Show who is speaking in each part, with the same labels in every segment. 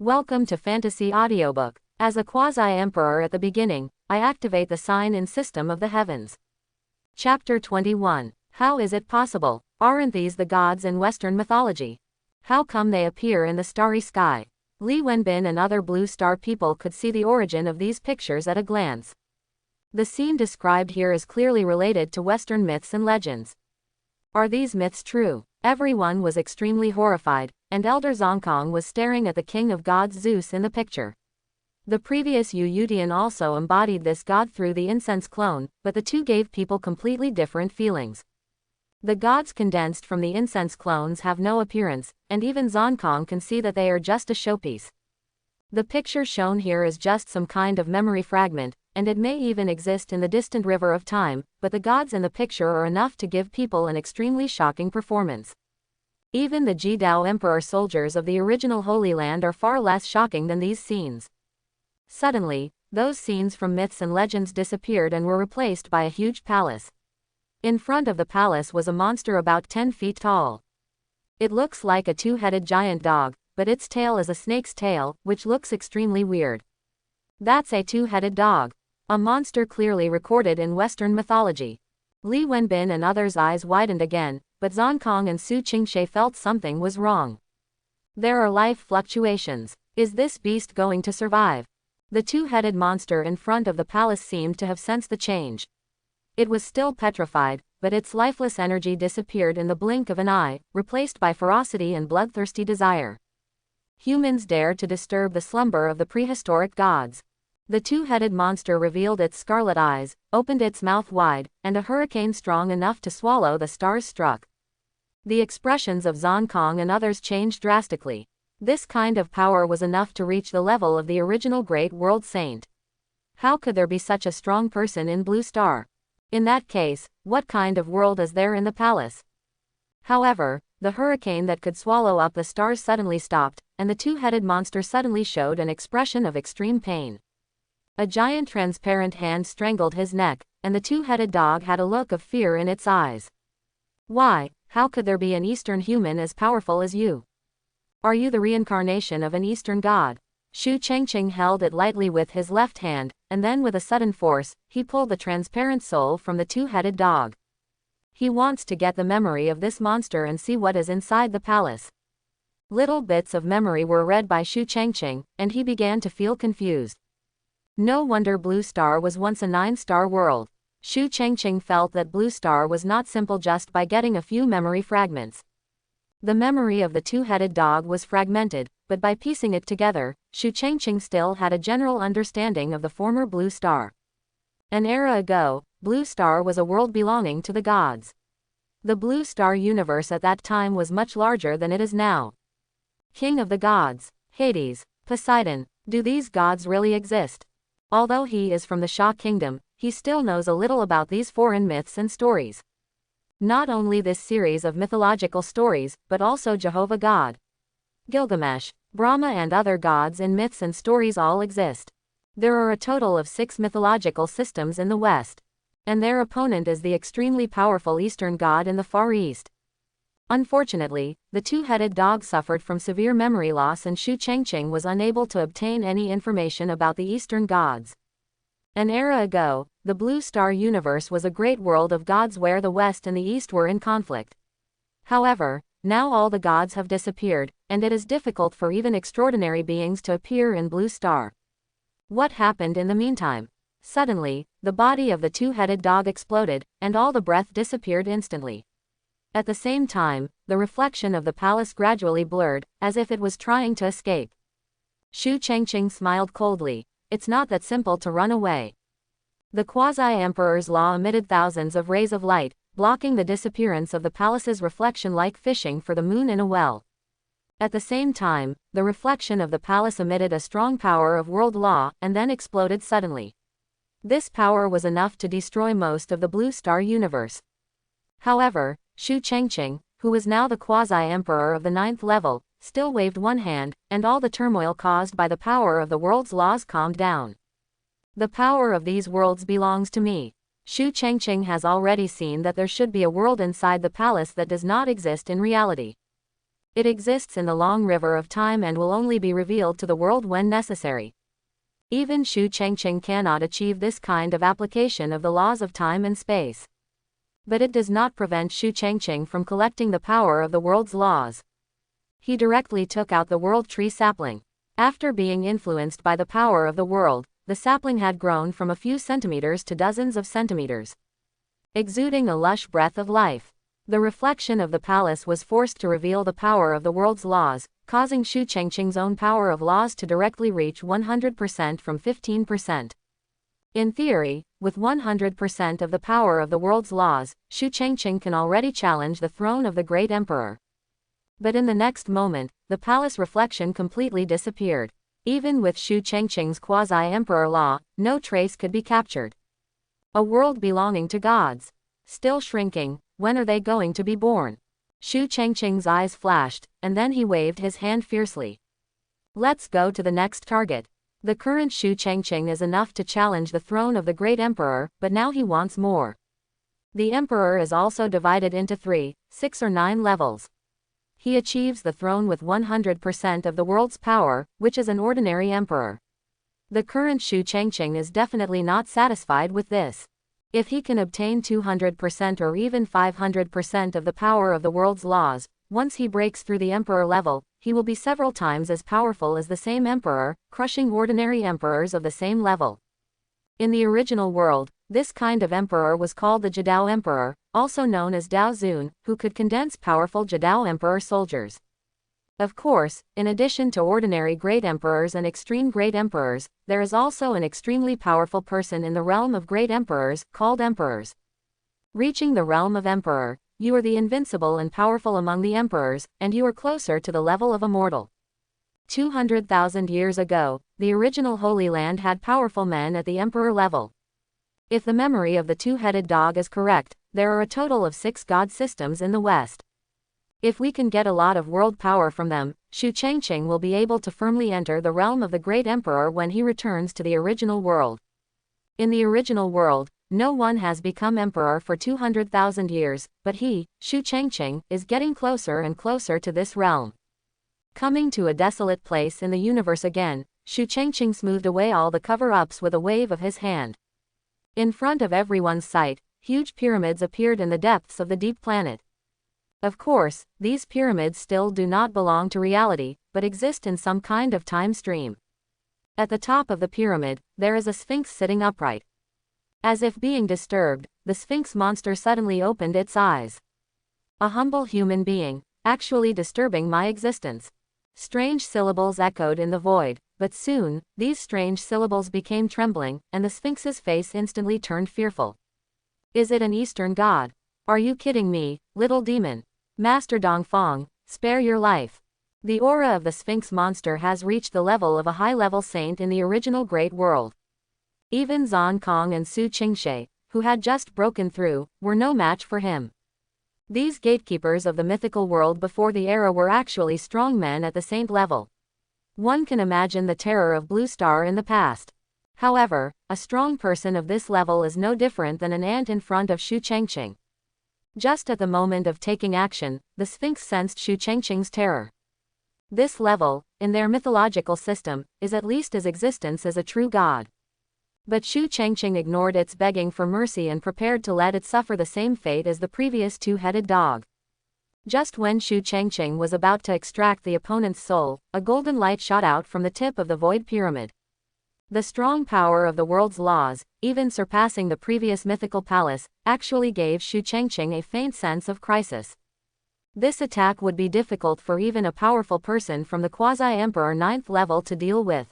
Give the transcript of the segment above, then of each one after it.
Speaker 1: Welcome to Fantasy Audiobook. As a Quasi-Emperor at the beginning, I activate the sign in system of the heavens. Chapter 21. How is it possible? Aren't these the gods in Western mythology? How come they appear in the starry sky? Li Wenbin and other blue star people could see the origin of these pictures at a glance. The scene described here is clearly related to Western myths and legends. Are these myths true? Everyone was extremely horrified, and Elder Zonkong was staring at the king of gods Zeus in the picture. The previous Yu Yutian also embodied this god through the incense clone, but the two gave people completely different feelings. The gods condensed from the incense clones have no appearance, and even Zonkong can see that they are just a showpiece. The picture shown here is just some kind of memory fragment, and it may even exist in the distant river of time, but the gods in the picture are enough to give people an extremely shocking performance. Even the Jidao Emperor soldiers of the original Holy Land are far less shocking than these scenes. Suddenly, those scenes from myths and legends disappeared and were replaced by a huge palace. In front of the palace was a monster about 10 feet tall. It looks like a two-headed giant dog, but its tail is a snake's tail, which looks extremely weird. That's a two-headed dog. A monster clearly recorded in Western mythology. Li Wenbin and others' eyes widened again, but Zonkong and Su Qingshe felt something was wrong. There are life fluctuations. Is this beast going to survive? The two-headed monster in front of the palace seemed to have sensed the change. It was still petrified, but its lifeless energy disappeared in the blink of an eye, replaced by ferocity and bloodthirsty desire. Humans dared to disturb the slumber of the prehistoric gods. The two-headed monster revealed its scarlet eyes, opened its mouth wide, and a hurricane strong enough to swallow the stars struck. The expressions of Zonkong and others changed drastically. This kind of power was enough to reach the level of the original Great World Saint. How could there be such a strong person in Blue Star? In that case, what kind of world is there in the palace? However, the hurricane that could swallow up the stars suddenly stopped, and the two-headed monster suddenly showed an expression of extreme pain. A giant transparent hand strangled his neck, and the two-headed dog had a look of fear in its eyes. Why, how could there be an Eastern human as powerful as you? Are you the reincarnation of an Eastern god? Chang Ching held it lightly with his left hand, and then with a sudden force, he pulled the transparent soul from the two-headed dog. He wants to get the memory of this monster and see what is inside the palace. Little bits of memory were read by Chang Ching, and he began to feel confused. No wonder Blue Star was once a 9-star world. Chang Ching felt that Blue Star was not simple just by getting a few memory fragments. The memory of the two-headed dog was fragmented, but by piecing it together, Chang Ching still had a general understanding of the former Blue Star. An era ago, Blue Star was a world belonging to the gods. The Blue Star universe at that time was much larger than it is now. King of the gods, Hades, Poseidon, do these gods really exist? Although he is from the Sha Kingdom, he still knows a little about these foreign myths and stories. Not only this series of mythological stories, but also Jehovah God, Gilgamesh, Brahma and other gods in myths and stories all exist. There are a total of 6 mythological systems in the West. And their opponent is the extremely powerful Eastern god in the Far East. Unfortunately, the two-headed dog suffered from severe memory loss and Chang Ching was unable to obtain any information about the Eastern gods. An era ago, the Blue Star universe was a great world of gods where the West and the East were in conflict. However, now all the gods have disappeared, and it is difficult for even extraordinary beings to appear in Blue Star. What happened in the meantime? Suddenly, the body of the two-headed dog exploded, and all the breath disappeared instantly. At the same time, the reflection of the palace gradually blurred, as if it was trying to escape. Chang Ching smiled coldly. It's not that simple to run away. The Quasi-Emperor's law emitted thousands of rays of light, blocking the disappearance of the palace's reflection like fishing for the moon in a well. At the same time, the reflection of the palace emitted a strong power of world law, and then exploded suddenly. This power was enough to destroy most of the Blue Star universe. However, Chang Ching, who was now the Quasi-Emperor of the 9th level, still waved one hand, and all the turmoil caused by the power of the world's laws calmed down. The power of these worlds belongs to me. Chang Ching has already seen that there should be a world inside the palace that does not exist in reality. It exists in the long river of time and will only be revealed to the world when necessary. Even Chang Ching cannot achieve this kind of application of the laws of time and space. But it does not prevent Chang Ching from collecting the power of the world's laws. He directly took out the world tree sapling. After being influenced by the power of the world, the sapling had grown from a few centimeters to dozens of centimeters, exuding a lush breath of life. The reflection of the palace was forced to reveal the power of the world's laws, causing Chang Ching's own power of laws to directly reach 100% from 15%. In theory, with 100% of the power of the world's laws, Chang Ching can already challenge the throne of the great emperor. But in the next moment, the palace reflection completely disappeared. Even with Chang Ching's Quasi-Emperor law, no trace could be captured. A world belonging to gods. Still shrinking, when are they going to be born? Chang Ching's eyes flashed, and then he waved his hand fiercely. Let's go to the next target. The current Chang Ching is enough to challenge the throne of the great emperor, but now he wants more. The emperor is also divided into 3, 6 or 9 levels. He achieves the throne with 100% of the world's power, which is an ordinary emperor. The current Chang Ching is definitely not satisfied with this. If he can obtain 200% or even 500% of the power of the world's laws, once he breaks through the emperor level, he will be several times as powerful as the same emperor, crushing ordinary emperors of the same level. In the original world, this kind of emperor was called the Jadao Emperor, also known as Dao Zun, who could condense powerful Jadao Emperor soldiers. Of course, in addition to ordinary great emperors and extreme great emperors, there is also an extremely powerful person in the realm of great emperors, called emperors. Reaching the realm of emperor, you are the invincible and powerful among the emperors, and you are closer to the level of immortal. 200,000 years ago, the original Holy Land had powerful men at the emperor level. If the memory of the two-headed dog is correct, there are a total of 6 god systems in the West. If we can get a lot of world power from them, Chang Ching will be able to firmly enter the realm of the great emperor when he returns to the original world. In the original world, no one has become emperor for 200,000 years, but he, Chang Ching, is getting closer and closer to this realm. Coming to a desolate place in the universe again, Chang Ching smoothed away all the cover-ups with a wave of his hand. In front of everyone's sight, huge pyramids appeared in the depths of the deep planet. Of course, these pyramids still do not belong to reality, but exist in some kind of time stream. At the top of the pyramid, there is a sphinx sitting upright. As if being disturbed, the sphinx monster suddenly opened its eyes. A humble human being, actually disturbing my existence. Strange syllables echoed in the void, but soon, these strange syllables became trembling, and the sphinx's face instantly turned fearful. Is it an Eastern god? Are you kidding me, little demon? Master Dongfang, spare your life. The aura of the sphinx monster has reached the level of a high-level saint in the original Great World. Even Zhang Kong and Su Qingshe, who had just broken through, were no match for him. These gatekeepers of the mythical world before the era were actually strong men at the saint level. One can imagine the terror of Blue Star in the past. However, a strong person of this level is no different than an ant in front of Chang Ching. Just at the moment of taking action, the Sphinx sensed Chang Ching's terror. This level, in their mythological system, is at least as existence as a true god. But Chang Ching ignored its begging for mercy and prepared to let it suffer the same fate as the previous two-headed dog. Just when Chang Ching was about to extract the opponent's soul, a golden light shot out from the tip of the void pyramid. The strong power of the world's laws, even surpassing the previous mythical palace, actually gave Chang Ching a faint sense of crisis. This attack would be difficult for even a powerful person from the Quasi-Emperor 9th level to deal with.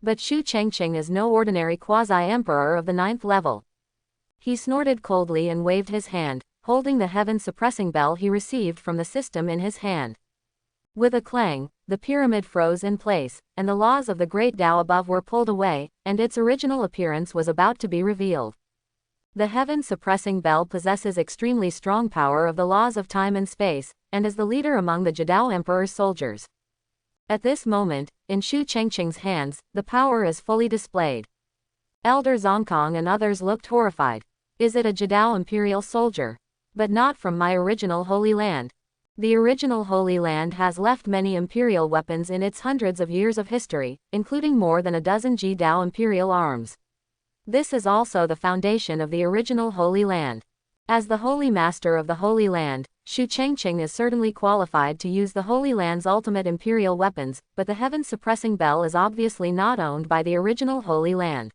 Speaker 1: But Chang Ching is no ordinary Quasi-Emperor of the 9th level. He snorted coldly and waved his hand, holding the heaven-suppressing bell he received from the system in his hand. With a clang, the pyramid froze in place, and the laws of the great Tao above were pulled away, and its original appearance was about to be revealed. The heaven-suppressing bell possesses extremely strong power of the laws of time and space, and is the leader among the Jadao Emperor's soldiers. At this moment, in Chang Ching's hands, the power is fully displayed. Elder Zongkong and others looked horrified. Is it a Jadao imperial soldier? But not from my original Holy Land. The original Holy Land has left many imperial weapons in its hundreds of years of history, including more than a dozen Ji-Dao imperial arms. This is also the foundation of the original Holy Land. As the Holy Master of the Holy Land, Chang Ching is certainly qualified to use the Holy Land's ultimate imperial weapons, but the heaven-suppressing bell is obviously not owned by the original Holy Land.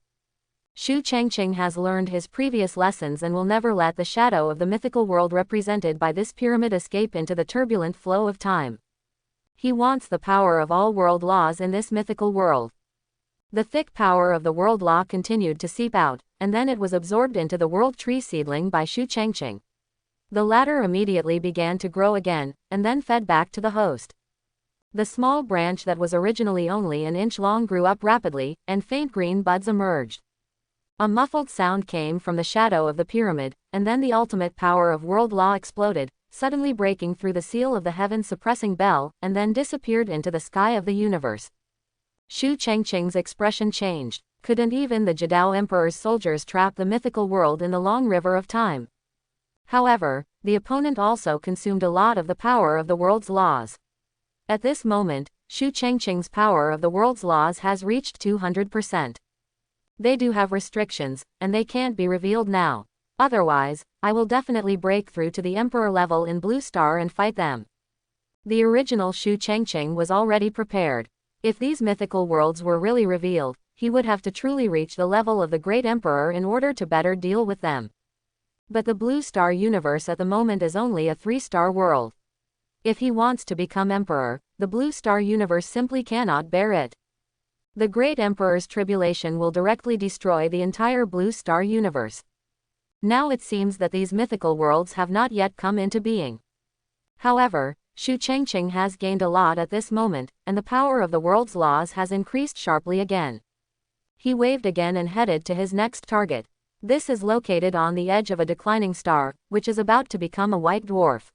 Speaker 1: Chang Ching has learned his previous lessons and will never let the shadow of the mythical world represented by this pyramid escape into the turbulent flow of time. He wants the power of all world laws in this mythical world. The thick power of the world law continued to seep out, and then it was absorbed into the world tree seedling by Chang Ching. The latter immediately began to grow again, and then fed back to the host. The small branch that was originally only an inch long grew up rapidly, and faint green buds emerged. A muffled sound came from the shadow of the pyramid, and then the ultimate power of world law exploded, suddenly breaking through the seal of the heaven-suppressing bell, and then disappeared into the sky of the universe. Chang Ching's expression changed. Couldn't even the Ji-Dao Emperor's soldiers trap the mythical world in the long river of time? However, the opponent also consumed a lot of the power of the world's laws. At this moment, Chang Ching's power of the world's laws has reached 200%. They do have restrictions, and they can't be revealed now. Otherwise, I will definitely break through to the Emperor level in Blue Star and fight them. The original Chang Ching was already prepared. If these mythical worlds were really revealed, he would have to truly reach the level of the Great Emperor in order to better deal with them. But the Blue Star universe at the moment is only a 3-star world. If he wants to become Emperor, the Blue Star universe simply cannot bear it. The Great Emperor's tribulation will directly destroy the entire Blue Star universe. Now it seems that these mythical worlds have not yet come into being. However, Chang Ching has gained a lot at this moment, and the power of the world's laws has increased sharply again. He waved again and headed to his next target. This is located on the edge of a declining star, which is about to become a white dwarf.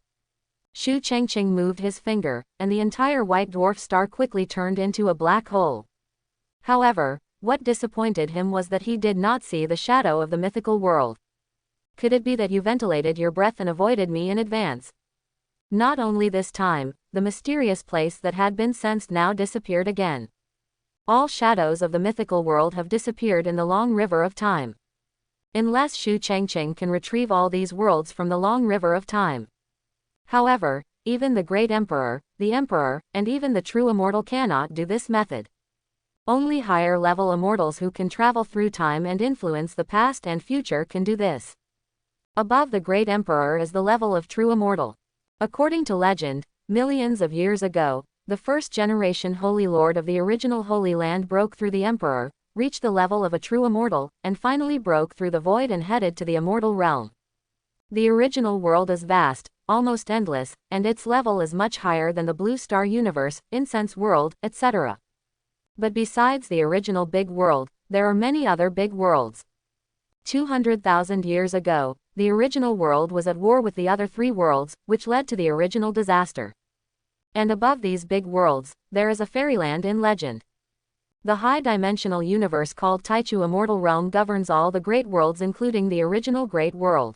Speaker 1: Chang Ching moved his finger, and the entire white dwarf star quickly turned into a black hole. However, what disappointed him was that he did not see the shadow of the mythical world. Could it be that you ventilated your breath and avoided me in advance? Not only this time, the mysterious place that had been sensed now disappeared again. All shadows of the mythical world have disappeared in the long river of time. Unless Chang Ching can retrieve all these worlds from the long river of time. However, even the Great Emperor, the Emperor, and even the true immortal cannot do this method. Only higher-level immortals who can travel through time and influence the past and future can do this. Above the Great Emperor is the level of true immortal. According to legend, millions of years ago, the first-generation Holy Lord of the original Holy Land broke through the Emperor, reached the level of a true immortal, and finally broke through the void and headed to the immortal realm. The original world is vast, almost endless, and its level is much higher than the Blue Star Universe, Incense World, etc. But besides the original big world, there are many other big worlds. 200,000 years ago, the original world was at war with the other 3 worlds, which led to the original disaster. And above these big worlds, there is a fairyland in legend. The high-dimensional universe called Taichu Immortal Realm governs all the great worlds including the original Great World.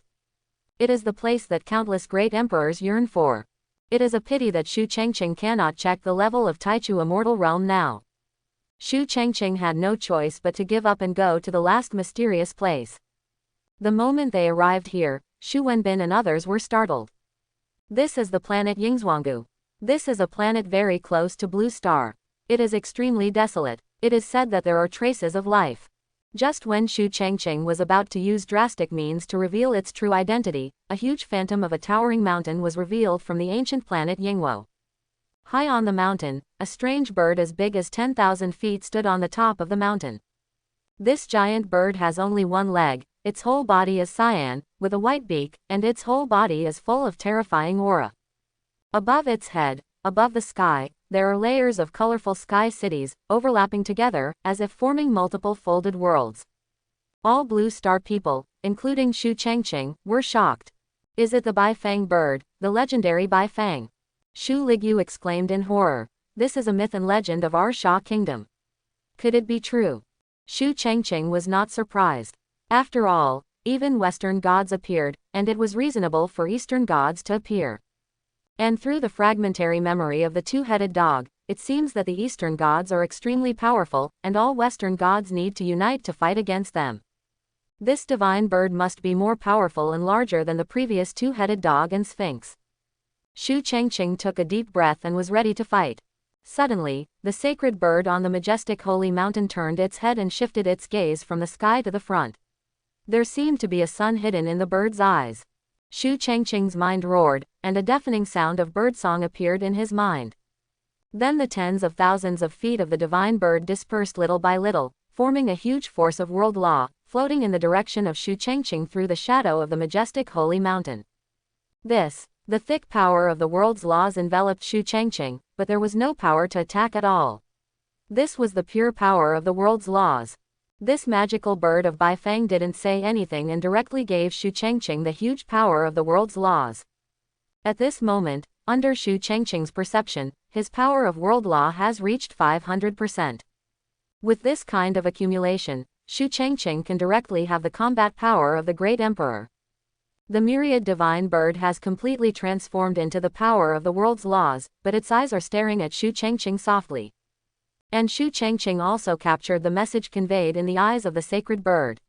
Speaker 1: It is the place that countless great emperors yearn for. It is a pity that Chang Ching cannot check the level of Taichu Immortal Realm now. Chang Ching had no choice but to give up and go to the last mysterious place. The moment they arrived here, Xu Wenbin and others were startled. This is the planet Yingzhuanggu. This is a planet very close to Blue Star. It is extremely desolate. It is said that there are traces of life. Just when Chang Ching was about to use drastic means to reveal its true identity, a huge phantom of a towering mountain was revealed from the ancient planet Yingwo. High on the mountain, a strange bird as big as 10,000 feet stood on the top of the mountain. This giant bird has only one leg, its whole body is cyan, with a white beak, and its whole body is full of terrifying aura. Above its head, above the sky, there are layers of colorful sky cities, overlapping together, as if forming multiple folded worlds. All Blue Star people, including Chang Ching, were shocked. Is it the Bifang bird, the legendary Bifang? Xu Ligyu exclaimed in horror. This is a myth and legend of our Xia kingdom. Could it be true? Chang Ching was not surprised. After all, even Western gods appeared, and it was reasonable for Eastern gods to appear. And through the fragmentary memory of the two-headed dog, it seems that the Eastern gods are extremely powerful, and all Western gods need to unite to fight against them. This divine bird must be more powerful and larger than the previous two-headed dog and sphinx. Chang Ching took a deep breath and was ready to fight. Suddenly, the sacred bird on the majestic holy mountain turned its head and shifted its gaze from the sky to the front. There seemed to be a sun hidden in the bird's eyes. Chang Ching's mind roared, and a deafening sound of birdsong appeared in his mind. Then the tens of thousands of feet of the divine bird dispersed little by little, forming a huge force of world law, floating in the direction of Chang Ching through the shadow of the majestic holy mountain. The thick power of the world's laws enveloped Chang Ching, but there was no power to attack at all. This was the pure power of the world's laws. This magical bird of Bifang didn't say anything and directly gave Chang Ching the huge power of the world's laws. At this moment, under Chang Ching's perception, his power of world law has reached 500%. With this kind of accumulation, Chang Ching can directly have the combat power of the Great Emperor. The myriad divine bird has completely transformed into the power of the world's laws, but its eyes are staring at Chang Ching softly. And Chang Ching also captured the message conveyed in the eyes of the sacred bird.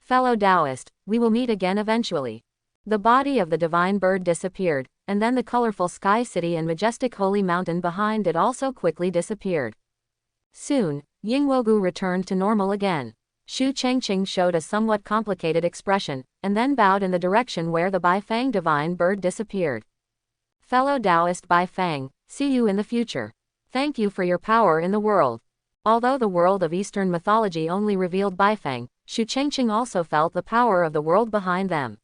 Speaker 1: Fellow Taoist, we will meet again eventually. The body of the divine bird disappeared, and then the colorful sky city and majestic holy mountain behind it also quickly disappeared. Soon, Yingwogu returned to normal again. Chang Ching showed a somewhat complicated expression, and then bowed in the direction where the Bifang divine bird disappeared. Fellow Taoist Bifang, see you in the future. Thank you for your power in the world. Although the world of Eastern mythology only revealed Bifang, Chang Ching also felt the power of the world behind them.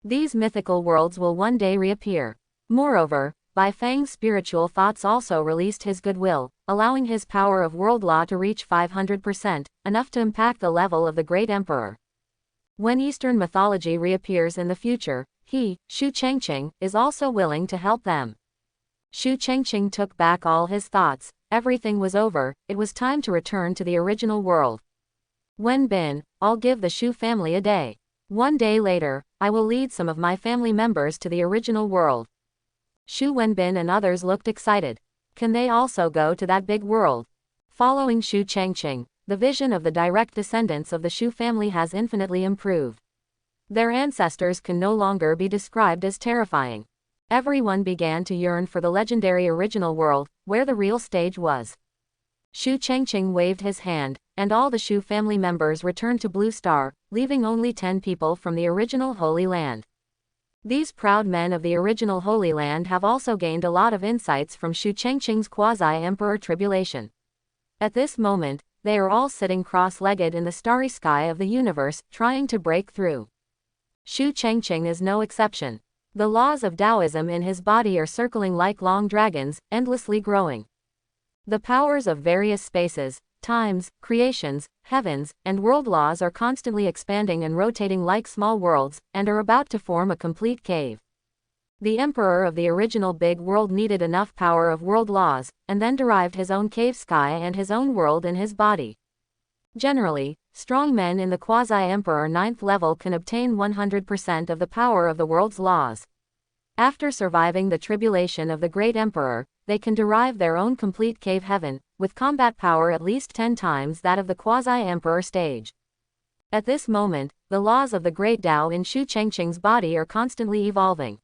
Speaker 1: These mythical worlds will one day reappear. Moreover, Bifang's spiritual thoughts also released his goodwill, allowing his power of world law to reach 500%, enough to impact the level of the Great Emperor. When Eastern mythology reappears in the future, he, Chang Ching, is also willing to help them. Chang Ching took back all his thoughts. Everything was over, it was time to return to the original world. Wen Bin, I'll give the Shu family a day. One day later, I will lead some of my family members to the original world. Wenbin and others looked excited. Can they also go to that big world? Following Chang Ching, the vision of the direct descendants of the Shu family has infinitely improved. Their ancestors can no longer be described as terrifying. Everyone began to yearn for the legendary original world, where the real stage was. Chang Ching waved his hand, and all the Shu family members returned to Blue Star, leaving only 10 people from the original Holy Land. These proud men of the original Holy Land have also gained a lot of insights from Chang Ching's Quasi-Emperor Tribulation. At this moment, they are all sitting cross-legged in the starry sky of the universe, trying to break through. Chang Ching is no exception. The laws of Taoism in his body are circling like long dragons, endlessly growing. The powers of various spaces, times, creations, heavens, and world laws are constantly expanding and rotating like small worlds, and are about to form a complete cave. The emperor of the original big world needed enough power of world laws, and then derived his own cave sky and his own world in his body. Generally, strong men in the Quasi-Emperor 9th level can obtain 100% of the power of the world's laws. After surviving the tribulation of the Great Emperor, they can derive their own complete cave heaven, with combat power at least 10 times that of the Quasi-Emperor stage. At this moment, the laws of the Great Tao in Chang Ching's body are constantly evolving.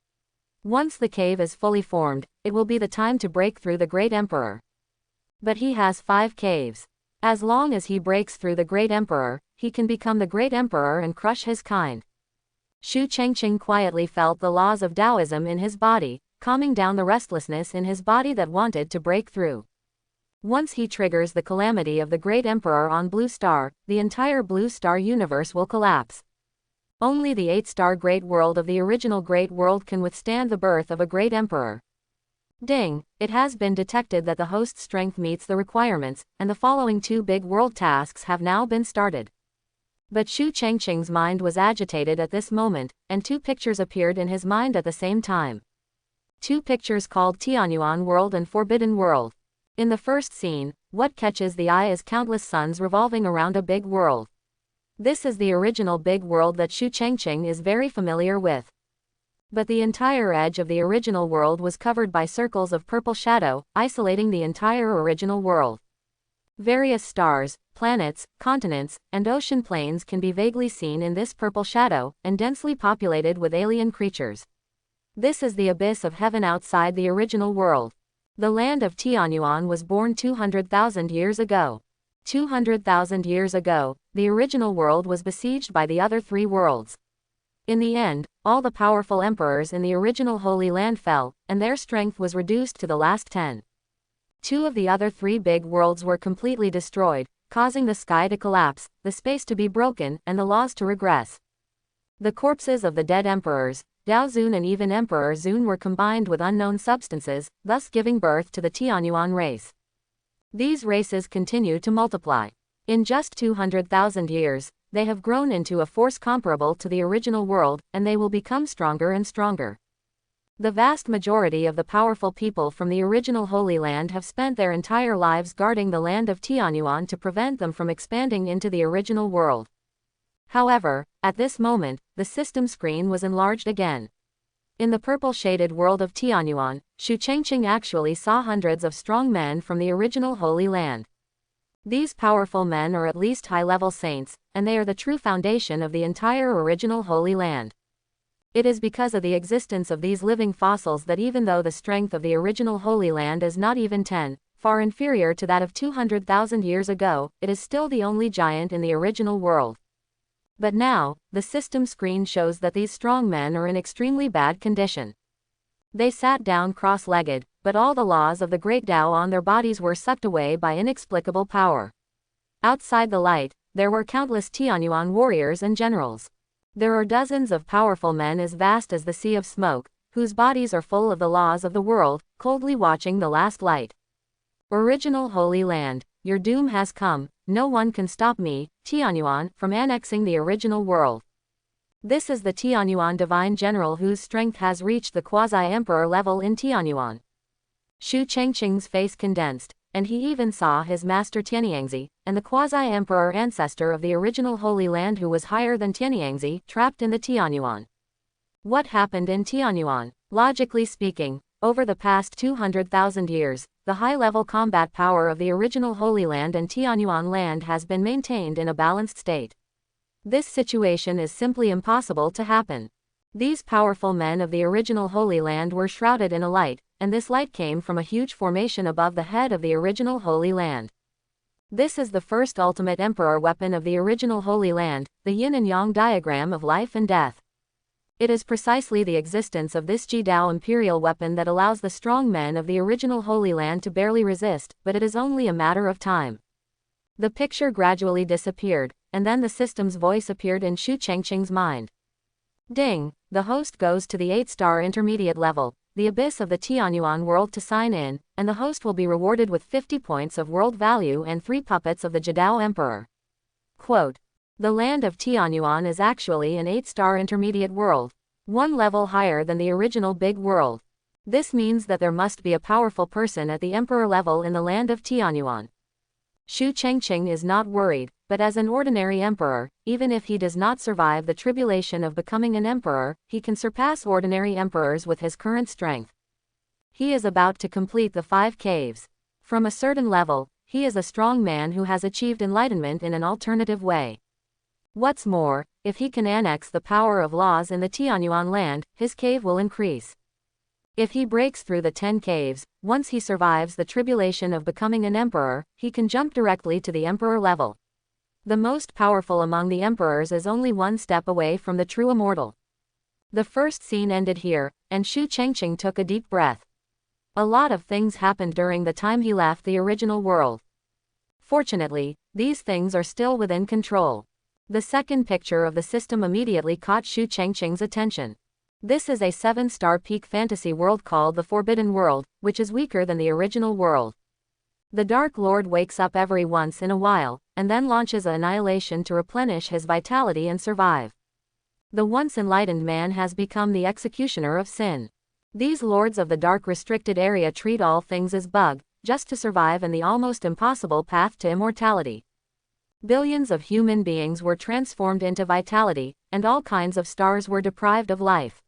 Speaker 1: Once the cave is fully formed, it will be the time to break through the Great Emperor. But he has 5 caves. As long as he breaks through the Great Emperor, he can become the Great Emperor and crush his kind. Chang Ching quietly felt the laws of Taoism in his body, calming down the restlessness in his body that wanted to break through. Once he triggers the calamity of the Great Emperor on Blue Star, the entire Blue Star universe will collapse. Only the 8-star Great World of the original Great World can withstand the birth of a Great Emperor. Ding, it has been detected that the host's strength meets the requirements, and the following 2 big world tasks have now been started. But Chang Ching's mind was agitated at this moment, and 2 pictures appeared in his mind at the same time. 2 pictures called Tanuan World and Forbidden World. In the first scene, what catches the eye is countless suns revolving around a big world. This is the original big world that Chang Ching is very familiar with. But the entire edge of the original world was covered by circles of purple shadow, isolating the entire original world. Various stars, planets, continents, and ocean plains can be vaguely seen in this purple shadow, and densely populated with alien creatures. This is the abyss of heaven outside the original world. The land of Tanuan was born 200,000 years ago. 200,000 years ago, the original world was besieged by the other three worlds. In the end, all the powerful emperors in the original Holy Land fell, and their strength was reduced to the last 10. Two of the other three big worlds were completely destroyed, causing the sky to collapse, the space to be broken, and the laws to regress. The corpses of the dead emperors, Dao Zun and even Emperor Zun, were combined with unknown substances, thus giving birth to the Tanuan race. These races continue to multiply. In just 200,000 years, they have grown into a force comparable to the original world, and they will become stronger and stronger. The vast majority of the powerful people from the original Holy Land have spent their entire lives guarding the land of Tanuan to prevent them from expanding into the original world. However, at this moment, the system screen was enlarged again. In the purple-shaded world of Tanuan, Chang Ching actually saw hundreds of strong men from the original Holy Land. These powerful men are at least high-level saints, and they are the true foundation of the entire original Holy Land. It is because of the existence of these living fossils that even though the strength of the original Holy Land is not even 10, far inferior to that of 200,000 years ago, it is still the only giant in the original world. But now, the system screen shows that these strong men are in extremely bad condition. They sat down cross-legged, but all the laws of the great Tao on their bodies were sucked away by inexplicable power. Outside the light, there were countless Tanuan warriors and generals. There are dozens of powerful men as vast as the sea of smoke, whose bodies are full of the laws of the world, coldly watching the last light. Original Holy Land, your doom has come. No one can stop me, Tanuan, from annexing the original world. This is the Tanuan divine general whose strength has reached the Quasi-Emperor level in Tanuan. Chang Ching's face condensed, and he even saw his master Tianyangzi, and the Quasi-Emperor ancestor of the original Holy Land who was higher than Tianyangzi, trapped in the Tanuan. What happened in Tanuan? Logically speaking, over the past 200,000 years, the high-level combat power of the original Holy Land and Tanuan land has been maintained in a balanced state. This situation is simply impossible to happen. These powerful men of the original Holy Land were shrouded in a light, and this light came from a huge formation above the head of the original Holy Land. This is the first ultimate emperor weapon of the original Holy Land, the Yin and Yang Diagram of life and death. It is precisely the existence of this Ji-Dao imperial weapon that allows the strong men of the original Holy Land to barely resist, but it is only a matter of time. The picture gradually disappeared, and then the system's voice appeared in Chang Ching's mind. Ding! The host goes to the 8-star intermediate level, the abyss of the Tanuan world to sign in, and the host will be rewarded with 50 points of world value and 3 puppets of the Ji-Dao Emperor. Quote, the land of Tanuan is actually an 8-star intermediate world, one level higher than the original big world. This means that there must be a powerful person at the emperor level in the land of Tanuan. Chang Ching is not worried, but as an ordinary emperor, even if he does not survive the tribulation of becoming an emperor, he can surpass ordinary emperors with his current strength. He is about to complete the 5 caves. From a certain level, he is a strong man who has achieved enlightenment in an alternative way. What's more, if he can annex the power of laws in the Tanuan land, his cave will increase. If he breaks through the 10 caves, once he survives the tribulation of becoming an emperor, he can jump directly to the emperor level. The most powerful among the emperors is only one step away from the true immortal. The first scene ended here, and Chang Ching took a deep breath. A lot of things happened during the time he left the original world. Fortunately, these things are still within control. The second picture of the system immediately caught Chang Ching's attention. This is a 7-star peak fantasy world called the Forbidden World, which is weaker than the original world. The Dark Lord wakes up every once in a while, and then launches annihilation to replenish his vitality and survive. The once enlightened man has become the executioner of sin. These lords of the dark restricted area treat all things as bug, just to survive in the almost impossible path to immortality. Billions of human beings were transformed into vitality, and all kinds of stars were deprived of life.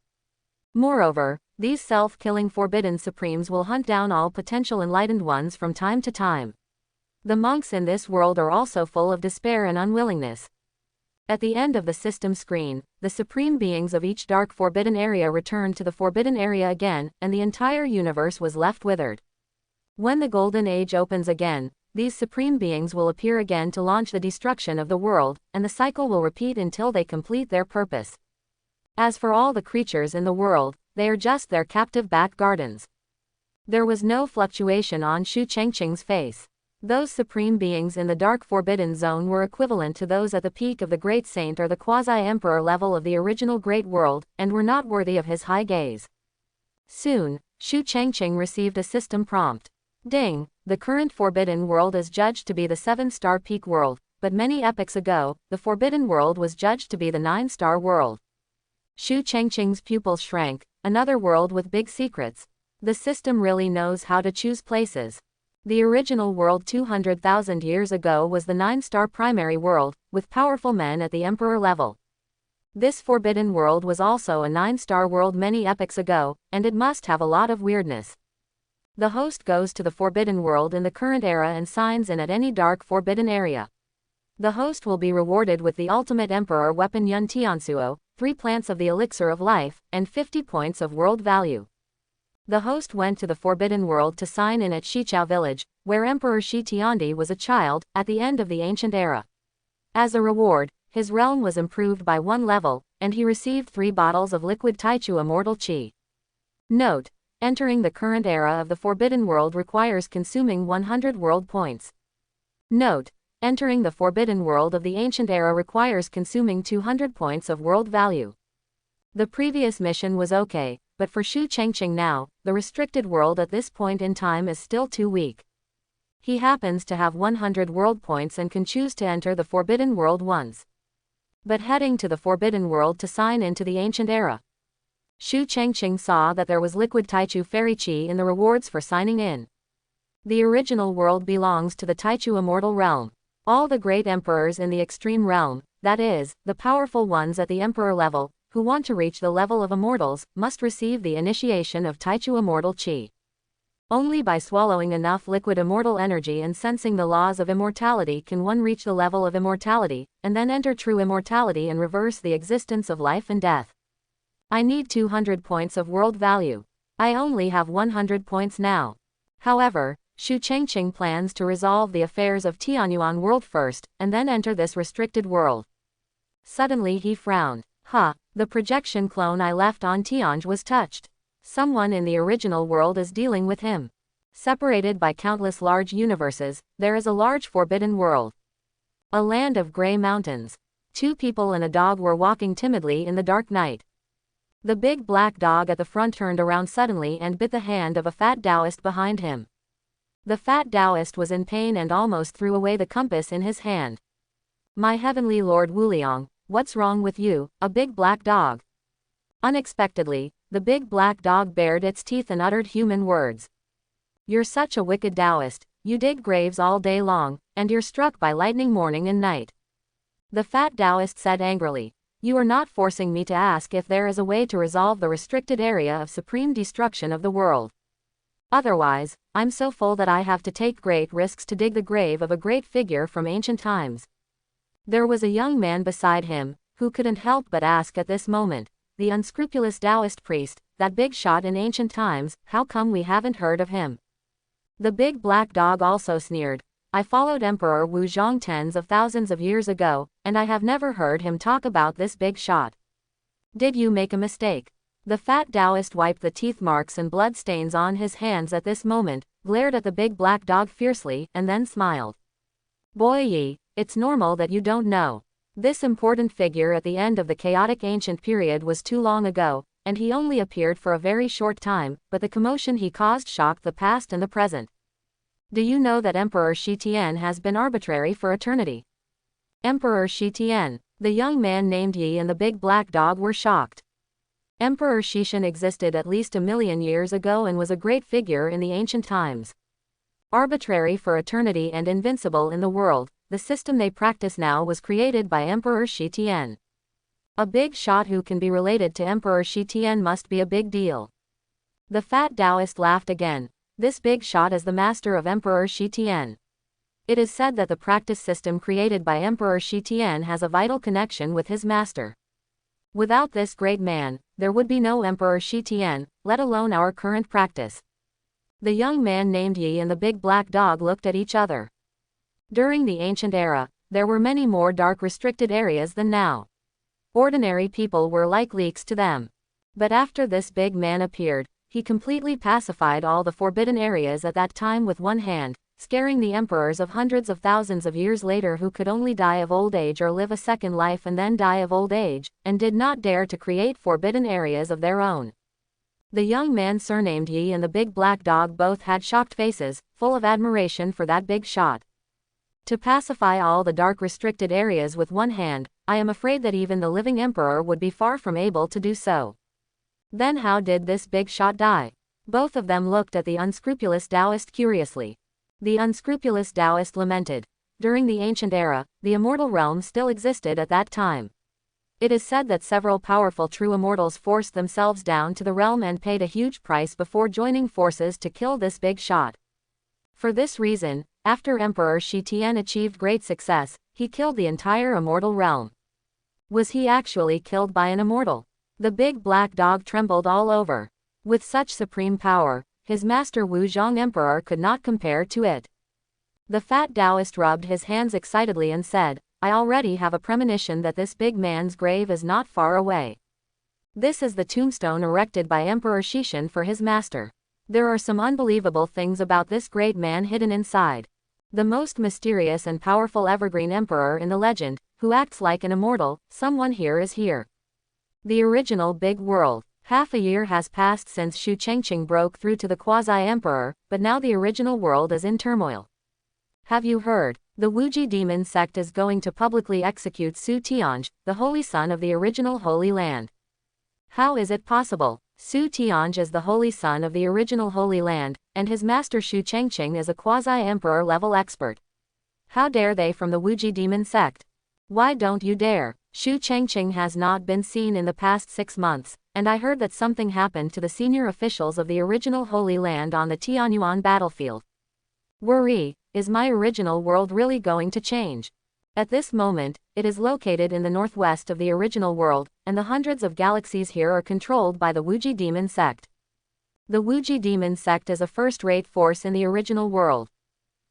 Speaker 1: Moreover, these self-killing forbidden supremes will hunt down all potential enlightened ones from time to time. The monks in this world are also full of despair and unwillingness. At the end of the system screen, the supreme beings of each dark forbidden area returned to the forbidden area again, and the entire universe was left withered. When the Golden Age opens again, these supreme beings will appear again to launch the destruction of the world, and the cycle will repeat until they complete their purpose. As for all the creatures in the world, they are just their captive back gardens. There was no fluctuation on Chang Ching's face. Those supreme beings in the dark forbidden zone were equivalent to those at the peak of the Great Saint or the Quasi-Emperor level of the original Great World, and were not worthy of his high gaze. Soon, Chang Ching received a system prompt. Ding, the current forbidden world is judged to be the 7-star peak world, but many epochs ago, the forbidden world was judged to be the 9-star world. Chang Ching's pupils shrank. Another world with big secrets. The system really knows how to choose places. The original world 200,000 years ago was the 9-star primary world, with powerful men at the emperor level. This forbidden world was also a 9-star world many epochs ago, and it must have a lot of weirdness. The host goes to the forbidden world in the current era and signs in at any dark forbidden area. The host will be rewarded with the ultimate emperor weapon Yun Tiansuo, 3 plants of the elixir of life, and 50 points of world value. The host went to the forbidden world to sign in at Shichao village, where Emperor Shi Tiandi was a child, at the end of the ancient era. As a reward, his realm was improved by 1 level, and he received 3 bottles of liquid Taichu immortal qi. Note: entering the current era of the forbidden world requires consuming 100 world points. Note: entering the forbidden world of the ancient era requires consuming 200 points of world value. The previous mission was okay, but for Chang Ching now, the restricted world at this point in time is still too weak. He happens to have 100 world points and can choose to enter the forbidden world once. But heading to the forbidden world to sign into the ancient era. Chang Ching saw that there was liquid Taichu fairy qi in the rewards for signing in. The original world belongs to the Taichu immortal realm. All the great emperors in the extreme realm, that is, the powerful ones at the emperor level, who want to reach the level of immortals, must receive the initiation of Taichu immortal qi. Only by swallowing enough liquid immortal energy and sensing the laws of immortality can one reach the level of immortality, and then enter true immortality and reverse the existence of life and death. I need 200 points of world value. I only have 100 points now. However, Chang Ching plans to resolve the affairs of Tanuan world first, and then enter this restricted world. Suddenly he frowned. The projection clone I left on Tianj was touched. Someone in the original world is dealing with him. Separated by countless large universes, there is a large forbidden world. A land of gray mountains. 2 people and a dog were walking timidly in the dark night. The big black dog at the front turned around suddenly and bit the hand of a fat Taoist behind him. The fat Taoist was in pain and almost threw away the compass in his hand. My heavenly Lord Wuliang, what's wrong with you, a big black dog? Unexpectedly, the big black dog bared its teeth and uttered human words. You're such a wicked Taoist, you dig graves all day long, and you're struck by lightning morning and night. The fat Taoist said angrily, you are not forcing me to ask if there is a way to resolve the restricted area of supreme destruction of the world. Otherwise, I'm so full that I have to take great risks to dig the grave of a great figure from ancient times. There was a young man beside him, who couldn't help but ask at this moment, the unscrupulous Taoist priest, that big shot in ancient times, how come we haven't heard of him? The big black dog also sneered, I followed Emperor Wu Zhong tens of thousands of years ago, and I have never heard him talk about this big shot. Did you make a mistake? The fat Taoist wiped the teeth marks and blood stains on his hands at this moment, glared at the big black dog fiercely, and then smiled. Boy ye, it's normal that you don't know. This important figure at the end of the chaotic ancient period was too long ago, and he only appeared for a very short time, but the commotion he caused shocked the past and the present. Do you know that Emperor Shi Tian has been arbitrary for eternity? Emperor Shi Tian, the young man named Yi and the big black dog were shocked. Emperor Shishan existed at least 1,000,000 years ago and was a great figure in the ancient times. Arbitrary for eternity and invincible in the world, the system they practice now was created by Emperor Shi Tian. A big shot who can be related to Emperor Shi Tian must be a big deal. The fat Taoist laughed again. This big shot is the master of Emperor Shi Tian. It is said that the practice system created by Emperor Shi Tian has a vital connection with his master. Without this great man, there would be no Emperor Shi Tian, let alone our current practice. The young man named Yi and the big black dog looked at each other. During the ancient era, there were many more dark restricted areas than now. Ordinary people were like leeks to them. But after this big man appeared, he completely pacified all the forbidden areas at that time with one hand, scaring the emperors of hundreds of thousands of years later who could only die of old age or live a second life and then die of old age, and did not dare to create forbidden areas of their own. The young man surnamed Yi and the big black dog both had shocked faces, full of admiration for that big shot. To pacify all the dark restricted areas with one hand, I am afraid that even the living emperor would be far from able to do so. Then how did this big shot die? Both of them looked at the unscrupulous Taoist curiously. The unscrupulous Taoist lamented. During the ancient era, the immortal realm still existed at that time. It is said that several powerful true immortals forced themselves down to the realm and paid a huge price before joining forces to kill this big shot. For this reason, after Emperor Shi Tian achieved great success, he killed the entire immortal realm. Was he actually killed by an immortal? The big black dog trembled all over. With such supreme power, his master Wu Zhong Emperor could not compare to it. The fat Taoist rubbed his hands excitedly and said, I already have a premonition that this big man's grave is not far away. This is the tombstone erected by Emperor Shishan for his master. There are some unbelievable things about this great man hidden inside. The most mysterious and powerful evergreen emperor in the legend, who acts like an immortal, someone here is here. The original big world. Half a year has passed since Chang Ching broke through to the Quasi-Emperor, but now the original world is in turmoil. Have you heard? The Wuji Demon Sect is going to publicly execute Su Tianj, the holy son of the original Holy Land. How is it possible? Su Tianj is the holy son of the original Holy Land, and his master Chang Ching is a Quasi-Emperor level expert. How dare they from the Wuji Demon Sect? Why don't you dare? Chang Ching has not been seen in the past 6 months, and I heard that something happened to the senior officials of the original Holy Land on the Tanuan battlefield. Worry, is my original world really going to change? At this moment, it is located in the northwest of the original world, and the hundreds of galaxies here are controlled by the Wuji Demon Sect. The Wuji Demon Sect is a first-rate force in the original world.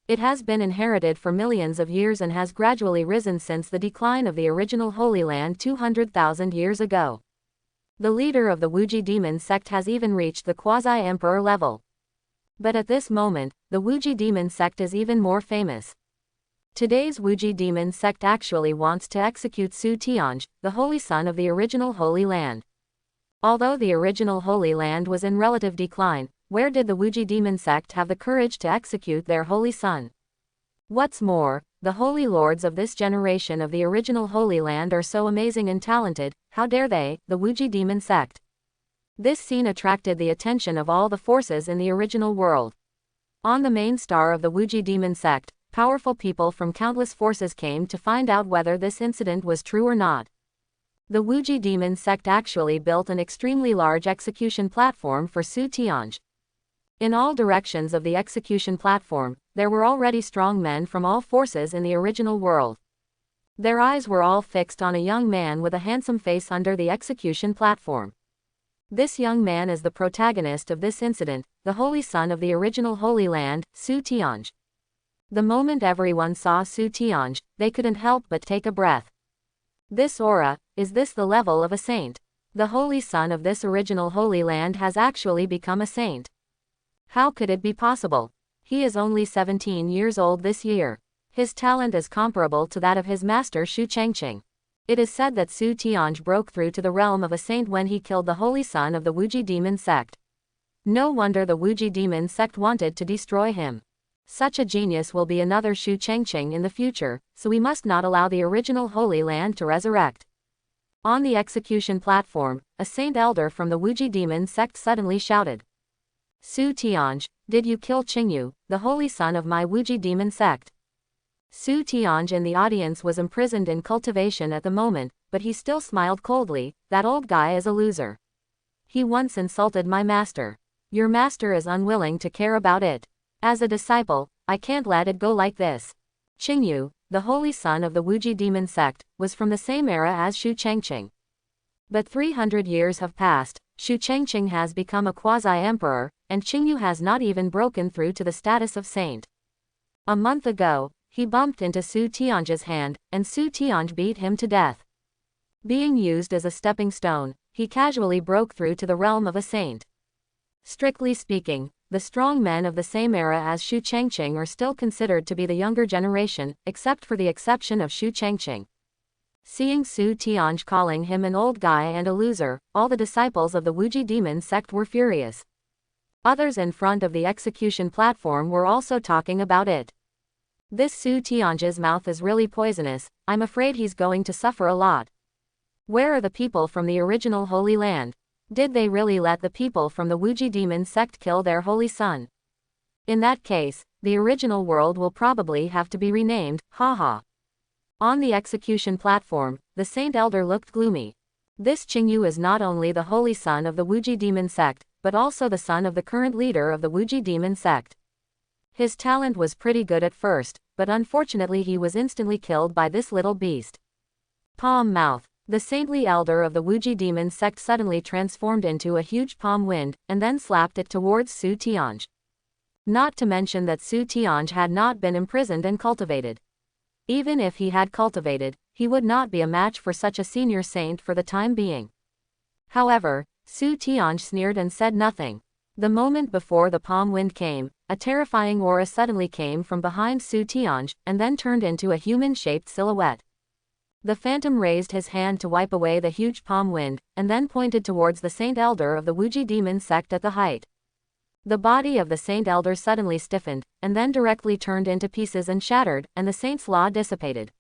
Speaker 1: It has been inherited for millions of years and has gradually risen since the decline of the original Holy Land 200,000 years ago. The leader of the Wuji Demon Sect has even reached the Quasi-Emperor level. But at this moment, the Wuji Demon Sect is even more famous. Today's Wuji Demon Sect actually wants to execute Su Tianj, the holy son of the original Holy Land. Although the original Holy Land was in relative decline, where did the Wuji Demon Sect have the courage to execute their holy son? What's more, the holy lords of this generation of the original Holy Land are so amazing and talented, how dare they, the Wuji Demon Sect? This scene attracted the attention of all the forces in the original world. On the main star of the Wuji Demon Sect, powerful people from countless forces came to find out whether this incident was true or not. The Wuji Demon Sect actually built an extremely large execution platform for Su Tianj. In all directions of the execution platform, there were already strong men from all forces in the original world. Their eyes were all fixed on a young man with a handsome face under the execution platform. This young man is the protagonist of this incident, the holy son of the original Holy Land, Su Tianj. The moment everyone saw Su Tianj, they couldn't help but take a breath. This aura, is this the level of a saint? The holy son of this original Holy Land has actually become a saint. How could it be possible? He is only 17 years old this year. His talent is comparable to that of his master Chang Ching. It is said that Su Tianj broke through to the realm of a saint when he killed the holy son of the Wuji Demon Sect. No wonder the Wuji Demon Sect wanted to destroy him. Such a genius will be another Chang Ching in the future, so we must not allow the original Holy Land to resurrect. On the execution platform, a saint elder from the Wuji Demon Sect suddenly shouted. Su Tianj, did you kill Qingyu, the holy son of my Wuji Demon Sect? Su Tianj in the audience was imprisoned in cultivation at the moment, but he still smiled coldly. That old guy is a loser. He once insulted my master. Your master is unwilling to care about it. As a disciple, I can't let it go like this. Qingyu, the holy son of the Wuji Demon Sect, was from the same era as Shu Changqing. But 300 years have passed, Shu Changqing has become a quasi-emperor, and Qingyu has not even broken through to the status of saint. A month ago, he bumped into Su Tianj's hand, and Su Tianj beat him to death. Being used as a stepping stone, he casually broke through to the realm of a saint. Strictly speaking, the strong men of the same era as Shu Changqing are still considered to be the younger generation, except for the exception of Shu Changqing. Seeing Su Tianj calling him an old guy and a loser, all the disciples of the Wuji Demon Sect were furious. Others in front of the execution platform were also talking about it. This Su Tianj's mouth is really poisonous, I'm afraid he's going to suffer a lot. Where are the people from the original Holy Land? Did they really let the people from the Wuji Demon Sect kill their holy son? In that case, the original world will probably have to be renamed, haha. On the execution platform, the Saint Elder looked gloomy. This Qingyu is not only the holy son of the Wuji Demon Sect, but also the son of the current leader of the Wuji Demon Sect. His talent was pretty good at first, but unfortunately he was instantly killed by this little beast. Palm mouth. The saintly elder of the Wuji Demon Sect suddenly transformed into a huge palm wind, and then slapped it towards Su Tianj. Not to mention that Su Tianj had not been imprisoned and cultivated. Even if he had cultivated, he would not be a match for such a senior saint for the time being. However, Su Tianj sneered and said nothing. The moment before the palm wind came, a terrifying aura suddenly came from behind Su Tianj, and then turned into a human-shaped silhouette. The phantom raised his hand to wipe away the huge palm wind, and then pointed towards the Saint Elder of the Wuji Demon Sect at the height. The body of the Saint Elder suddenly stiffened, and then directly turned into pieces and shattered, and the saint's law dissipated.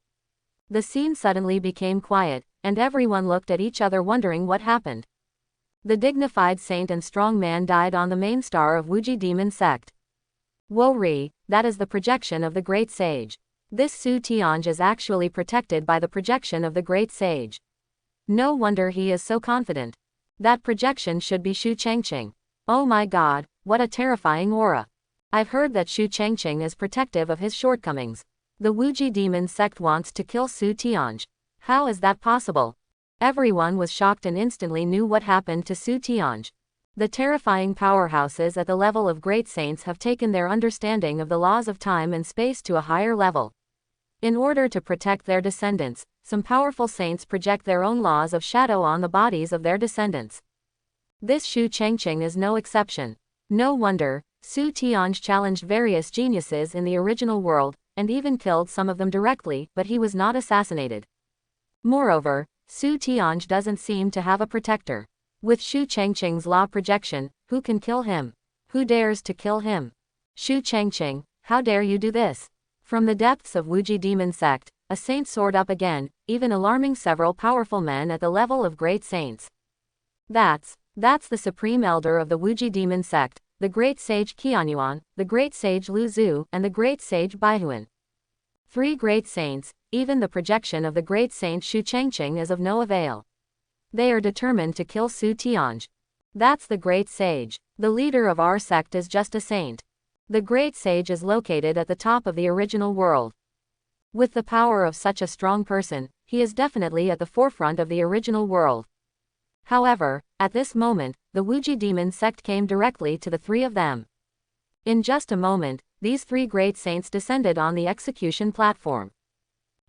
Speaker 1: The scene suddenly became quiet, and everyone looked at each other wondering what happened. The dignified saint and strong man died on the main star of Wuji Demon Sect. Wo-ri, that is the projection of the great sage. This Su Tianj is actually protected by the projection of the great sage. No wonder he is so confident. That projection should be Shu Changqing. Oh my god, what a terrifying aura. I've heard that Shu Changqing is protective of his shortcomings. The Wuji Demon Sect wants to kill Su Tianj. How is that possible? Everyone was shocked and instantly knew what happened to Su Tianj. The terrifying powerhouses at the level of great saints have taken their understanding of the laws of time and space to a higher level. In order to protect their descendants, some powerful saints project their own laws of shadow on the bodies of their descendants. This Shu Changqing is no exception. No wonder, Su Tianj challenged various geniuses in the original world, and even killed some of them directly, but he was not assassinated. Moreover, Su Tianj doesn't seem to have a protector. With Shu Changqing's law projection, who can kill him? Who dares to kill him? Shu Changqing, how dare you do this? From the depths of Wuji Demon Sect, a saint soared up again, even alarming several powerful men at the level of great saints. That's the supreme elder of the Wuji Demon Sect, the great sage Qianyuan, the great sage Lu Zhu, and the great sage Baihuan. 3 great saints, even the projection of the great saint Shu Changqing is of no avail. They are determined to kill Su Tianj. That's the great sage. The leader of our sect is just a saint. The great sage is located at the top of the original world. With the power of such a strong person, he is definitely at the forefront of the original world. However, at this moment, the Wuji Demon Sect came directly to the 3 of them. In just a moment, these 3 great saints descended on the execution platform.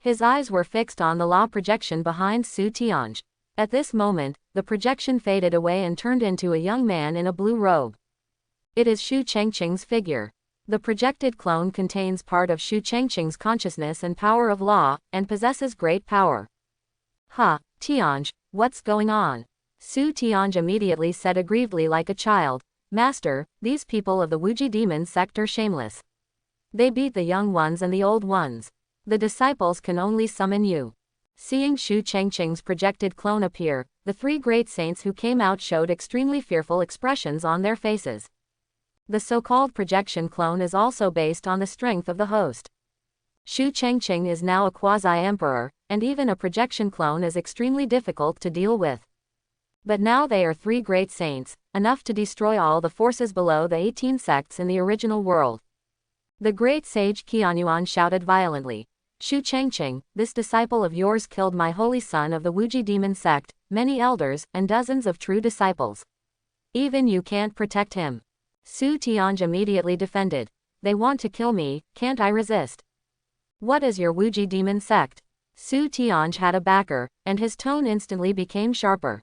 Speaker 1: His eyes were fixed on the law projection behind Su Tianj. At this moment, the projection faded away and turned into a young man in a blue robe. It is Shu Changqing's figure. The projected clone contains part of Shu Changqing's consciousness and power of law, and possesses great power. Tianj, what's going on? Su Tianj immediately said aggrievedly like a child, Master, these people of the Wuji Demon Sect are shameless. They beat the young ones and the old ones. The disciples can only summon you. Seeing Shu Changqing's projected clone appear, the 3 great saints who came out showed extremely fearful expressions on their faces. The so-called projection clone is also based on the strength of the host. Chang Ching is now a quasi-emperor, and even a projection clone is extremely difficult to deal with. But now they are 3 great saints, enough to destroy all the forces below the 18 sects in the original world. The great sage Qianyuan shouted violently. Chang Ching, this disciple of yours killed my holy son of the Wuji Demon Sect, many elders, and dozens of true disciples. Even you can't protect him. Su Tianj immediately defended. They want to kill me, can't I resist? What is your Wuji Demon Sect? Su Tianj had a backer, and his tone instantly became sharper.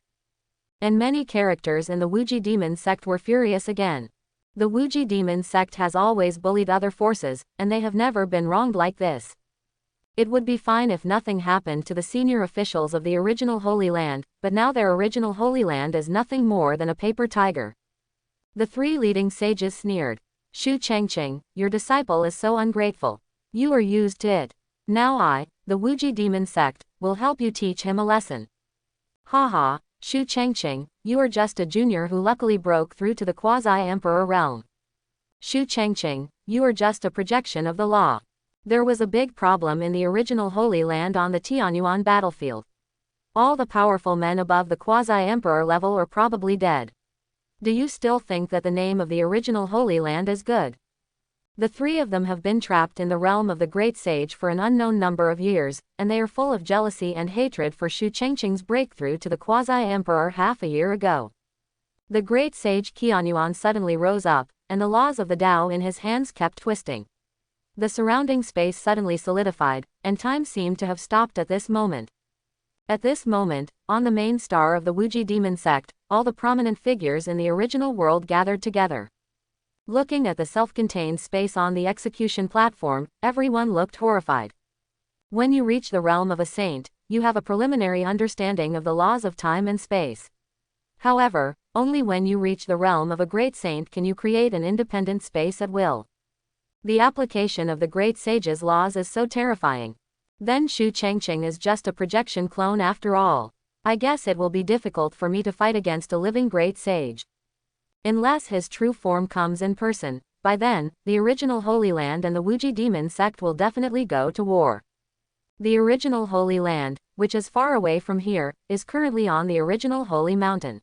Speaker 1: And many characters in the Wuji Demon Sect were furious again. The Wuji Demon Sect has always bullied other forces, and they have never been wronged like this. It would be fine if nothing happened to the senior officials of the original Holy Land, but now their original Holy Land is nothing more than a paper tiger. The 3 leading sages sneered. Chang Ching, your disciple is so ungrateful. You are used to it. Now I, the Wuji Demon Sect, will help you teach him a lesson. Haha, Chang Ching, you are just a junior who luckily broke through to the Quasi-Emperor realm. Chang Ching, you are just a projection of the law. There was a big problem in the original Holy Land on the Tanuan battlefield. All the powerful men above the Quasi-Emperor level are probably dead. Do you still think that the name of the original Holy Land is good? The 3 of them have been trapped in the realm of the Great Sage for an unknown number of years, and they are full of jealousy and hatred for Chang Ching's breakthrough to the Quasi-Emperor half a year ago. The Great Sage Qianyuan suddenly rose up, and the laws of the Tao in his hands kept twisting. The surrounding space suddenly solidified, and time seemed to have stopped at this moment. At this moment, on the main star of the Wuji Demon Sect, all the prominent figures in the original world gathered together. Looking at the self-contained space on the execution platform, everyone looked horrified. When you reach the realm of a saint, you have a preliminary understanding of the laws of time and space. However, only when you reach the realm of a great saint can you create an independent space at will. The application of the great sage's laws is so terrifying. Then Chang Ching is just a projection clone after all. I guess it will be difficult for me to fight against a living great sage. Unless his true form comes in person, by then, the original Holy Land and the Wuji Demon Sect will definitely go to war. The original Holy Land, which is far away from here, is currently on the original Holy Mountain.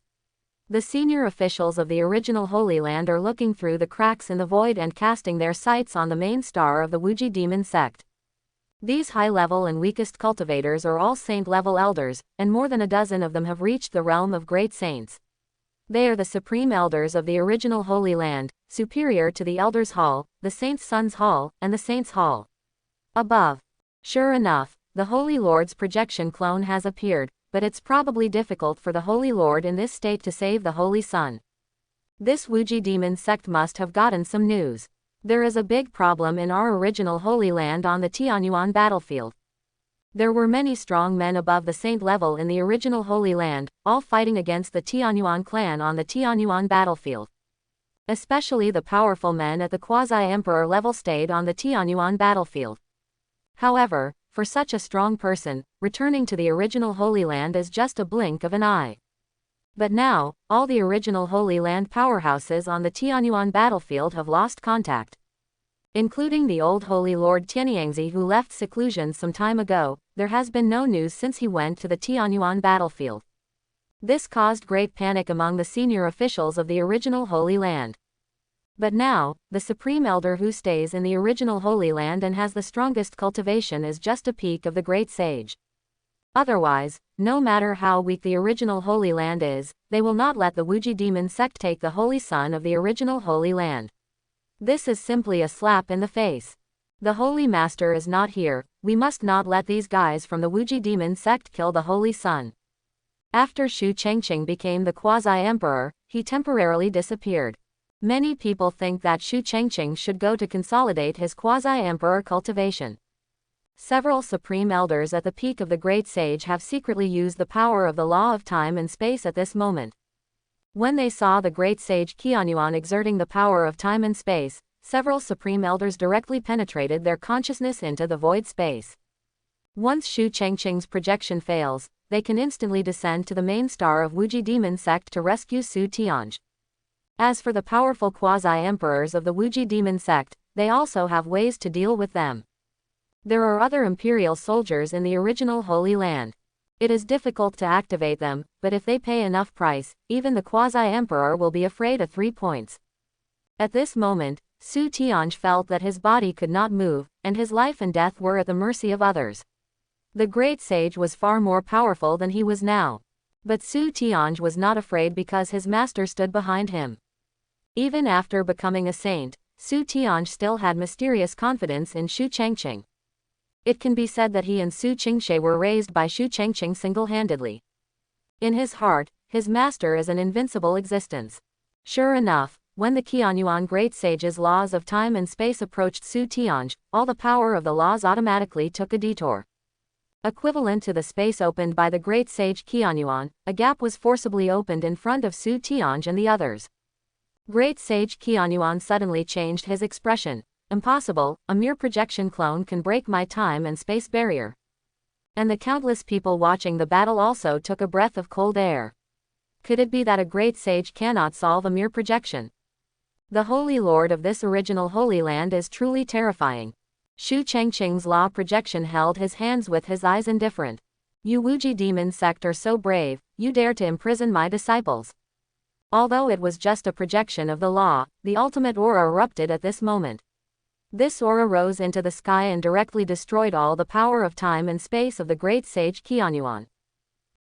Speaker 1: The senior officials of the original Holy Land are looking through the cracks in the void and casting their sights on the main star of the Wuji Demon Sect. These high-level and weakest cultivators are all saint-level elders, and more than a dozen of them have reached the realm of great saints. They are the supreme elders of the original Holy Land, superior to the Elders' Hall, the Saints' Sons' Hall, and the Saints' Hall. Above. Sure enough, the Holy Lord's projection clone has appeared, but it's probably difficult for the Holy Lord in this state to save the Holy Son. This Wuji Demon Sect must have gotten some news. There is a big problem in our original Holy Land on the Tanuan battlefield. There were many strong men above the saint level in the original Holy Land, all fighting against the Tanuan clan on the Tanuan battlefield. Especially the powerful men at the Quasi-Emperor level stayed on the Tanuan battlefield. However, for such a strong person, returning to the original Holy Land is just a blink of an eye. But now, all the original Holy Land powerhouses on the Tanuan battlefield have lost contact. Including the old Holy Lord Tianyangzi who left seclusion some time ago, there has been no news since he went to the Tanuan battlefield. This caused great panic among the senior officials of the original Holy Land. But now, the Supreme Elder who stays in the original Holy Land and has the strongest cultivation is just a peak of the Great Sage. Otherwise, no matter how weak the original Holy Land is, they will not let the Wuji Demon Sect take the Holy Son of the original Holy Land. This is simply a slap in the face. The Holy Master is not here, we must not let these guys from the Wuji Demon Sect kill the Holy Son. After Chang Ching became the Quasi-Emperor, he temporarily disappeared. Many people think that Chang Ching should go to consolidate his Quasi-Emperor cultivation. Several supreme elders at the peak of the Great Sage have secretly used the power of the law of time and space at this moment. When they saw the Great Sage Qianyuan exerting the power of time and space, several supreme elders directly penetrated their consciousness into the void space. Once Chang Ching's projection fails, they can instantly descend to the main star of Wuji Demon Sect to rescue Su Tianj. As for the powerful quasi-emperors of the Wuji Demon Sect, they also have ways to deal with them. There are other imperial soldiers in the original Holy Land. It is difficult to activate them, but if they pay enough price, even the Quasi-Emperor will be afraid of 3 points. At this moment, Su Tianj felt that his body could not move, and his life and death were at the mercy of others. The great sage was far more powerful than he was now. But Su Tianj was not afraid because his master stood behind him. Even after becoming a saint, Su Tianj still had mysterious confidence in Shu Changqing. It can be said that he and Su Qingshe were raised by Shu Changqing single-handedly. In his heart, his master is an invincible existence. Sure enough, when the Qianyuan Great Sage's laws of time and space approached Su Tianj, all the power of the laws automatically took a detour. Equivalent to the space opened by the Great Sage Qianyuan, a gap was forcibly opened in front of Su Tianj and the others. Great Sage Qianyuan suddenly changed his expression. Impossible, a mere projection clone can break my time and space barrier. And the countless people watching the battle also took a breath of cold air. Could it be that a great sage cannot solve a mere projection? The Holy Lord of this original Holy Land is truly terrifying. Shu Changqing's law projection held his hands with his eyes indifferent. You Wuji Demon Sect are so brave, you dare to imprison my disciples. Although it was just a projection of the law, the ultimate aura erupted at this moment. This aura rose into the sky and directly destroyed all the power of time and space of the great sage Qianyuan.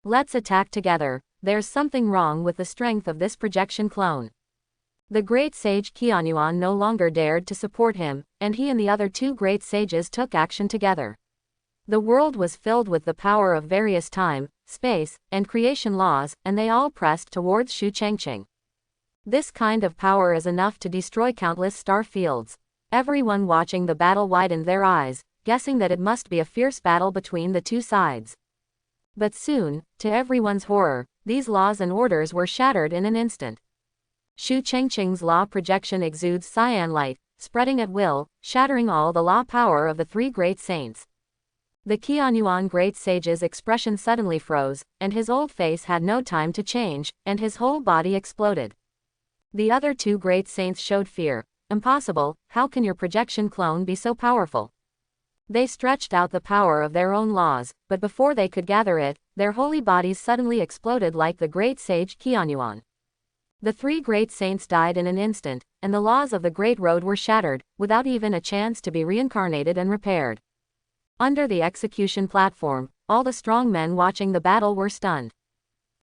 Speaker 1: Let's attack together. There's something wrong with the strength of this projection clone. The great sage Qianyuan no longer dared to support him, and he and the other 2 great sages took action together. The world was filled with the power of various time, space, and creation laws, and they all pressed towards Shu Changqing. This kind of power is enough to destroy countless star fields. Everyone watching the battle widened their eyes, guessing that it must be a fierce battle between the 2 sides. But soon, to everyone's horror, these laws and orders were shattered in an instant. Shu Changqing's law projection exudes cyan light, spreading at will, shattering all the law power of the 3 great saints. The Qianyuan great sage's expression suddenly froze, and his old face had no time to change, and his whole body exploded. The other 2 great saints showed fear. Impossible, how can your projection clone be so powerful? They stretched out the power of their own laws, but before they could gather it, their holy bodies suddenly exploded like the great sage Qianyuan. The 3 great saints died in an instant, and the laws of the Great Road were shattered, without even a chance to be reincarnated and repaired. Under the execution platform, all the strong men watching the battle were stunned.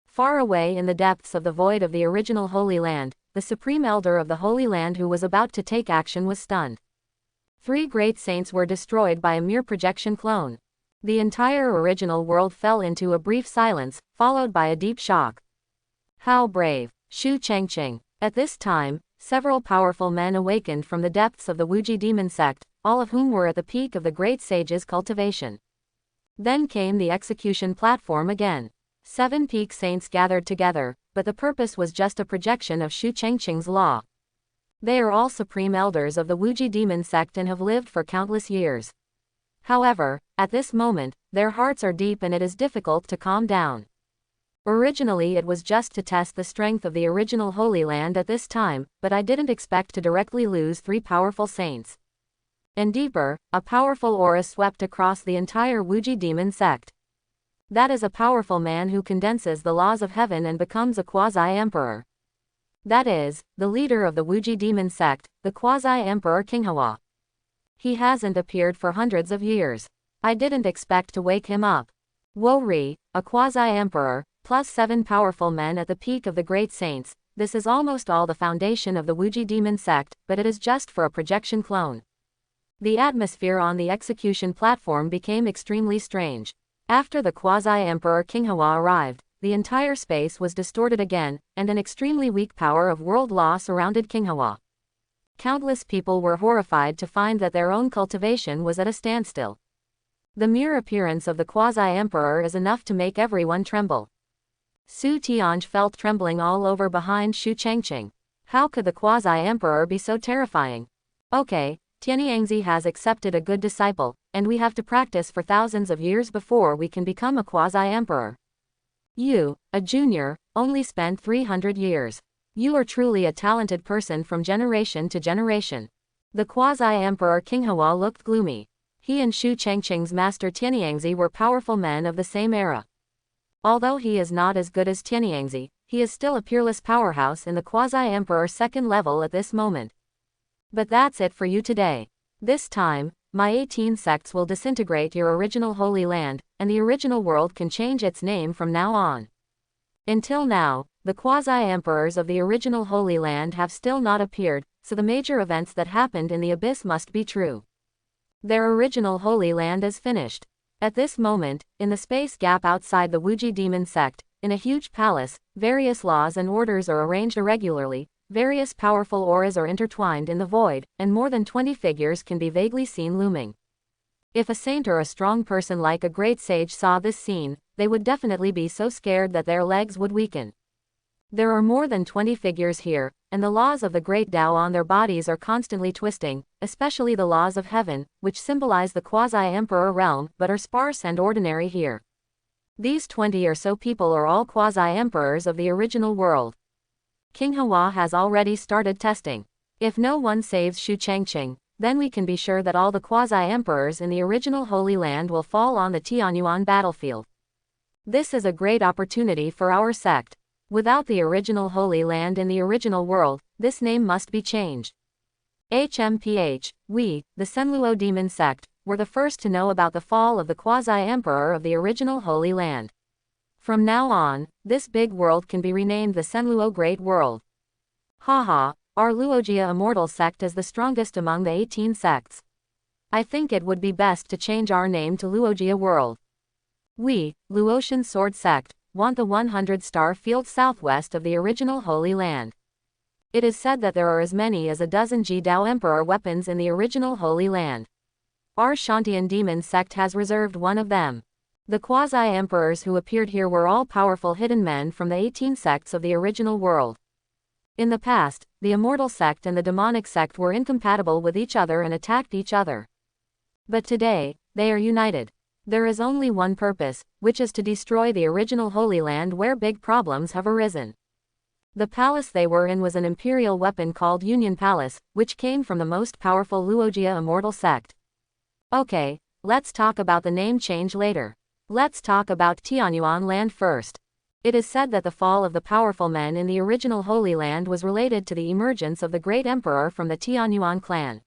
Speaker 1: Far away in the depths of the void of the original Holy Land, the Supreme Elder of the Holy Land who was about to take action was stunned. 3 great saints were destroyed by a mere projection clone. The entire original world fell into a brief silence, followed by a deep shock. How brave! Shu Changqing. At this time, several powerful men awakened from the depths of the Wuji Demon Sect, all of whom were at the peak of the great sage's cultivation. Then came the execution platform again. 7 peak saints gathered together, but the purpose was just a projection of Shu Changqing's law. They are all supreme elders of the Wuji Demon Sect and have lived for countless years. However, at this moment, their hearts are deep and it is difficult to calm down. Originally it was just to test the strength of the original Holy Land at this time, but I didn't expect to directly lose 3 powerful saints. And deeper, a powerful aura swept across the entire Wuji Demon Sect. That is a powerful man who condenses the laws of heaven and becomes a Quasi-Emperor. That is, the leader of the Wuji Demon Sect, the Quasi-Emperor King Hawa. He hasn't appeared for hundreds of years. I didn't expect to wake him up. Wo-ri, a Quasi-Emperor, plus 7 powerful men at the peak of the great saints, this is almost all the foundation of the Wuji Demon Sect, but it is just for a projection clone. The atmosphere on the execution platform became extremely strange. After the Quasi-Emperor King Hawa arrived, the entire space was distorted again, and an extremely weak power of world law surrounded King Hawa. Countless people were horrified to find that their own cultivation was at a standstill. The mere appearance of the Quasi-Emperor is enough to make everyone tremble. Su Tianj felt trembling all over behind Shu Changqing. How could the Quasi-Emperor be so terrifying? Okay, Tianyangzi has accepted a good disciple, and we have to practice for thousands of years before we can become a Quasi-Emperor. You, a junior, only spent 300 years. You are truly a talented person from generation to generation. The Quasi-Emperor King Hawa looked gloomy. He and Chang Ching's master Tianyangzi were powerful men of the same era. Although he is not as good as Tianyangzi, he is still a peerless powerhouse in the Quasi-Emperor second level at this moment. But that's it for you today. This time, my 18 sects will disintegrate your original Holy Land, and the original world can change its name from now on. Until now, the Quasi-Emperors of the original Holy Land have still not appeared, so the major events that happened in the Abyss must be true. Their original Holy Land is finished. At this moment, in the space gap outside the Wuji Demon Sect, in a huge palace, various laws and orders are arranged irregularly, various powerful auras are intertwined in the void, and more than 20 figures can be vaguely seen looming. If a saint or a strong person like a great sage saw this scene, they would definitely be so scared that their legs would weaken. There are more than 20 figures here, and the laws of the great Tao on their bodies are constantly twisting, especially the laws of heaven, which symbolize the Quasi-Emperor realm, but are sparse and ordinary here. These 20 or so people are all Quasi-Emperors of the original world. King Hawa has already started testing. If no one saves Chang Ching, then we can be sure that all the Quasi-Emperors in the original Holy Land will fall on the Tanuan battlefield. This is a great opportunity for our sect. Without the original Holy Land in the original world, this name must be changed. HMPH, we, the Senluo Demon Sect, were the first to know about the fall of the Quasi-Emperor of the original Holy Land. From now on, this big world can be renamed the Senluo Great World. Haha, our Luogia Immortal Sect is the strongest among the 18 sects. I think it would be best to change our name to Luogia World. We, Luotian Sword Sect, want the 100-star field southwest of the original Holy Land. It is said that there are as many as a dozen Ji-Dao Emperor weapons in the original Holy Land. Our Shantian Demon Sect has reserved one of them. The Quasi-Emperors who appeared here were all powerful hidden men from the 18 sects of the original world. In the past, the Immortal Sect and the Demonic Sect were incompatible with each other and attacked each other. But today, they are united. There is only one purpose, which is to destroy the original Holy Land where big problems have arisen. The palace they were in was an imperial weapon called Union Palace, which came from the most powerful Luogia Immortal Sect. Okay, let's talk about the name change later. Let's talk about Tanuan Land first. It is said that the fall of the powerful men in the original Holy Land was related to the emergence of the great emperor from the Tanuan clan.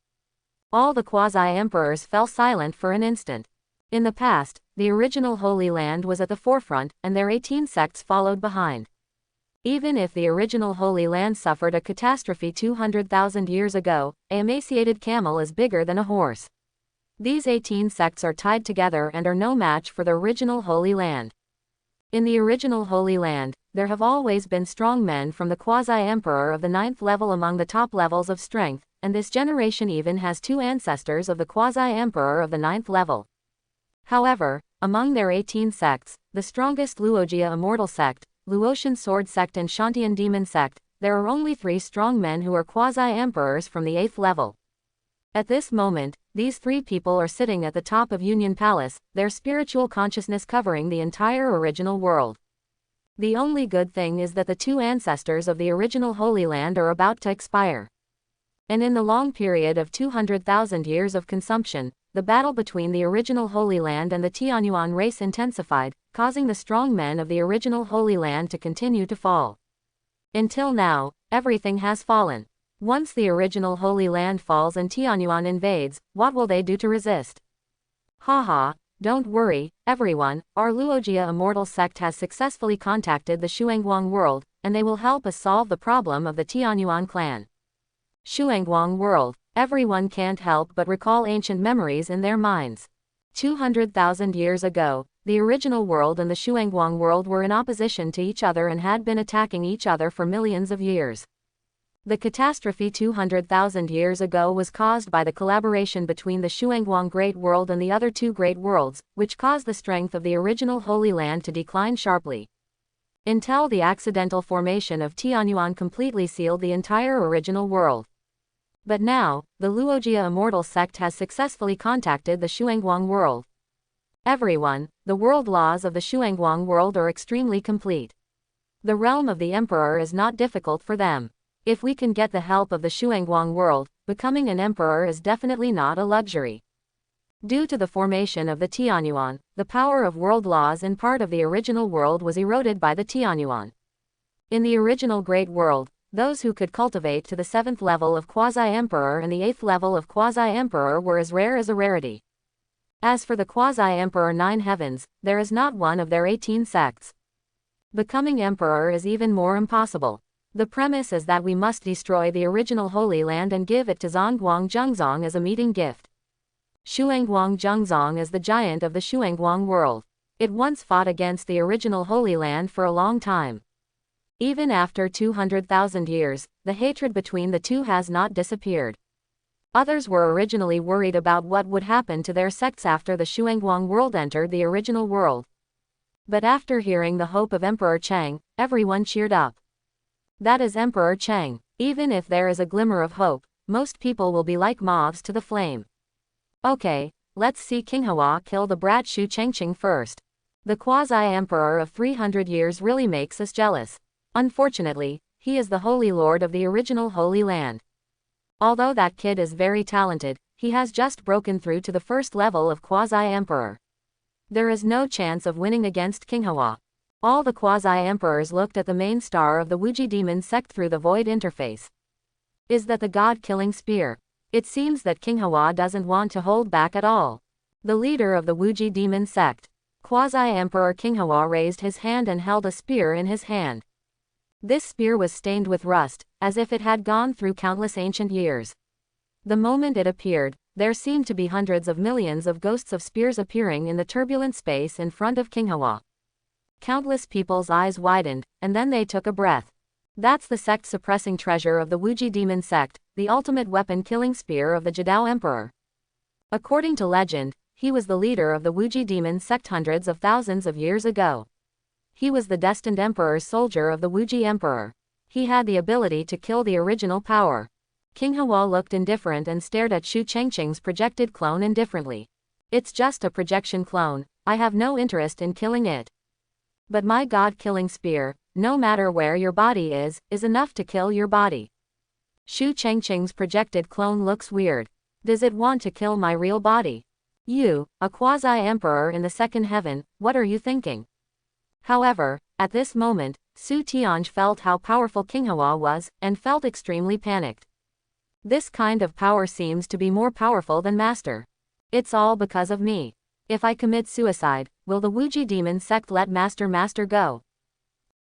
Speaker 1: All the Quasi-Emperors fell silent for an instant. In the past, the original Holy Land was at the forefront, and their 18 sects followed behind. Even if the original Holy Land suffered a catastrophe 200,000 years ago, an emaciated camel is bigger than a horse. These 18 sects are tied together and are no match for the original Holy Land. In the original Holy Land, there have always been strong men from the Quasi-Emperor of the 9th level among the top levels of strength, and this generation even has 2 ancestors of the Quasi-Emperor of the 9th level. However, among their 18 sects, the strongest Luogia Immortal Sect, Luotian Sword Sect and Shantian Demon Sect, there are only 3 strong men who are Quasi-Emperors from the 8th level. At this moment, these 3 people are sitting at the top of Union Palace, their spiritual consciousness covering the entire original world. The only good thing is that the 2 ancestors of the original Holy Land are about to expire. And in the long period of 200,000 years of consumption, the battle between the original Holy Land and the Tanuan race intensified, causing the strong men of the original Holy Land to continue to fall. Until now, everything has fallen. Once the original Holy Land falls and Tanuan invades, what will they do to resist? Haha, don't worry, everyone, our Luogia Immortal Sect has successfully contacted the Shuang Wang world, and they will help us solve the problem of the Tanuan clan. Shuang Wang world. Everyone can't help but recall ancient memories in their minds. 200,000 years ago, the original world and the Shuang Wang world were in opposition to each other and had been attacking each other for millions of years. The catastrophe 200,000 years ago was caused by the collaboration between the Shuang Wang Great World and the other 2 Great Worlds, which caused the strength of the original Holy Land to decline sharply. Until the accidental formation of Tanuan completely sealed the entire original world. But now, the Luogia Immortal Sect has successfully contacted the Shuang Wang world. Everyone, the world laws of the Shuang Wang world are extremely complete. The realm of the Emperor is not difficult for them. If we can get the help of the Shuang Wang world, becoming an emperor is definitely not a luxury. Due to the formation of the Tanuan, the power of world laws in part of the original world was eroded by the Tanuan. In the original Great World, those who could cultivate to the 7th level of Quasi-Emperor and the 8th level of Quasi-Emperor were as rare as a rarity. As for the Quasi-Emperor 9 heavens, there is not one of their 18 sects. Becoming emperor is even more impossible. The premise is that we must destroy the original Holy Land and give it to Zhongguang Zhongzong as a meeting gift. Shuang Wang Zhongzong is the giant of the Shuang Wang world. It once fought against the original Holy Land for a long time. Even after 200,000 years, the hatred between the two has not disappeared. Others were originally worried about what would happen to their sects after the Shuang Wang world entered the original world. But after hearing the hope of Emperor Chang, everyone cheered up. That is Emperor Chang. Even if there is a glimmer of hope, most people will be like moths to the flame. Okay, let's see King Hawa kill the brat Chang Ching first. The Quasi-Emperor of 300 years really makes us jealous. Unfortunately, he is the Holy Lord of the original Holy Land. Although that kid is very talented, he has just broken through to the 1st level of Quasi-Emperor. There is no chance of winning against King Hawa. All the Quasi-Emperors looked at the main star of the Wuji Demon Sect through the void interface. Is that the god-killing spear? It seems that King Hawa doesn't want to hold back at all. The leader of the Wuji Demon Sect, Quasi-Emperor King Hawa, raised his hand and held a spear in his hand. This spear was stained with rust, as if it had gone through countless ancient years. The moment it appeared, there seemed to be hundreds of millions of ghosts of spears appearing in the turbulent space in front of King Hawa. Countless people's eyes widened, and then they took a breath. That's the sect-suppressing treasure of the Wuji Demon Sect, the ultimate weapon-killing spear of the Jadao Emperor. According to legend, he was the leader of the Wuji Demon Sect hundreds of thousands of years ago. He was the destined emperor's soldier of the Wuji Emperor. He had the ability to kill the original power. King Hawa looked indifferent and stared at Chang Ching's projected clone indifferently. It's just a projection clone, I have no interest in killing it. But my god-killing spear, no matter where your body is enough to kill your body. Chang Ching's projected clone looks weird. Does it want to kill my real body? You, a Quasi-Emperor in the 2nd heaven, what are you thinking? However, at this moment, Su Tianj felt how powerful King Hawa was, and felt extremely panicked. This kind of power seems to be more powerful than Master. It's all because of me. If I commit suicide, will the Wuji Demon Sect let Master go?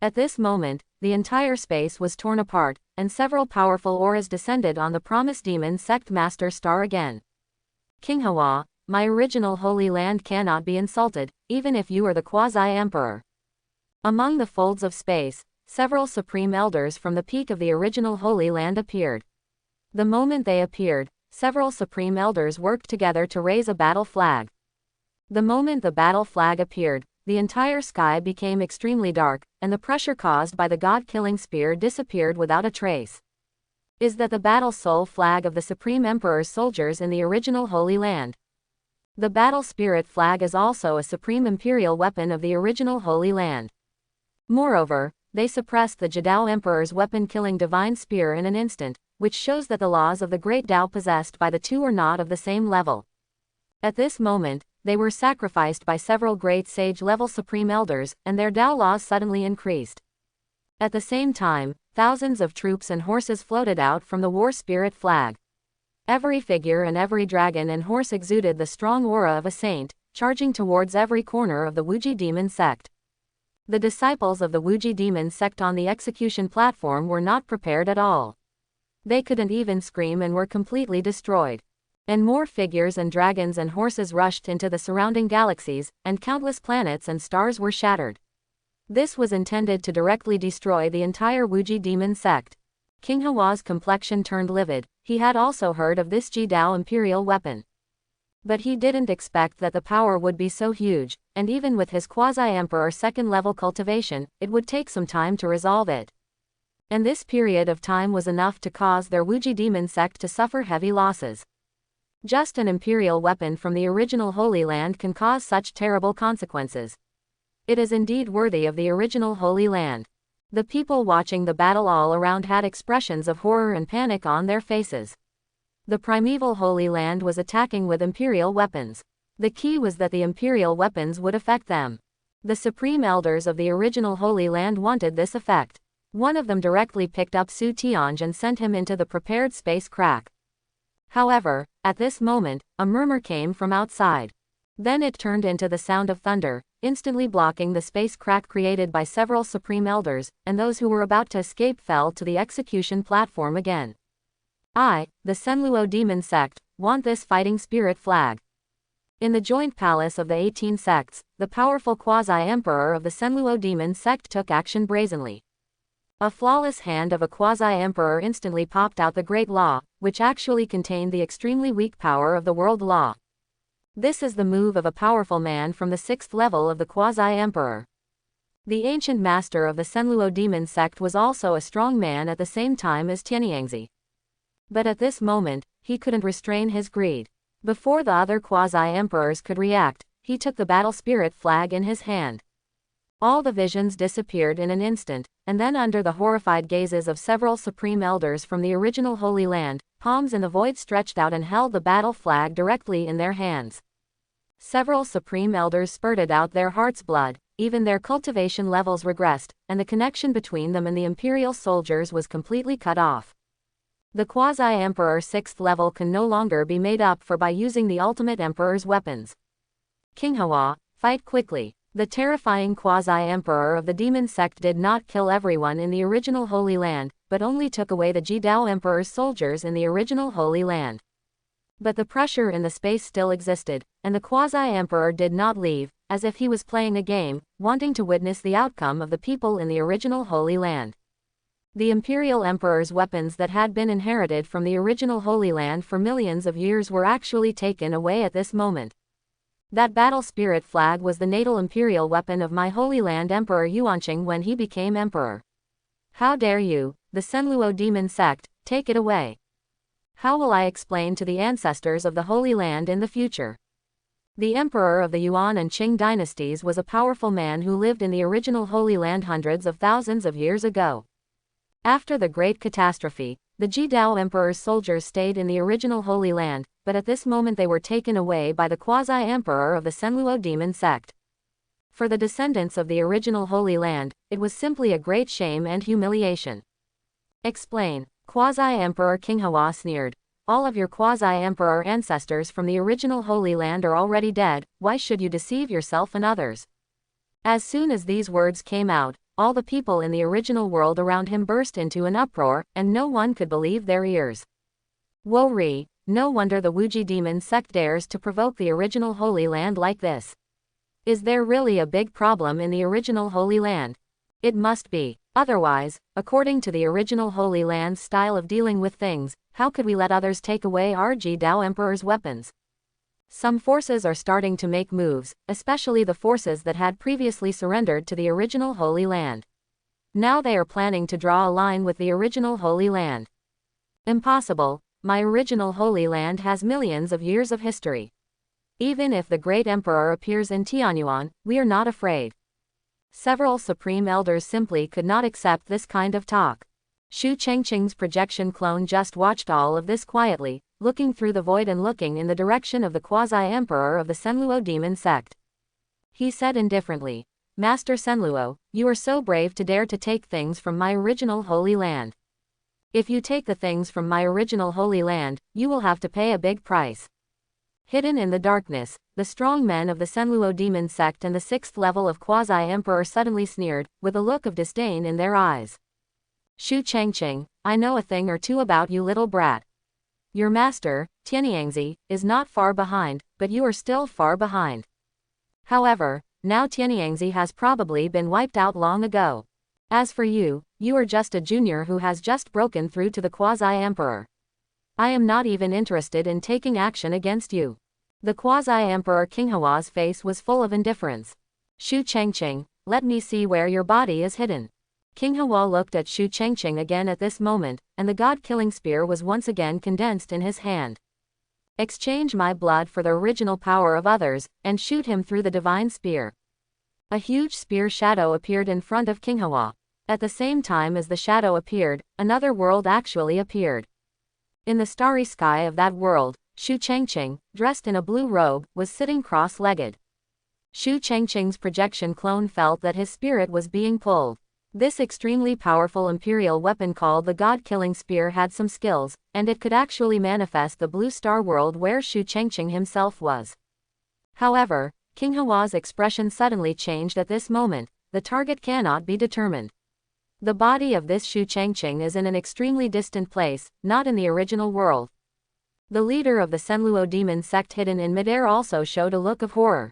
Speaker 1: At this moment, the entire space was torn apart, and several powerful auras descended on the promised Demon Sect Master Star again. King Hawa, my original Holy Land cannot be insulted, even if you are the Quasi-Emperor. Among the folds of space, several Supreme Elders from the peak of the original Holy Land appeared. The moment they appeared, several Supreme Elders worked together to raise a battle flag. The moment the battle flag appeared, the entire sky became extremely dark, and the pressure caused by the god-killing spear disappeared without a trace. Is that the battle soul flag of the Supreme Emperor's soldiers in the original Holy Land? The battle spirit flag is also a supreme imperial weapon of the original Holy Land. Moreover, they suppressed the Jadao Emperor's weapon-killing divine spear in an instant, which shows that the laws of the great Tao possessed by the two are not of the same level. At this moment, they were sacrificed by several great sage-level Supreme Elders, and their Tao laws suddenly increased. At the same time, thousands of troops and horses floated out from the war spirit flag. Every figure and every dragon and horse exuded the strong aura of a saint, charging towards every corner of the Wuji Demon Sect. The disciples of the Wuji Demon Sect on the execution platform were not prepared at all. They couldn't even scream and were completely destroyed. And more figures and dragons and horses rushed into the surrounding galaxies, and countless planets and stars were shattered. This was intended to directly destroy the entire Wuji Demon Sect. King Hawa's complexion turned livid. He had also heard of this Jidao imperial weapon. But he didn't expect that the power would be so huge, and even with his Quasi-Emperor 2nd level cultivation, it would take some time to resolve it. And this period of time was enough to cause their Wuji Demon Sect to suffer heavy losses. Just an imperial weapon from the original Holy Land can cause such terrible consequences. It is indeed worthy of the original Holy Land. The people watching the battle all around had expressions of horror and panic on their faces. The primeval Holy Land was attacking with imperial weapons. The key was that the imperial weapons would affect them. The supreme elders of the original Holy Land wanted this effect. One of them directly picked up Su Tianj and sent him into the prepared space crack. However, at this moment, a murmur came from outside. Then it turned into the sound of thunder, instantly blocking the space crack created by several supreme elders, and those who were about to escape fell to the execution platform again. I, the Senluo Demon Sect, want this fighting spirit flag. In the joint palace of the 18 sects, the powerful Quasi-Emperor of the Senluo Demon Sect took action brazenly. A flawless hand of a Quasi-Emperor instantly popped out the Great Law, which actually contained the extremely weak power of the World Law. This is the move of a powerful man from the 6th level of the Quasi-Emperor. The ancient master of the Senluo Demon Sect was also a strong man at the same time as Tianyangzi. But at this moment, he couldn't restrain his greed. Before the other Quasi-Emperors could react, he took the battle spirit flag in his hand. All the visions disappeared in an instant, and then under the horrified gazes of several supreme elders from the original Holy Land, palms in the void stretched out and held the battle flag directly in their hands. Several supreme elders spurted out their heart's blood, even their cultivation levels regressed, and the connection between them and the imperial soldiers was completely cut off. The Quasi-Emperor 6th level can no longer be made up for by using the ultimate Emperor's weapons. King Hawa, fight quickly. The terrifying Quasi-Emperor of the Demon Sect did not kill everyone in the original Holy Land, but only took away the Jidao Emperor's soldiers in the original Holy Land. But the pressure in the space still existed, and the Quasi-Emperor did not leave, as if he was playing a game, wanting to witness the outcome of the people in the original Holy Land. The Imperial Emperor's weapons that had been inherited from the original Holy Land for millions of years were actually taken away at this moment. That battle spirit flag was the natal imperial weapon of my Holy Land Emperor Yuanqing when he became emperor. How dare you, the Senluo Demon Sect, take it away? How will I explain to the ancestors of the Holy Land in the future? The emperor of the Yuan and Qing dynasties was a powerful man who lived in the original Holy Land hundreds of thousands of years ago. After the Great Catastrophe, the Jidao Emperor's soldiers stayed in the original Holy Land, but at this moment they were taken away by the Quasi-Emperor of the Senluo Demon Sect. For the descendants of the original Holy Land, it was simply a great shame and humiliation. Explain. Quasi-Emperor King Hawa sneered. All of your Quasi-Emperor ancestors from the original Holy Land are already dead, why should you deceive yourself and others? As soon as these words came out, all the people in the original world around him burst into an uproar, and no one could believe their ears. Wo-ri, no wonder the Wuji Demon Sect dares to provoke the original Holy Land like this. Is there really a big problem in the original Holy Land? It must be. Otherwise, according to the original Holy Land's style of dealing with things, how could we let others take away our Jidao Emperor's weapons? Some forces are starting to make moves, especially the forces that had previously surrendered to the original Holy Land. Now they are planning to draw a line with the original Holy Land. Impossible, my original Holy Land has millions of years of history. Even if the Great Emperor appears in Tanuan, we are not afraid. Several supreme elders simply could not accept this kind of talk. Chang Ching's projection clone just watched all of this quietly, looking through the void and looking in the direction of the Quasi-Emperor of the Senluo Demon Sect. He said indifferently, Master Senluo, you are so brave to dare to take things from my original Holy Land. If you take the things from my original Holy Land, you will have to pay a big price. Hidden in the darkness, the strong men of the Senluo Demon Sect and the 6th level of Quasi-Emperor suddenly sneered, with a look of disdain in their eyes. Chang Ching, I know a thing or two about you little brat. Your master, Tianyangzi, is not far behind, but you are still far behind. However, now Tianyangzi has probably been wiped out long ago. As for you, you are just a junior who has just broken through to the Quasi-Emperor. I am not even interested in taking action against you. The Quasi-Emperor King Hawa's face was full of indifference. Chang Ching, let me see where your body is hidden. King Hawa looked at Chang Ching again at this moment, and the god-killing spear was once again condensed in his hand. Exchange my blood for the original power of others, and shoot him through the divine spear. A huge spear shadow appeared in front of King Hawa. At the same time as the shadow appeared, another world actually appeared. In the starry sky of that world, Chang Ching, dressed in a blue robe, was sitting cross-legged. Chang Ching's projection clone felt that his spirit was being pulled. This extremely powerful imperial weapon called the God-killing spear had some skills, and it could actually manifest the blue star world where Chang Ching himself was. However, King Hawa's expression suddenly changed at this moment. The target cannot be determined. The body of this Chang Ching is in an extremely distant place, not in the original world. The leader of the Senluo Demon Sect hidden in midair also showed a look of horror.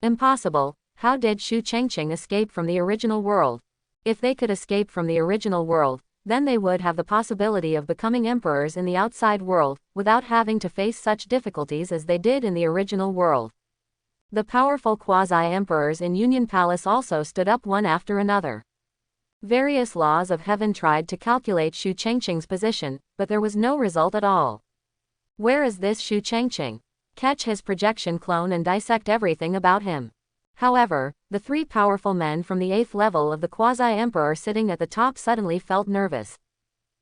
Speaker 1: Impossible. How did Chang Ching escape from the original world? If they could escape from the original world, then they would have the possibility of becoming emperors in the outside world, without having to face such difficulties as they did in the original world. The powerful quasi-emperors in Union Palace also stood up one after another. Various laws of heaven tried to calculate Chang Ching's position, but there was no result at all. Where is this Chang Ching? Catch his projection clone and dissect everything about him. However, the three powerful men from the 8th level of the Quasi-Emperor sitting at the top suddenly felt nervous.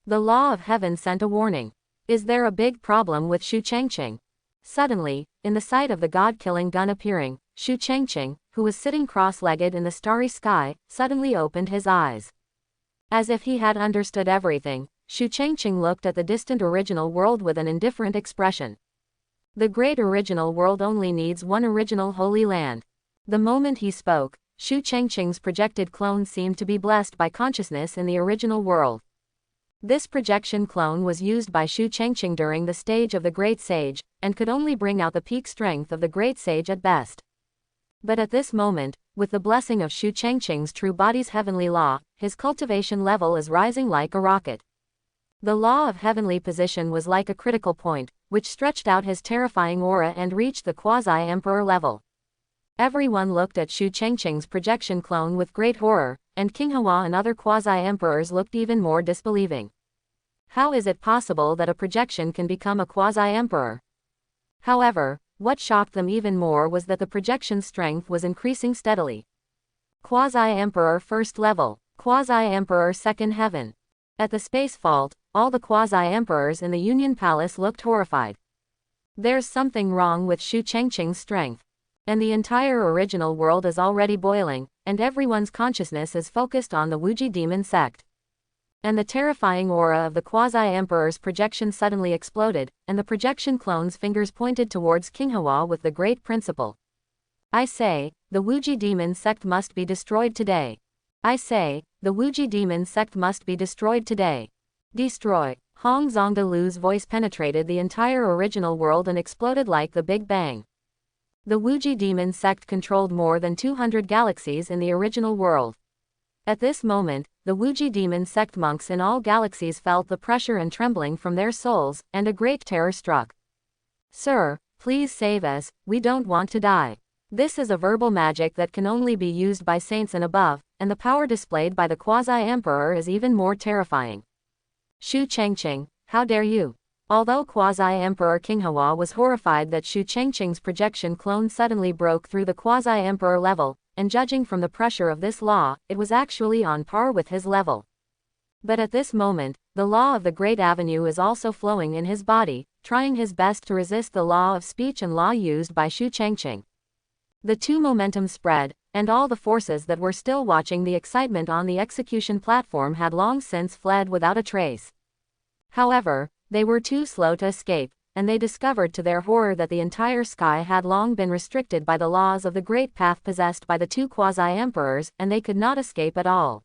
Speaker 1: The law of heaven sent a warning. Is there a big problem with Chang Ching? Suddenly, in the sight of the god-killing gun appearing, Chang Ching, who was sitting cross-legged in the starry sky, suddenly opened his eyes. As if he had understood everything, Chang Ching looked at the distant original world with an indifferent expression. The great original world only needs one original holy land. The moment he spoke, Chang Ching's projected clone seemed to be blessed by consciousness in the original world. This projection clone was used by Chang Ching during the stage of the Great Sage, and could only bring out the peak strength of the Great Sage at best. But at this moment, with the blessing of Chang Ching's true body's heavenly law, his cultivation level is rising like a rocket. The law of heavenly position was like a critical point, which stretched out his terrifying aura and reached the Quasi-Emperor level. Everyone looked at Chang Ching's projection clone with great horror, and King Hawa and other quasi-emperors looked even more disbelieving. How is it possible that a projection can become a quasi-emperor? However, what shocked them even more was that the projection's strength was increasing steadily. Quasi-Emperor 1st level, Quasi-Emperor 2nd heaven. At the space vault, all the quasi-emperors in the Union Palace looked horrified. There's something wrong with Chang Ching's strength. And the entire original world is already boiling, and everyone's consciousness is focused on the Wuji Demon Sect. And the terrifying aura of the Quasi-Emperor's projection suddenly exploded, and the projection clone's fingers pointed towards King Hawa with the great principle. I say, the Wuji Demon Sect must be destroyed today. I say, the Wuji Demon Sect must be destroyed today. Destroy. Hong Zongdalu's voice penetrated the entire original world and exploded like the Big Bang. The Wuji Demon Sect controlled more than 200 galaxies in the original world. At this moment, the Wuji Demon Sect monks in all galaxies felt the pressure and trembling from their souls, and a great terror struck. Sir, please save us, we don't want to die. This is a verbal magic that can only be used by saints and above, and the power displayed by the Quasi-Emperor is even more terrifying. Chang Ching, how dare you? Although Quasi-Emperor King Hawa was horrified that Chang Ching's projection clone suddenly broke through the Quasi-Emperor level, and judging from the pressure of this law, it was actually on par with his level. But at this moment, the law of the Great Avenue is also flowing in his body, trying his best to resist the law of speech and law used by Chang Ching. The two momentum spread, and all the forces that were still watching the excitement on the execution platform had long since fled without a trace. However, they were too slow to escape, and they discovered to their horror that the entire sky had long been restricted by the laws of the Great Path possessed by the two quasi-emperors, and they could not escape at all.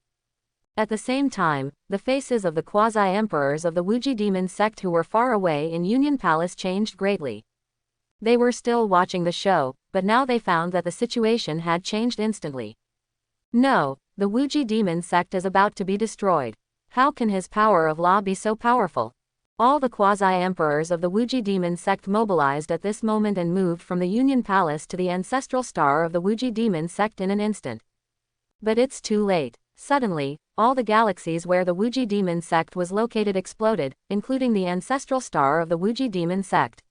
Speaker 1: At the same time, the faces of the quasi-emperors of the Wuji Demon Sect who were far away in Union Palace changed greatly. They were still watching the show, but now they found that the situation had changed instantly. No, the Wuji Demon Sect is about to be destroyed. How can his power of law be so powerful? All the quasi-emperors of the Wuji Demon Sect mobilized at this moment and moved from the Union Palace to the ancestral star of the Wuji Demon Sect in an instant. But it's too late. Suddenly, all the galaxies where the Wuji Demon Sect was located exploded, including the ancestral star of the Wuji Demon Sect.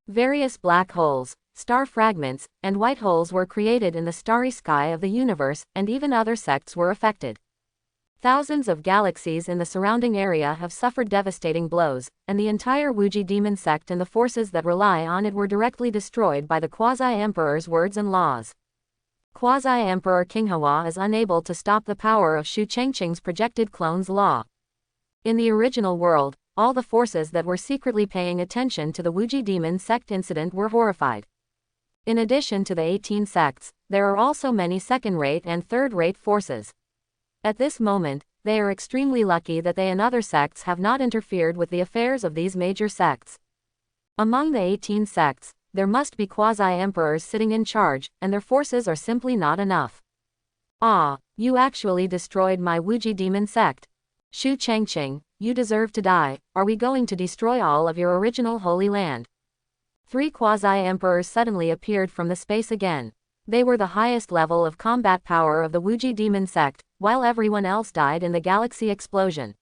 Speaker 1: Various black holes, star fragments, and white holes were created in the starry sky of the universe, and even other sects were affected. Thousands of galaxies in the surrounding area have suffered devastating blows, and the entire Wuji Demon Sect and the forces that rely on it were directly destroyed by the Quasi-Emperor's words and laws. Quasi-Emperor King Hawa is unable to stop the power of Shu Changqing's projected clone's law. In the original world, all the forces that were secretly paying attention to the Wuji Demon Sect incident were horrified. In addition to the 18 sects, there are also many second-rate and third-rate forces. At this moment, they are extremely lucky that they and other sects have not interfered with the affairs of these major sects. Among the 18 sects, there must be quasi-emperors sitting in charge, and their forces are simply not enough. Ah, you actually destroyed my Wuji Demon Sect. Shu Changqing, you deserve to die. Are we going to destroy all of your original Holy Land? 3 quasi-emperors suddenly appeared from the space again. They were the highest level of combat power of the Wuji Demon Sect, while everyone else died in the galaxy explosion.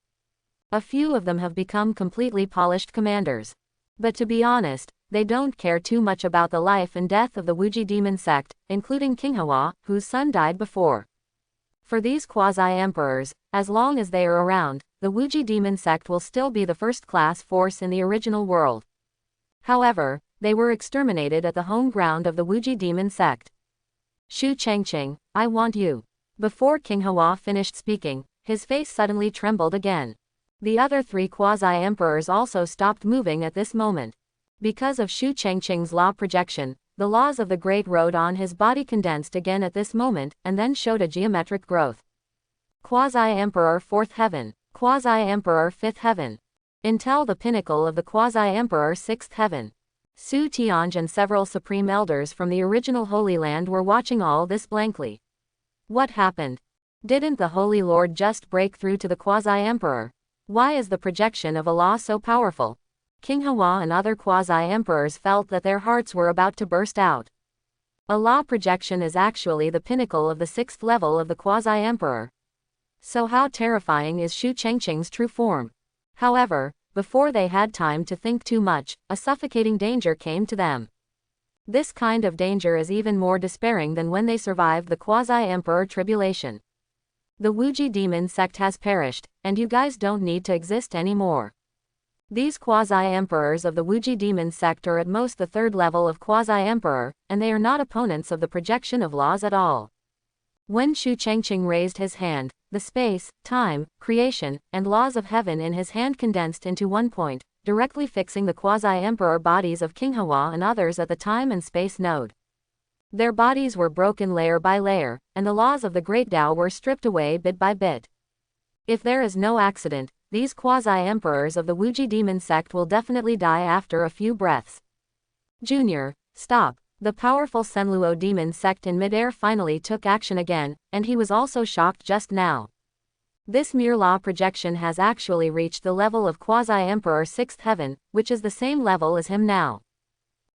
Speaker 1: A few of them have become completely polished commanders. But to be honest, they don't care too much about the life and death of the Wuji Demon Sect, including King Hawa, whose son died before. For these quasi-emperors, as long as they are around, the Wuji Demon Sect will still be the first-class force in the original world. However, they were exterminated at the home ground of the Wuji Demon Sect. Shu Changqing, I want you. Before King Hawa finished speaking, his face suddenly trembled again. The other 3 quasi-emperors also stopped moving at this moment. Because of Shu Changqing's law projection, the laws of the Great Road on his body condensed again at this moment, and then showed a geometric growth. Quasi-Emperor 4th Heaven. Quasi-Emperor 5th Heaven. Until the pinnacle of the Quasi-Emperor 6th Heaven. Su Tianj and several supreme elders from the original Holy Land were watching all this blankly. What happened? Didn't the Holy Lord just break through to the Quasi-Emperor? Why is the projection of a law so powerful? King Hawa and other quasi-emperors felt that their hearts were about to burst out. A law projection is actually the pinnacle of the 6th level of the quasi-emperor. So how terrifying is Shu Changqing's true form? However, before they had time to think too much, a suffocating danger came to them. This kind of danger is even more despairing than when they survived the quasi-emperor tribulation. The Wuji Demon Sect has perished, and you guys don't need to exist anymore. These quasi-emperors of the Wuji Demon Sect are at most the 3rd level of quasi-emperor, and they are not opponents of the projection of laws at all. When Shu Changqing raised his hand, the space, time, creation, and laws of heaven in his hand condensed into one point, directly fixing the quasi-emperor bodies of King Hawa and others at the time and space node. Their bodies were broken layer by layer, and the laws of the Great Tao were stripped away bit by bit. If there is no accident, these quasi-emperors of the Wuji Demon Sect will definitely die after a few breaths. Junior, stop. The powerful Senluo Demon Sect in midair finally took action again, and he was also shocked just now. This mere law projection has actually reached the level of Quasi-Emperor 6th Heaven, which is the same level as him now.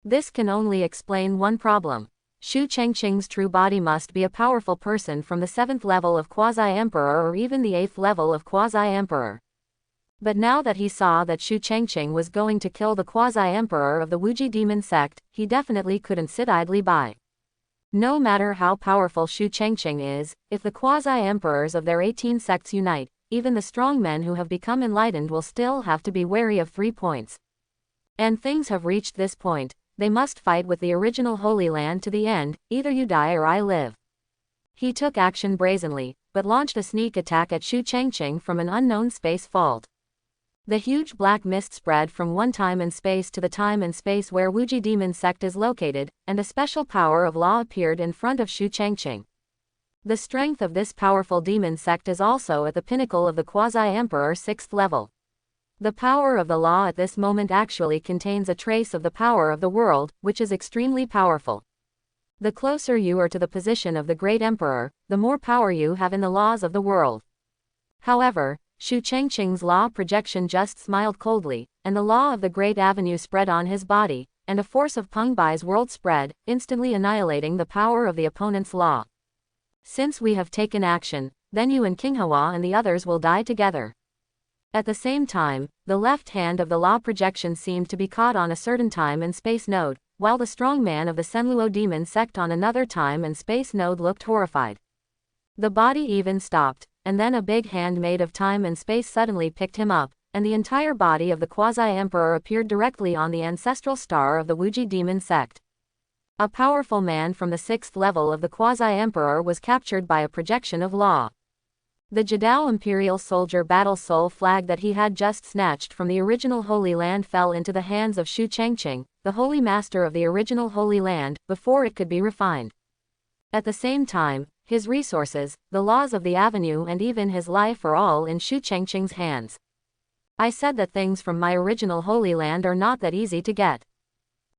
Speaker 1: This can only explain one problem. Shu Changqing's true body must be a powerful person from the 7th level of Quasi-Emperor or even the 8th level of Quasi-Emperor. But now that he saw that Shu Changqing was going to kill the Quasi-Emperor of the Wuji Demon Sect, he definitely couldn't sit idly by. No matter how powerful Shu Changqing is, if the Quasi-Emperors of their 18 sects unite, even the strong men who have become enlightened will still have to be wary of 3 points. And things have reached this point, they must fight with the original Holy Land to the end, either you die or I live. He took action brazenly, but launched a sneak attack at Shu Changqing from an unknown space fault. The huge black mist spread from one time and space to the time and space where Wuji Demon Sect is located, and a special power of law appeared in front of Shu Changqing. The strength of this powerful demon sect is also at the pinnacle of the Quasi-Emperor 6th level. The power of the law at this moment actually contains a trace of the power of the world, which is extremely powerful. The closer you are to the position of the Great Emperor, the more power you have in the laws of the world. However, Shu Changqing's law projection just smiled coldly, and the law of the Great Avenue spread on his body, and a force of Peng Bai's world spread, instantly annihilating the power of the opponent's law. Since we have taken action, then you and King Hawa and the others will die together. At the same time, the left hand of the law projection seemed to be caught on a certain time and space node, while the strong man of the Senluo Demon Sect on another time and space node looked horrified. The body even stopped, and then a big hand made of time and space suddenly picked him up, and the entire body of the Quasi-Emperor appeared directly on the ancestral star of the Wuji Demon Sect. A powerful man from the 6th level of the Quasi-Emperor was captured by a projection of law. The Jadao Imperial Soldier Battle Soul flag that he had just snatched from the original Holy Land fell into the hands of Chang Ching, the Holy Master of the original Holy Land, before it could be refined. At the same time, his resources, the laws of the Avenue and even his life are all in Chang Ching's hands. I said that things from my original Holy Land are not that easy to get.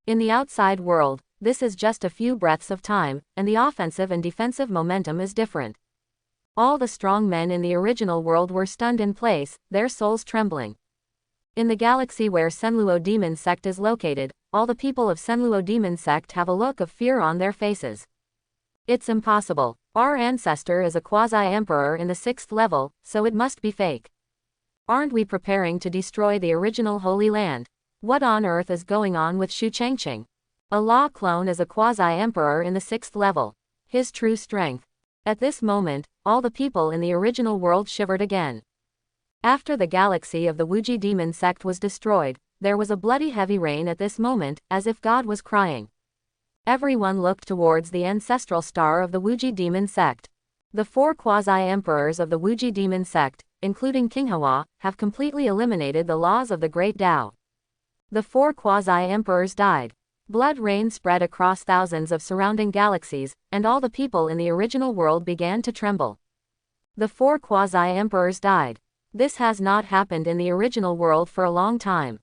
Speaker 1: In the outside world, this is just a few breaths of time, and the offensive and defensive momentum is different. All the strong men in the original world were stunned in place, their souls trembling. In the galaxy where Senluo Demon Sect is located, all the people of Senluo Demon Sect have a look of fear on their faces. It's impossible. Our ancestor is a Quasi-Emperor in the 6th level, so it must be fake. Aren't we preparing to destroy the original Holy Land? What on earth is going on with Chang Ching? A law clone is a Quasi-Emperor in the 6th level. His true strength. At this moment, all the people in the original world shivered again. After the galaxy of the Wuji Demon Sect was destroyed, there was a bloody heavy rain at this moment, as if God was crying. Everyone looked towards the ancestral star of the Wuji Demon Sect. The 4 Quasi-Emperors of the Wuji Demon Sect, including King Hawa, have completely eliminated the laws of the Great Tao. The 4 Quasi-Emperors died. Blood rain spread across thousands of surrounding galaxies, and all the people in the original world began to tremble. The 4 Quasi-Emperors died. This has not happened in the original world for a long time.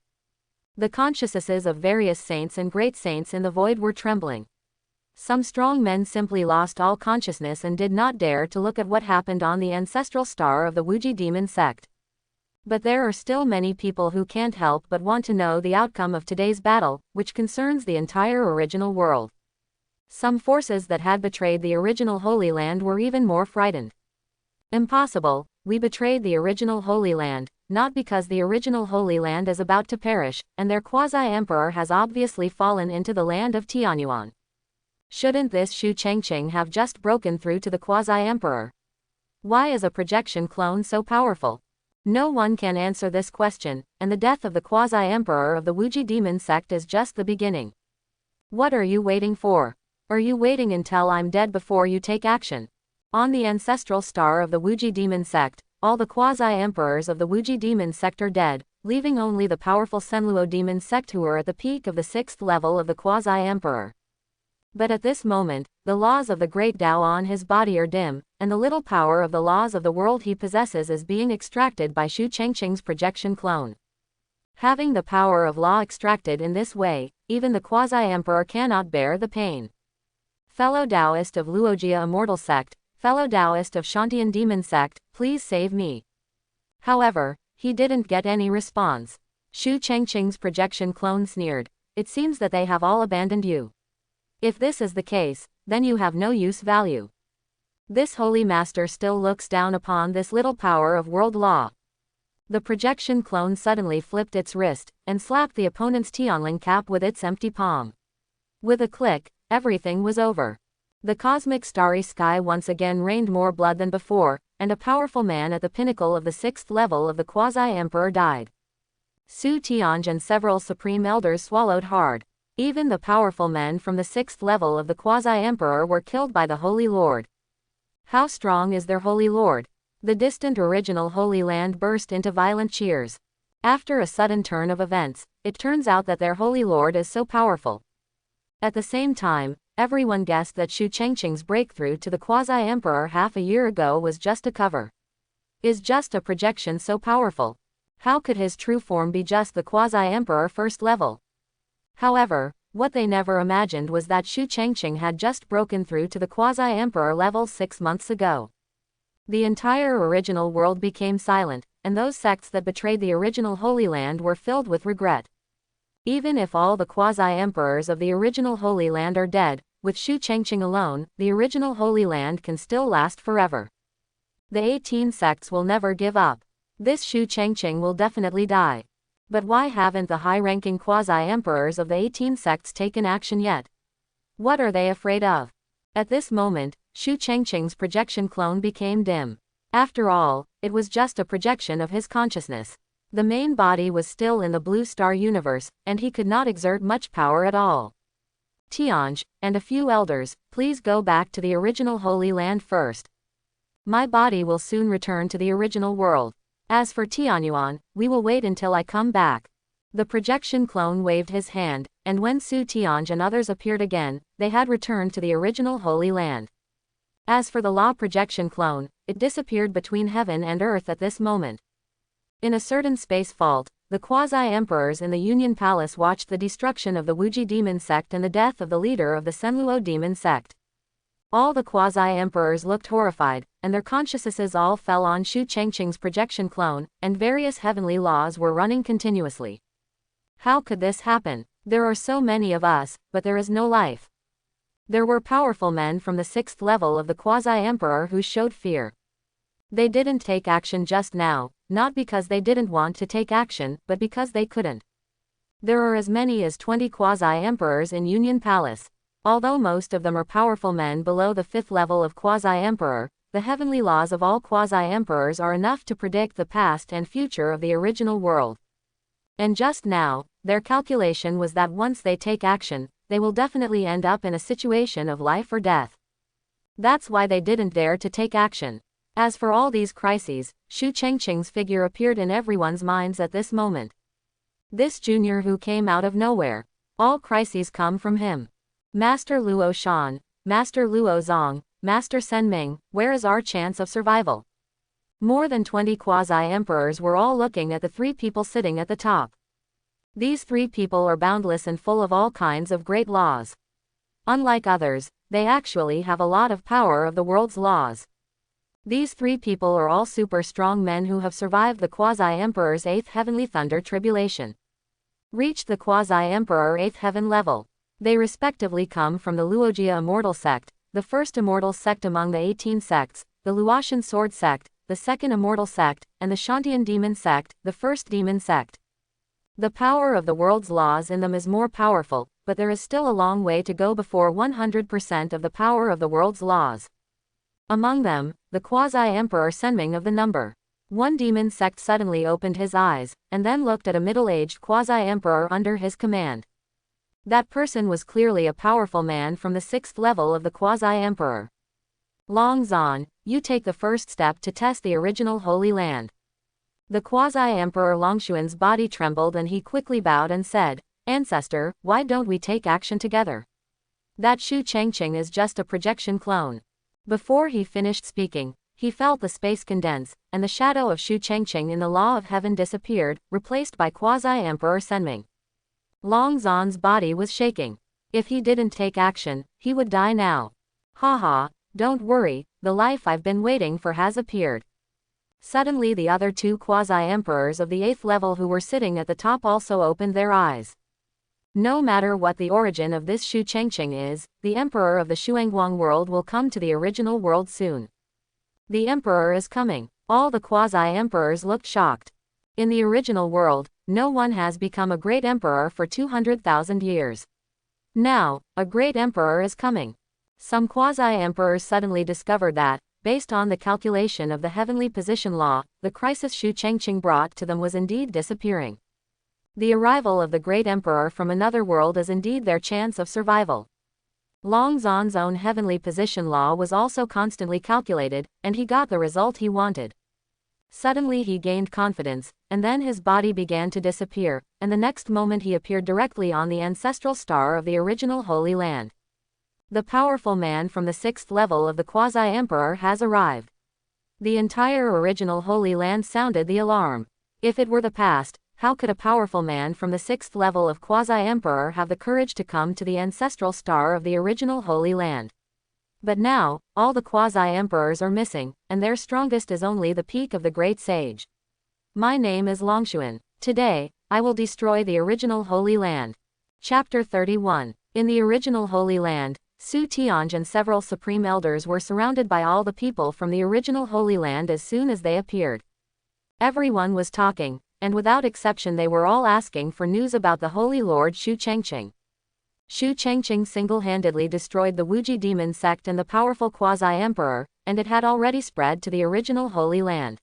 Speaker 1: The consciousnesses of various saints and great saints in the void were trembling. Some strong men simply lost all consciousness and did not dare to look at what happened on the ancestral star of the Wuji Demon Sect. But there are still many people who can't help but want to know the outcome of today's battle, which concerns the entire original world. Some forces that had betrayed the original Holy Land were even more frightened. Impossible, we betrayed the original Holy Land, not because the original Holy Land is about to perish, and their Quasi-Emperor has obviously fallen into the land of Tanuan. Shouldn't this Chang Ching have just broken through to the Quasi-Emperor? Why is a projection clone so powerful? No one can answer this question, and the death of the Quasi-Emperor of the Wuji Demon Sect is just the beginning. What are you waiting for? Are you waiting until I'm dead before you take action? On the ancestral star of the Wuji Demon Sect, all the Quasi-Emperors of the Wuji Demon Sect are dead, leaving only the powerful Senluo Demon Sect who are at the peak of the 6th level of the Quasi-Emperor. But at this moment, the laws of the Great Tao on his body are dim, and the little power of the laws of the world he possesses is being extracted by Chang Ching's projection clone. Having the power of law extracted in this way, even the Quasi-Emperor cannot bear the pain. Fellow Taoist of Luogia Immortal Sect, fellow Taoist of Shantian Demon Sect, please save me. However, he didn't get any response. Chang Ching's projection clone sneered. It seems that they have all abandoned you. If this is the case, then you have no use value. This holy master still looks down upon this little power of world law. The projection clone suddenly flipped its wrist, and slapped the opponent's Tianling cap with its empty palm. With a click, everything was over. The cosmic starry sky once again rained more blood than before, and a powerful man at the pinnacle of the 6th level of the Quasi-Emperor died. Su Tianj and several supreme elders swallowed hard. Even the powerful men from the 6th level of the Quasi-Emperor were killed by the Holy Lord. How strong is their Holy Lord? The distant original Holy Land burst into violent cheers. After a sudden turn of events, it turns out that their Holy Lord is so powerful. At the same time, everyone guessed that Chang Ching's breakthrough to the Quasi-Emperor half a year ago was just a cover. Is just a projection so powerful? How could his true form be just the Quasi-Emperor 1st level? However, what they never imagined was that Chang Ching had just broken through to the Quasi-Emperor level 6 months ago. The entire original world became silent, and those sects that betrayed the original Holy Land were filled with regret. Even if all the Quasi-Emperors of the original Holy Land are dead, with Chang Ching alone, the original Holy Land can still last forever. The 18 sects will never give up. This Chang Ching will definitely die. But why haven't the high-ranking Quasi-Emperors of the 18 sects taken action yet? What are they afraid of? At this moment, Chang Ching's projection clone became dim. After all, it was just a projection of his consciousness. The main body was still in the Blue Star universe, and he could not exert much power at all. Tianj, and a few elders, please go back to the original Holy Land first. My body will soon return to the original world. As for Tianyuan, we will wait until I come back. The projection clone waved his hand, and when Su Tianj and others appeared again, they had returned to the original Holy Land. As for the law projection clone, it disappeared between heaven and earth at this moment. In a certain space fault, the Quasi-Emperors in the Union Palace watched the destruction of the Wuji Demon Sect and the death of the leader of the Senluo Demon Sect. All the Quasi-Emperors looked horrified, and their consciousnesses all fell on Shu Changqing's projection clone, and various heavenly laws were running continuously. How could this happen? There are so many of us, but there is no life. There were powerful men from the 6th level of the Quasi-Emperor who showed fear. They didn't take action just now, not because they didn't want to take action, but because they couldn't. There are as many as 20 Quasi-Emperors in Union Palace. Although most of them are powerful men below the 5th level of Quasi-Emperor, the heavenly laws of all Quasi-Emperors are enough to predict the past and future of the original world. And just now, their calculation was that once they take action, they will definitely end up in a situation of life or death. That's why they didn't dare to take action. As for all these crises, Shu Changqing's figure appeared in everyone's minds at this moment. This junior who came out of nowhere. All crises come from him. Master Luo Shan, Master Luo Zong, Master Senming, where is our chance of survival? More than 20 Quasi-Emperors were all looking at the 3 people sitting at the top. These 3 people are boundless and full of all kinds of great laws. Unlike others, they actually have a lot of power of the world's laws. These 3 people are all super strong men who have survived the Quasi-Emperor's 8th Heavenly Thunder Tribulation. Reached the Quasi-Emperor 8th Heaven level. They respectively come from the Luojia Immortal Sect, the first immortal sect among the 18 sects, the Luotian Sword Sect, the second immortal sect, and the Shantian Demon Sect, the first demon sect. The power of the world's laws in them is more powerful, but there is still a long way to go before 100% of the power of the world's laws. Among them, the Quasi-Emperor Senming of the number 1 demon sect suddenly opened his eyes, and then looked at a middle-aged Quasi-Emperor under his command. That person was clearly a powerful man from the 6th level of the Quasi-Emperor. Long Zan, you take the first step to test the original Holy Land. The Quasi-Emperor Longshuan's body trembled and he quickly bowed and said, Ancestor, why don't we take action together? That Shu Changqing is just a projection clone. Before he finished speaking, he felt the space condense, and the shadow of Shu Changqing in the Law of Heaven disappeared, replaced by Quasi-Emperor Senming. Long Zan's body was shaking. If he didn't take action, he would die now. Haha, don't worry, the life I've been waiting for has appeared. Suddenly the other 2 Quasi-Emperors of the 8th level who were sitting at the top also opened their eyes. No matter what the origin of this Shu Changqing is, the Emperor of the Shuang Wang world will come to the original world soon. The Emperor is coming. All the Quasi-Emperors looked shocked. In the original world, no one has become a great emperor for 200,000 years. Now, a great emperor is coming. Some Quasi-Emperors suddenly discovered that, based on the calculation of the heavenly position law, the crisis Shu Changqing brought to them was indeed disappearing. The arrival of the great emperor from another world is indeed their chance of survival. Long Zan's own heavenly position law was also constantly calculated, and he got the result he wanted. Suddenly he gained confidence, and then his body began to disappear, and the next moment he appeared directly on the ancestral star of the original Holy Land. The powerful man from the 6th level of the Quasi-Emperor has arrived. The entire original Holy Land sounded the alarm. If it were the past, how could a powerful man from the 6th level of Quasi-Emperor have the courage to come to the ancestral star of the original Holy Land? But now, all the Quasi-Emperors are missing, and their strongest is only the peak of the Great Sage. My name is Longshuan. Today, I will destroy the original Holy Land. Chapter 31. In the original Holy Land, Su Tianj and several supreme elders were surrounded by all the people from the original Holy Land as soon as they appeared. Everyone was talking, and without exception they were all asking for news about the Holy Lord Shu Changqing. Shu Changqing single-handedly destroyed the Wuji Demon Sect and the powerful Quasi-Emperor, and it had already spread to the original Holy Land.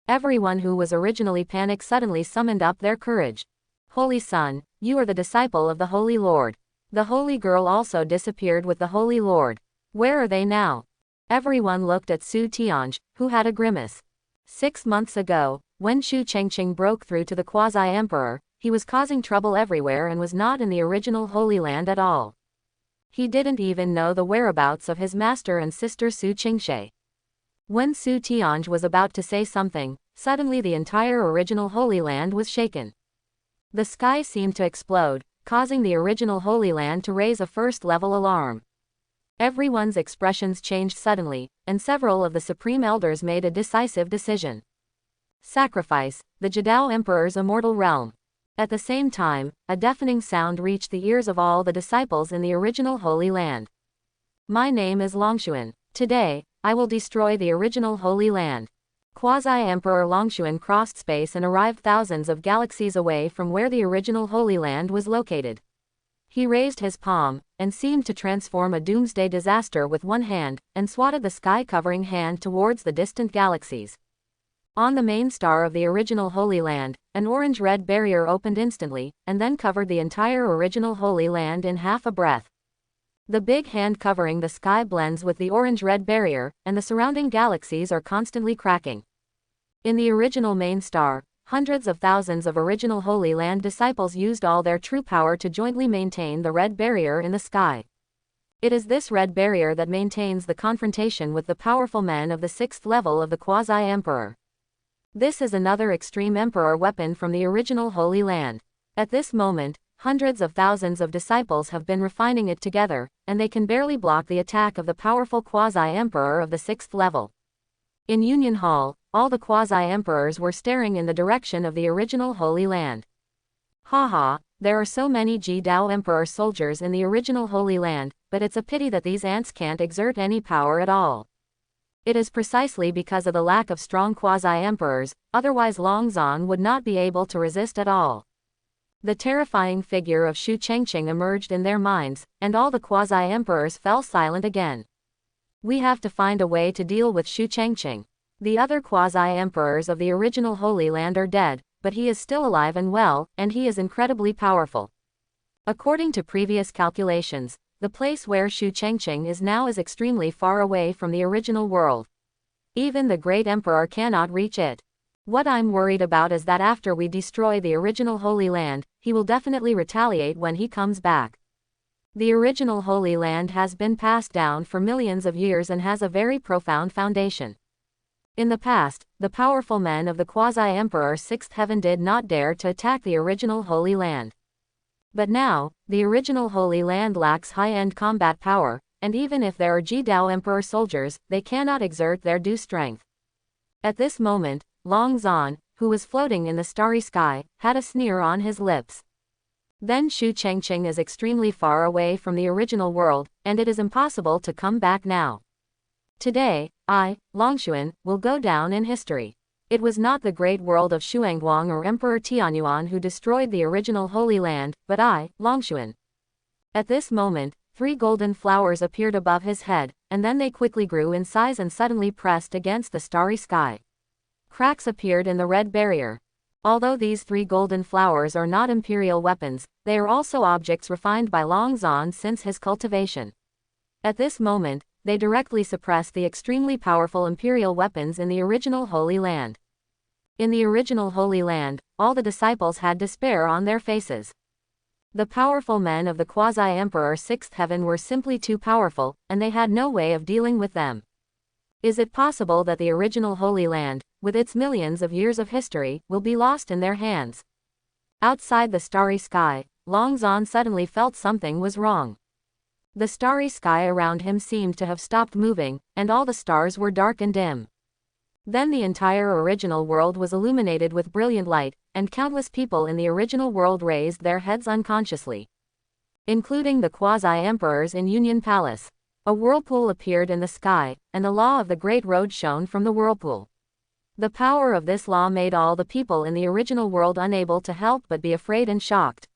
Speaker 1: Everyone who was originally panicked suddenly summoned up their courage. Holy Son, you are the disciple of the Holy Lord. The Holy Girl also disappeared with the Holy Lord. Where are they now? Everyone looked at Su Tianj, who had a grimace. 6 months ago, when Chang Ching broke through to the Quasi-Emperor, he was causing trouble everywhere and was not in the original Holy Land at all. He didn't even know the whereabouts of his master and sister Su Qingshe. When Su Tianj was about to say something, suddenly the entire original Holy Land was shaken. The sky seemed to explode, causing the original Holy Land to raise a first-level alarm. Everyone's expressions changed suddenly, and several of the Supreme Elders made a decisive decision. Sacrifice, the Jidao Emperor's immortal realm. At the same time, a deafening sound reached the ears of all the disciples in the original Holy Land. My name is Longshuan. Today, I will destroy the original Holy Land. Quasi-Emperor Longshuan crossed space and arrived thousands of galaxies away from where the original Holy Land was located. He raised his palm, and seemed to transform a doomsday disaster with one hand, and swatted the sky-covering hand towards the distant galaxies. On the main star of the original Holy Land, an orange-red barrier opened instantly, and then covered the entire original Holy Land in half a breath. The big hand covering the sky blends with the orange-red barrier, and the surrounding galaxies are constantly cracking. In the original main star, hundreds of thousands of original Holy Land disciples used all their true power to jointly maintain the red barrier in the sky. It is this red barrier that maintains the confrontation with the powerful men of the 6th level of the Quasi-Emperor. This is another extreme Emperor weapon from the original Holy Land. At this moment, hundreds of thousands of disciples have been refining it together, and they can barely block the attack of the powerful Quasi-Emperor of the 6th level. In Union Hall, all the Quasi-Emperors were staring in the direction of the original Holy Land. Haha, there are so many Jidao Emperor soldiers in the original Holy Land, but it's a pity that these ants can't exert any power at all. It is precisely because of the lack of strong Quasi-Emperors, otherwise Long Zan would not be able to resist at all. The terrifying figure of Chang Ching emerged in their minds, and all the Quasi-Emperors fell silent again. We have to find a way to deal with Chang Ching. The other Quasi-Emperors of the original Holy Land are dead, but he is still alive and well, and he is incredibly powerful. According to previous calculations, the place where Chang Ching is now is extremely far away from the original world. Even the Great Emperor cannot reach it. What I'm worried about is that after we destroy the original Holy Land, he will definitely retaliate when he comes back. The original Holy Land has been passed down for millions of years and has a very profound foundation. In the past, the powerful men of the Quasi-Emperor 6th Heaven did not dare to attack the original Holy Land. But now, the original Holy Land lacks high-end combat power, and even if there are Jidao Emperor soldiers, they cannot exert their due strength. At this moment, Long Zan, who was floating in the starry sky, had a sneer on his lips. Then Chang Ching is extremely far away from the original world, and it is impossible to come back now. Today, I, Longshuan, will go down in history. It was not the great world of Shuang Wang or Emperor Tanuan who destroyed the original Holy Land, but I, Longshuan. At this moment, 3 golden flowers appeared above his head, and then they quickly grew in size and suddenly pressed against the starry sky. Cracks appeared in the red barrier. Although these 3 golden flowers are not imperial weapons, they are also objects refined by Long Zan since his cultivation. At this moment, they directly suppress the extremely powerful imperial weapons in the original Holy Land. In the original Holy Land, all the disciples had despair on their faces. The powerful men of the Quasi-Emperor 6th Heaven were simply too powerful, and they had no way of dealing with them. Is it possible that the original Holy Land, with its millions of years of history, will be lost in their hands? Outside the starry sky, Long Zan suddenly felt something was wrong. The starry sky around him seemed to have stopped moving, and all the stars were dark and dim. Then the entire original world was illuminated with brilliant light, and countless people in the original world raised their heads unconsciously, including the Quasi-Emperors in Union Palace. A whirlpool appeared in the sky, and the law of the Great Road shone from the whirlpool. The power of this law made all the people in the original world unable to help but be afraid and shocked.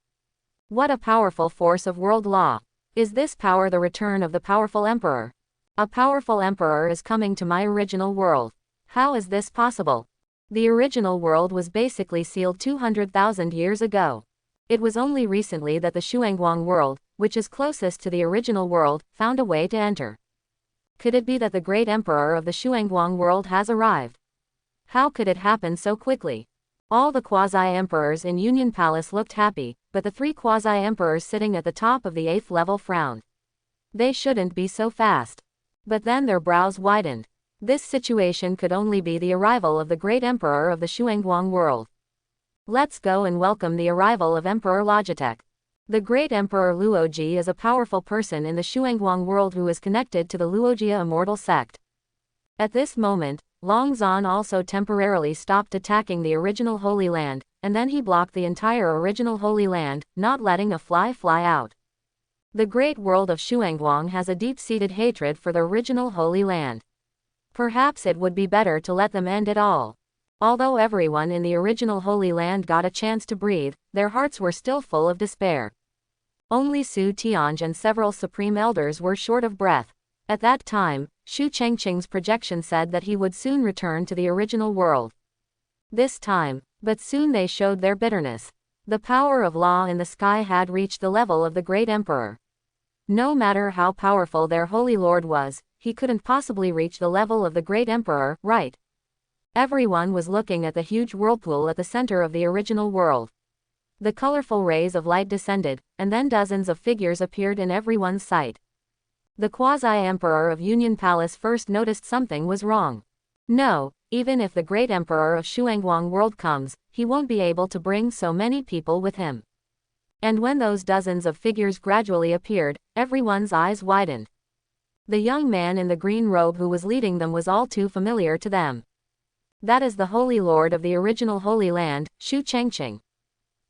Speaker 1: What a powerful force of world law! Is this power the return of the powerful emperor? A powerful emperor is coming to my original world. How is this possible? The original world was basically sealed 200,000 years ago. It was only recently that the Shuang Wang world, which is closest to the original world, found a way to enter. Could it be that the great emperor of the Shuang Wang world has arrived? How could it happen so quickly? All the quasi-emperors in Union Palace looked happy, but the 3 quasi-emperors sitting at the top of the 8th level frowned. They shouldn't be so fast. But then their brows widened. This situation could only be the arrival of the great emperor of the Shuang Wang world. Let's go and welcome the arrival of Emperor Logitech. The great Emperor Luoji is a powerful person in the Shuang Wang world who is connected to the Luojia immortal sect. At this moment, Long Zan also temporarily stopped attacking the original Holy Land, and then he blocked the entire original Holy Land, not letting a fly out. The great world of Shuangwang has a deep-seated hatred for the original Holy Land. Perhaps it would be better to let them end it all. Although everyone in the original Holy Land got a chance to breathe, their hearts were still full of despair. Only Su Tianj and several supreme elders were short of breath. At that time, Chang Ching's projection said that he would soon return to the original world. This time, but soon they showed their bitterness. The power of law in the sky had reached the level of the great emperor. No matter how powerful their holy lord was, he couldn't possibly reach the level of the great emperor, right? Everyone was looking at the huge whirlpool at the center of the original world. The colorful rays of light descended, and then dozens of figures appeared in everyone's sight. The quasi-emperor of Union Palace first noticed something was wrong. No, even if the great emperor of Shuangwang world comes, he won't be able to bring so many people with him. And when those dozens of figures gradually appeared, everyone's eyes widened. The young man in the green robe who was leading them was all too familiar to them. That is the Holy Lord of the original Holy Land, Chang Ching.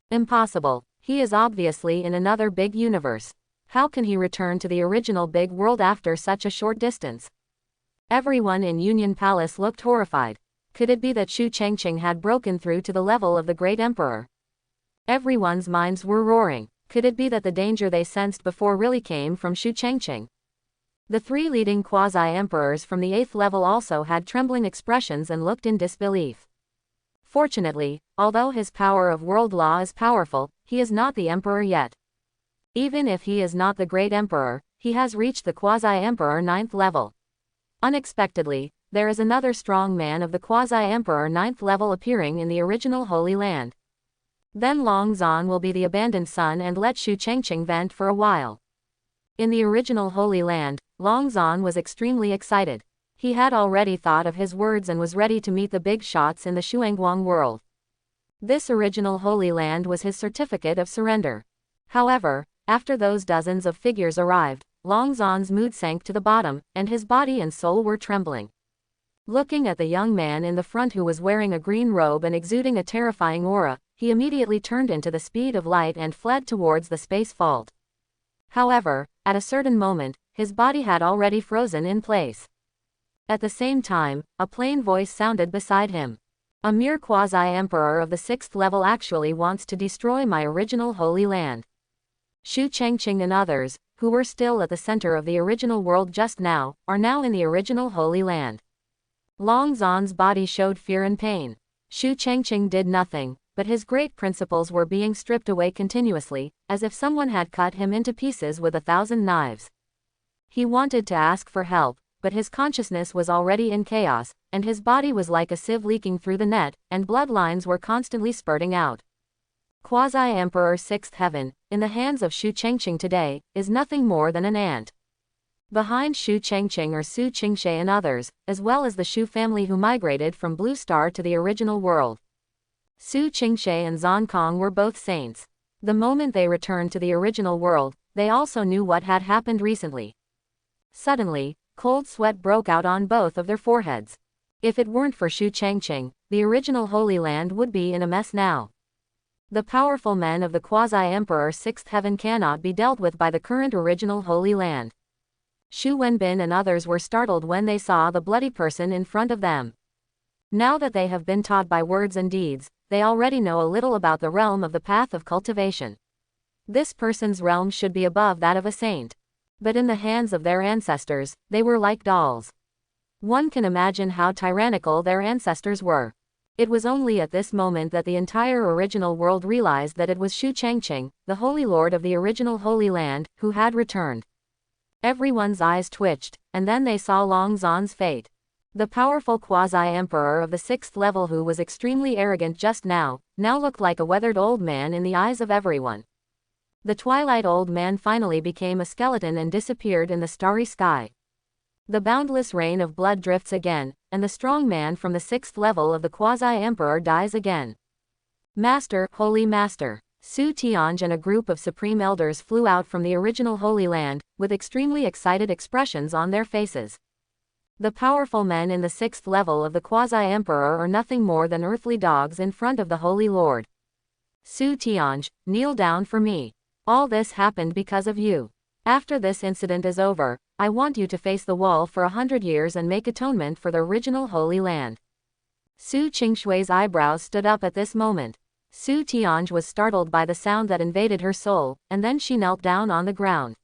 Speaker 1: Impossible. He is obviously in another big universe. How can he return to the original big world after such a short distance? Everyone in Union Palace looked horrified. Could it be that Chang Ching had broken through to the level of the great emperor? Everyone's minds were roaring. Could it be that the danger they sensed before really came from Chang Ching? The 3 leading quasi-emperors from the 8th level also had trembling expressions and looked in disbelief. Fortunately, although his power of world law is powerful, he is not the emperor yet. Even if he is not the great emperor, he has reached the quasi-emperor 9th level. Unexpectedly, there is another strong man of the quasi-emperor 9th level appearing in the original Holy Land. Then Long Zan will be the abandoned son and let Chang Ching vent for a while. In the original Holy Land, Long Zan was extremely excited. He had already thought of his words and was ready to meet the big shots in the Shuangwang world. This original Holy Land was his certificate of surrender. However, after those dozens of figures arrived, Long Zan's mood sank to the bottom, and his body and soul were trembling. Looking at the young man in the front who was wearing a green robe and exuding a terrifying aura, he immediately turned into the speed of light and fled towards the space vault. However, at a certain moment, his body had already frozen in place. At the same time, a plain voice sounded beside him. A mere quasi-emperor of the 6th level actually wants to destroy my original Holy Land. Chang Ching and others, who were still at the center of the original world just now, are now in the original Holy Land. Long Zan's body showed fear and pain. Chang Ching did nothing, but his great principles were being stripped away continuously, as if someone had cut him into pieces with 1,000 knives. He wanted to ask for help, but his consciousness was already in chaos, and his body was like a sieve leaking through the net, and bloodlines were constantly spurting out. Quasi-Emperor 6th Heaven, in the hands of Chang Ching today, is nothing more than an ant. Behind Chang Ching are Su Qingshe and others, as well as the Shu family who migrated from Blue Star to the original world. Su Qingshe and Zan Kong were both saints. The moment they returned to the original world, they also knew what had happened recently. Suddenly, cold sweat broke out on both of their foreheads. If it weren't for Chang Ching, the original Holy Land would be in a mess now. The powerful men of the Quasi-Emperor 6th Heaven cannot be dealt with by the current original Holy Land. Xu Wenbin and others were startled when they saw the bloody person in front of them. Now that they have been taught by words and deeds, they already know a little about the realm of the path of cultivation. This person's realm should be above that of a saint. But in the hands of their ancestors, they were like dolls. One can imagine how tyrannical their ancestors were. It was only at this moment that the entire original world realized that it was Chang Ching, the Holy Lord of the original Holy Land, who had returned. Everyone's eyes twitched, and then they saw Long Zan's fate. The powerful Quasi-Emperor of the 6th level who was extremely arrogant just now looked like a weathered old man in the eyes of everyone. The twilight old man finally became a skeleton and disappeared in the starry sky. The boundless rain of blood drifts again, and the strong man from the 6th level of the Quasi-Emperor dies again. Master, Holy Master. Su Tianj and a group of supreme elders flew out from the original Holy Land, with extremely excited expressions on their faces. The powerful men in the 6th level of the Quasi-Emperor are nothing more than earthly dogs in front of the Holy Lord. Su Tianj, kneel down for me. All this happened because of you. After this incident is over, I want you to face the wall for 100 years and make atonement for the original Holy Land. Su Qingshui's eyebrows stood up at this moment. Su Tianj was startled by the sound that invaded her soul, and then she knelt down on the ground.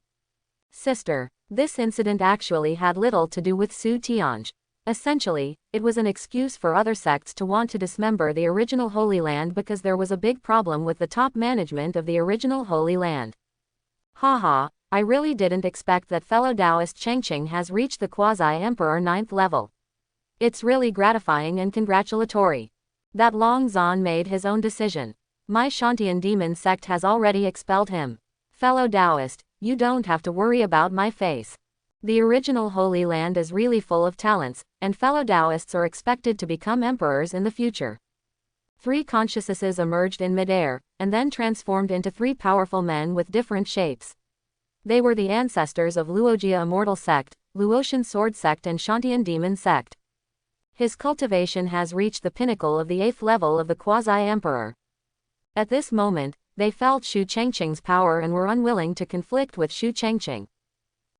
Speaker 1: Sister, this incident actually had little to do with Su Tianj. Essentially, it was an excuse for other sects to want to dismember the original Holy Land because there was a big problem with the top management of the original Holy Land. Haha, I really didn't expect that fellow Taoist Chang Ching has reached the Quasi-Emperor 9th level. It's really gratifying and congratulatory. That Long Zan made his own decision. My Shantian Demon Sect has already expelled him. Fellow Taoist, you don't have to worry about my face. The original Holy Land is really full of talents, and fellow Taoists are expected to become emperors in the future. 3 consciousnesses emerged in midair, and then transformed into 3 powerful men with different shapes. They were the ancestors of Luogia Immortal Sect, Luotian Sword Sect and Shantian Demon Sect. His cultivation has reached the pinnacle of the 8th level of the Quasi-Emperor. At this moment, they felt Chang Ching's power and were unwilling to conflict with Chang Ching.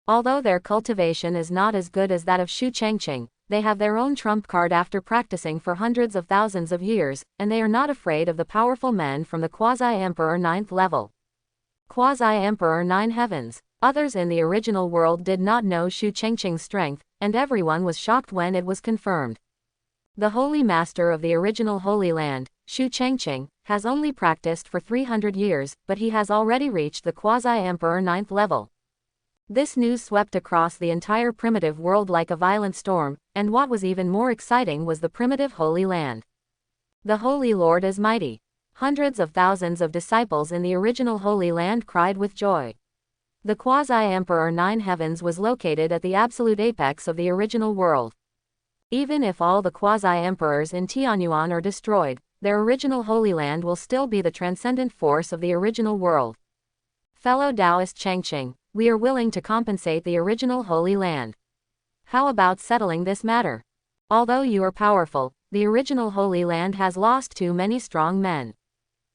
Speaker 1: Although their cultivation is not as good as that of Chang Ching, they have their own trump card after practicing for hundreds of thousands of years, and they are not afraid of the powerful men from the Quasi-Emperor 9th level. Quasi-Emperor 9 Heavens. Others in the original world did not know Chang Ching's strength, and everyone was shocked when it was confirmed. The Holy Master of the original Holy Land, Chang Ching, has only practiced for 300 years, but he has already reached the Quasi-Emperor 9th level. This news swept across the entire primitive world like a violent storm, and what was even more exciting was the primitive Holy Land. The Holy Lord is mighty. Hundreds of thousands of disciples in the original Holy Land cried with joy. The Quasi-Emperor 9 Heavens was located at the absolute apex of the original world. Even if all the Quasi-Emperors in Tanuan are destroyed, their original Holy Land will still be the transcendent force of the original world. Fellow Taoist Chang Ching, we are willing to compensate the original Holy Land. How about settling this matter? Although you are powerful, the original Holy Land has lost too many strong men.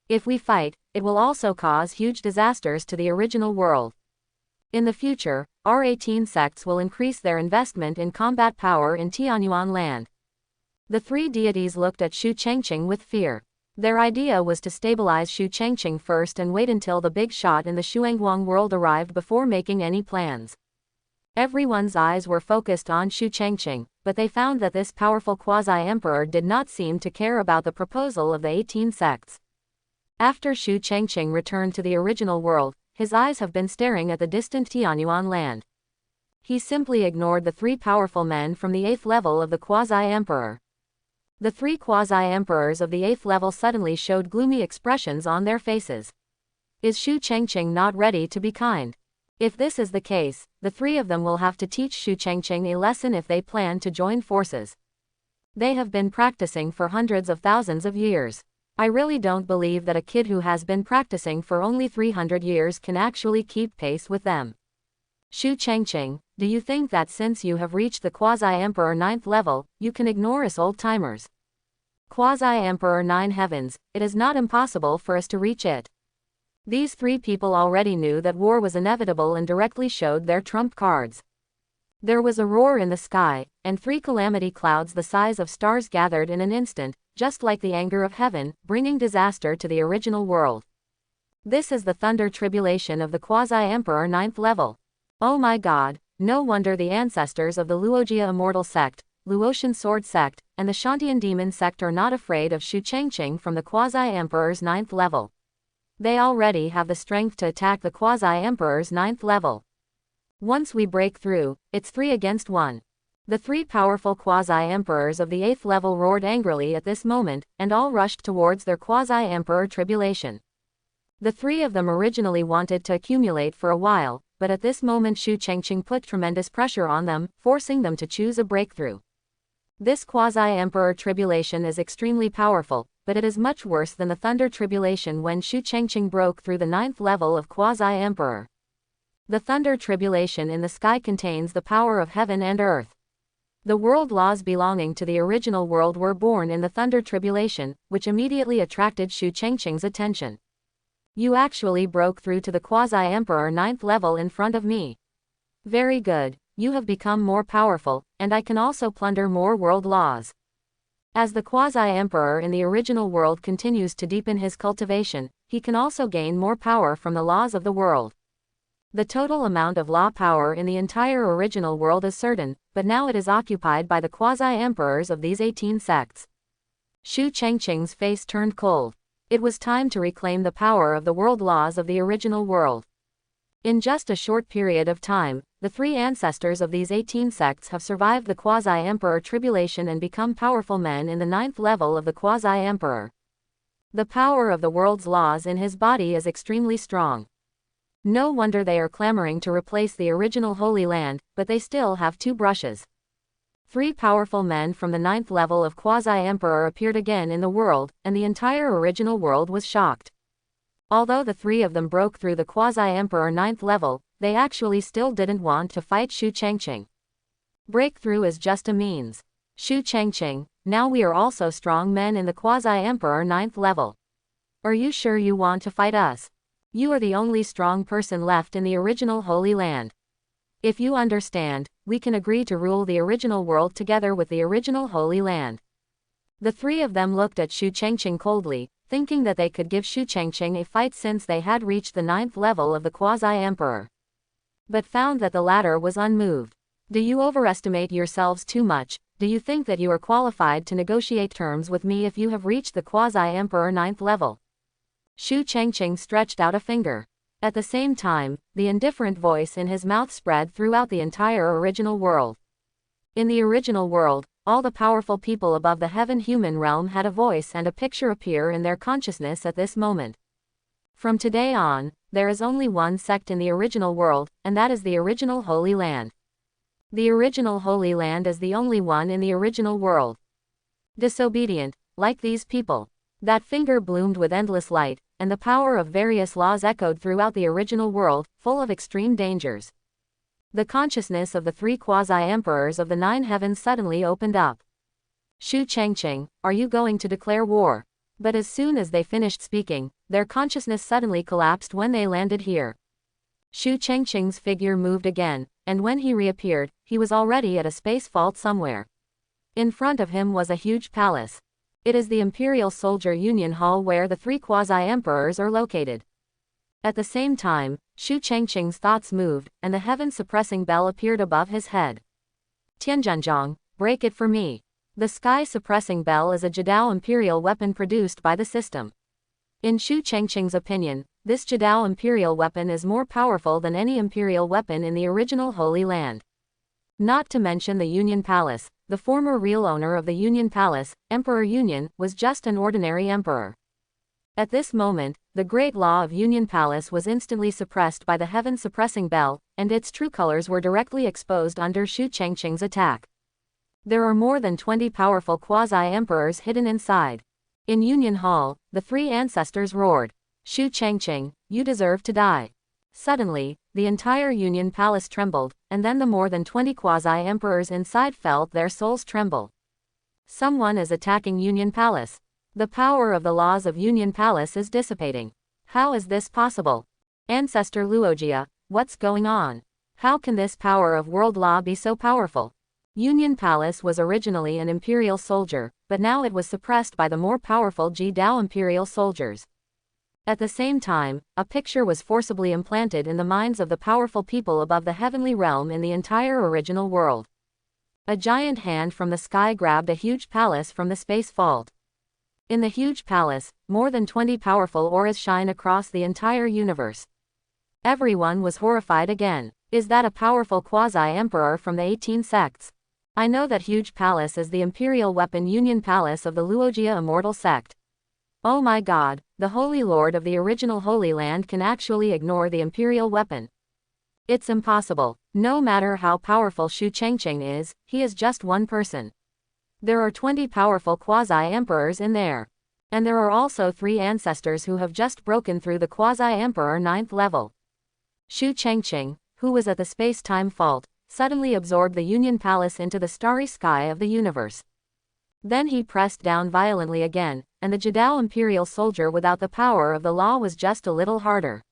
Speaker 1: If we fight, it will also cause huge disasters to the original world. In the future, our 18 sects will increase their investment in combat power in Tanuan land. The 3 deities looked at Chang Ching with fear. Their idea was to stabilize Chang Ching first and wait until the big shot in the Shuang Wang world arrived before making any plans. Everyone's eyes were focused on Chang Ching, but they found that this powerful Quasi-Emperor did not seem to care about the proposal of the 18 sects. After Chang Ching returned to the original world, his eyes have been staring at the distant Tanuan land. He simply ignored the 3 powerful men from the 8th level of the Quasi-Emperor. The 3 Quasi-Emperors of the 8th level suddenly showed gloomy expressions on their faces. Is Chang Ching not ready to be kind? If this is the case, the 3 of them will have to teach Chang Ching a lesson if they plan to join forces. They have been practicing for hundreds of thousands of years. I really don't believe that a kid who has been practicing for only 300 years can actually keep pace with them. Chang Ching, do you think that since you have reached the Quasi-Emperor 9th level, you can ignore us old-timers? Quasi-Emperor 9 Heavens, it is not impossible for us to reach it. These 3 people already knew that war was inevitable and directly showed their trump cards. There was a roar in the sky, and 3 calamity clouds the size of stars gathered in an instant, just like the anger of heaven, bringing disaster to the original world. This is the thunder tribulation of the Quasi-Emperor 9th level. Oh my god, no wonder the ancestors of the Luogia Immortal Sect, Luotian Sword Sect, and the Shantian Demon Sect are not afraid of Chang Ching from the Quasi-Emperor's 9th level. They already have the strength to attack the Quasi-Emperor's 9th level. Once we break through, it's 3 against 1. The 3 powerful Quasi-Emperors of the 8th level roared angrily at this moment, and all rushed towards their Quasi-Emperor Tribulation. The 3 of them originally wanted to accumulate for a while, but at this moment Chang Ching put tremendous pressure on them, forcing them to choose a breakthrough. This Quasi-Emperor Tribulation is extremely powerful, but it is much worse than the Thunder Tribulation when Chang Ching broke through the 9th level of Quasi-Emperor. The Thunder Tribulation in the sky contains the power of heaven and earth. The world laws belonging to the original world were born in the Thunder Tribulation, which immediately attracted Chang Ching's attention. You actually broke through to the Quasi-Emperor 9th level in front of me. Very good, you have become more powerful, and I can also plunder more world laws. As the Quasi-Emperor in the original world continues to deepen his cultivation, he can also gain more power from the laws of the world. The total amount of law power in the entire original world is certain, but now it is occupied by the Quasi-Emperors of these 18 sects. Chang Ching's face turned cold. It was time to reclaim the power of the world laws of the original world. In just a short period of time, the 3 ancestors of these 18 sects have survived the Quasi-Emperor Tribulation and become powerful men in the 9th level of the Quasi-Emperor. The power of the world's laws in his body is extremely strong. No wonder they are clamoring to replace the original Holy Land, but they still have 2 brushes. 3 powerful men from the 9th level of Quasi-Emperor appeared again in the world, and the entire original world was shocked. Although the 3 of them broke through the Quasi-Emperor 9th level, they actually still didn't want to fight Chang Ching. Breakthrough is just a means. Chang Ching, now we are also strong men in the Quasi-Emperor 9th level. Are you sure you want to fight us? You are the only strong person left in the original Holy Land. If you understand, we can agree to rule the original world together with the original Holy Land. The 3 of them looked at Chang Ching coldly, thinking that they could give Chang Ching a fight since they had reached the 9th level of the Quasi-Emperor. But found that the latter was unmoved. Do you overestimate yourselves too much? Do you think that you are qualified to negotiate terms with me if you have reached the Quasi-Emperor 9th level? Chang Ching stretched out a finger. At the same time, the indifferent voice in his mouth spread throughout the entire original world. In the original world, all the powerful people above the heaven-human realm had a voice and a picture appear in their consciousness at this moment. From today on, there is only one sect in the original world, and that is the original Holy Land. The original Holy Land is the only one in the original world. Disobedient, like these people. That finger bloomed with endless light, and the power of various laws echoed throughout the original world, full of extreme dangers. The consciousness of the 3 Quasi-Emperors of the 9 heavens suddenly opened up. Chang Ching, are you going to declare war? But as soon as they finished speaking, their consciousness suddenly collapsed when they landed here. Chang Ching's figure moved again, and when he reappeared, he was already at a space vault somewhere. In front of him was a huge palace. It is the Imperial Soldier Union Hall where the 3 Quasi-Emperors are located. At the same time, Chang Ching's thoughts moved, and the heaven-suppressing bell appeared above his head. Tianzhanjiang, break it for me. The sky-suppressing bell is a Jidao Imperial weapon produced by the system. In Chang Ching's opinion, this Jidao Imperial weapon is more powerful than any Imperial weapon in the original Holy Land. Not to mention the Union Palace. The former real owner of the Union Palace, Emperor Union, was just an ordinary emperor. At this moment, the great law of Union Palace was instantly suppressed by the heaven-suppressing bell, and its true colors were directly exposed under Chang Ching's attack. There are more than 20 powerful Quasi-Emperors hidden inside. In Union Hall, the 3 ancestors roared, Chang Ching, you deserve to die. Suddenly, the entire Union Palace trembled, and then the more than 20 Quasi-Emperors inside felt their souls tremble. Someone is attacking Union Palace. The power of the laws of Union Palace is dissipating. How is this possible? Ancestor Luogia, what's going on? How can this power of world law be so powerful? Union Palace was originally an imperial soldier, but now it was suppressed by the more powerful Jidao imperial soldiers. At the same time, a picture was forcibly implanted in the minds of the powerful people above the heavenly realm in the entire original world. A giant hand from the sky grabbed a huge palace from the space vault. In the huge palace, more than 20 powerful auras shine across the entire universe. Everyone was horrified again. Is that a powerful Quasi-Emperor from the 18 sects? I know that huge palace is the imperial weapon union palace of the Luogia immortal sect. Oh my god, the Holy Lord of the original Holy Land can actually ignore the imperial weapon. It's impossible. No matter how powerful Chang Ching is, he is just one person. There are 20 powerful Quasi-Emperors in there. And there are also 3 ancestors who have just broken through the Quasi-Emperor 9th level. Chang Ching, who was at the space-time fault, suddenly absorbed the Union Palace into the starry sky of the universe. Then he pressed down violently again, and the Jadao Imperial soldier without the power of the law was just a little harder.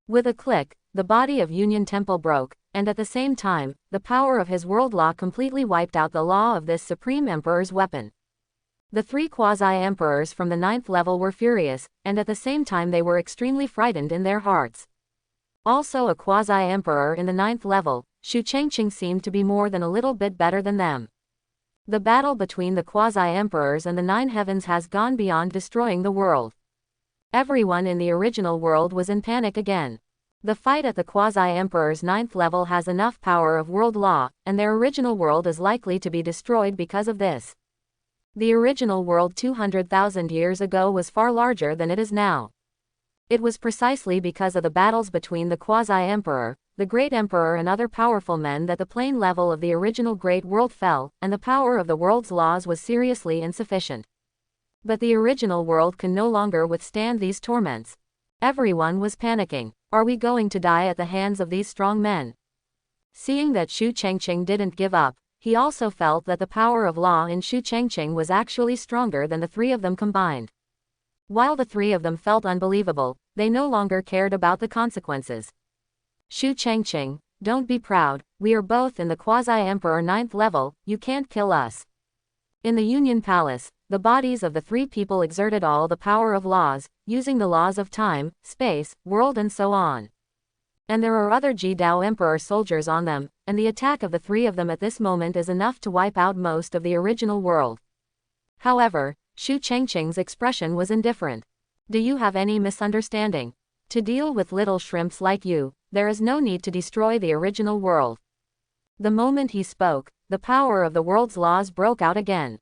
Speaker 1: With a click, the body of Union Temple broke, and at the same time, the power of his world law completely wiped out the law of this Supreme Emperor's weapon. The 3 Quasi-Emperors from the 9th level were furious, and at the same time they were extremely frightened in their hearts. Also a Quasi-Emperor in the 9th level, Chang Ching seemed to be more than a little bit better than them. The battle between the Quasi-Emperors and the 9 heavens has gone beyond destroying the world. Everyone in the original world was in panic again. The fight at the Quasi-Emperor's 9th level has enough power of world law, and their original world is likely to be destroyed because of this. The original world 200,000 years ago was far larger than it is now. It was precisely because of the battles between the Quasi-Emperor, the Great Emperor and other powerful men that the plane level of the original Great World fell, and the power of the world's laws was seriously insufficient. But the original world can no longer withstand these torments. Everyone was panicking. Are we going to die at the hands of these strong men? Seeing that Chang Ching didn't give up, he also felt that the power of law in Chang Ching was actually stronger than the 3 of them combined. While the 3 of them felt unbelievable, they no longer cared about the consequences. Chang Ching, don't be proud, we are both in the Quasi-Emperor 9th level, you can't kill us. In the Union Palace, the bodies of the 3 people exerted all the power of laws, using the laws of time, space, world and so on. And there are other Jidao Emperor soldiers on them, and the attack of the 3 of them at this moment is enough to wipe out most of the original world. However, Chang Ching's expression was indifferent. Do you have any misunderstanding? To deal with little shrimps like you, there is no need to destroy the original world. The moment he spoke, the power of the world's laws broke out again.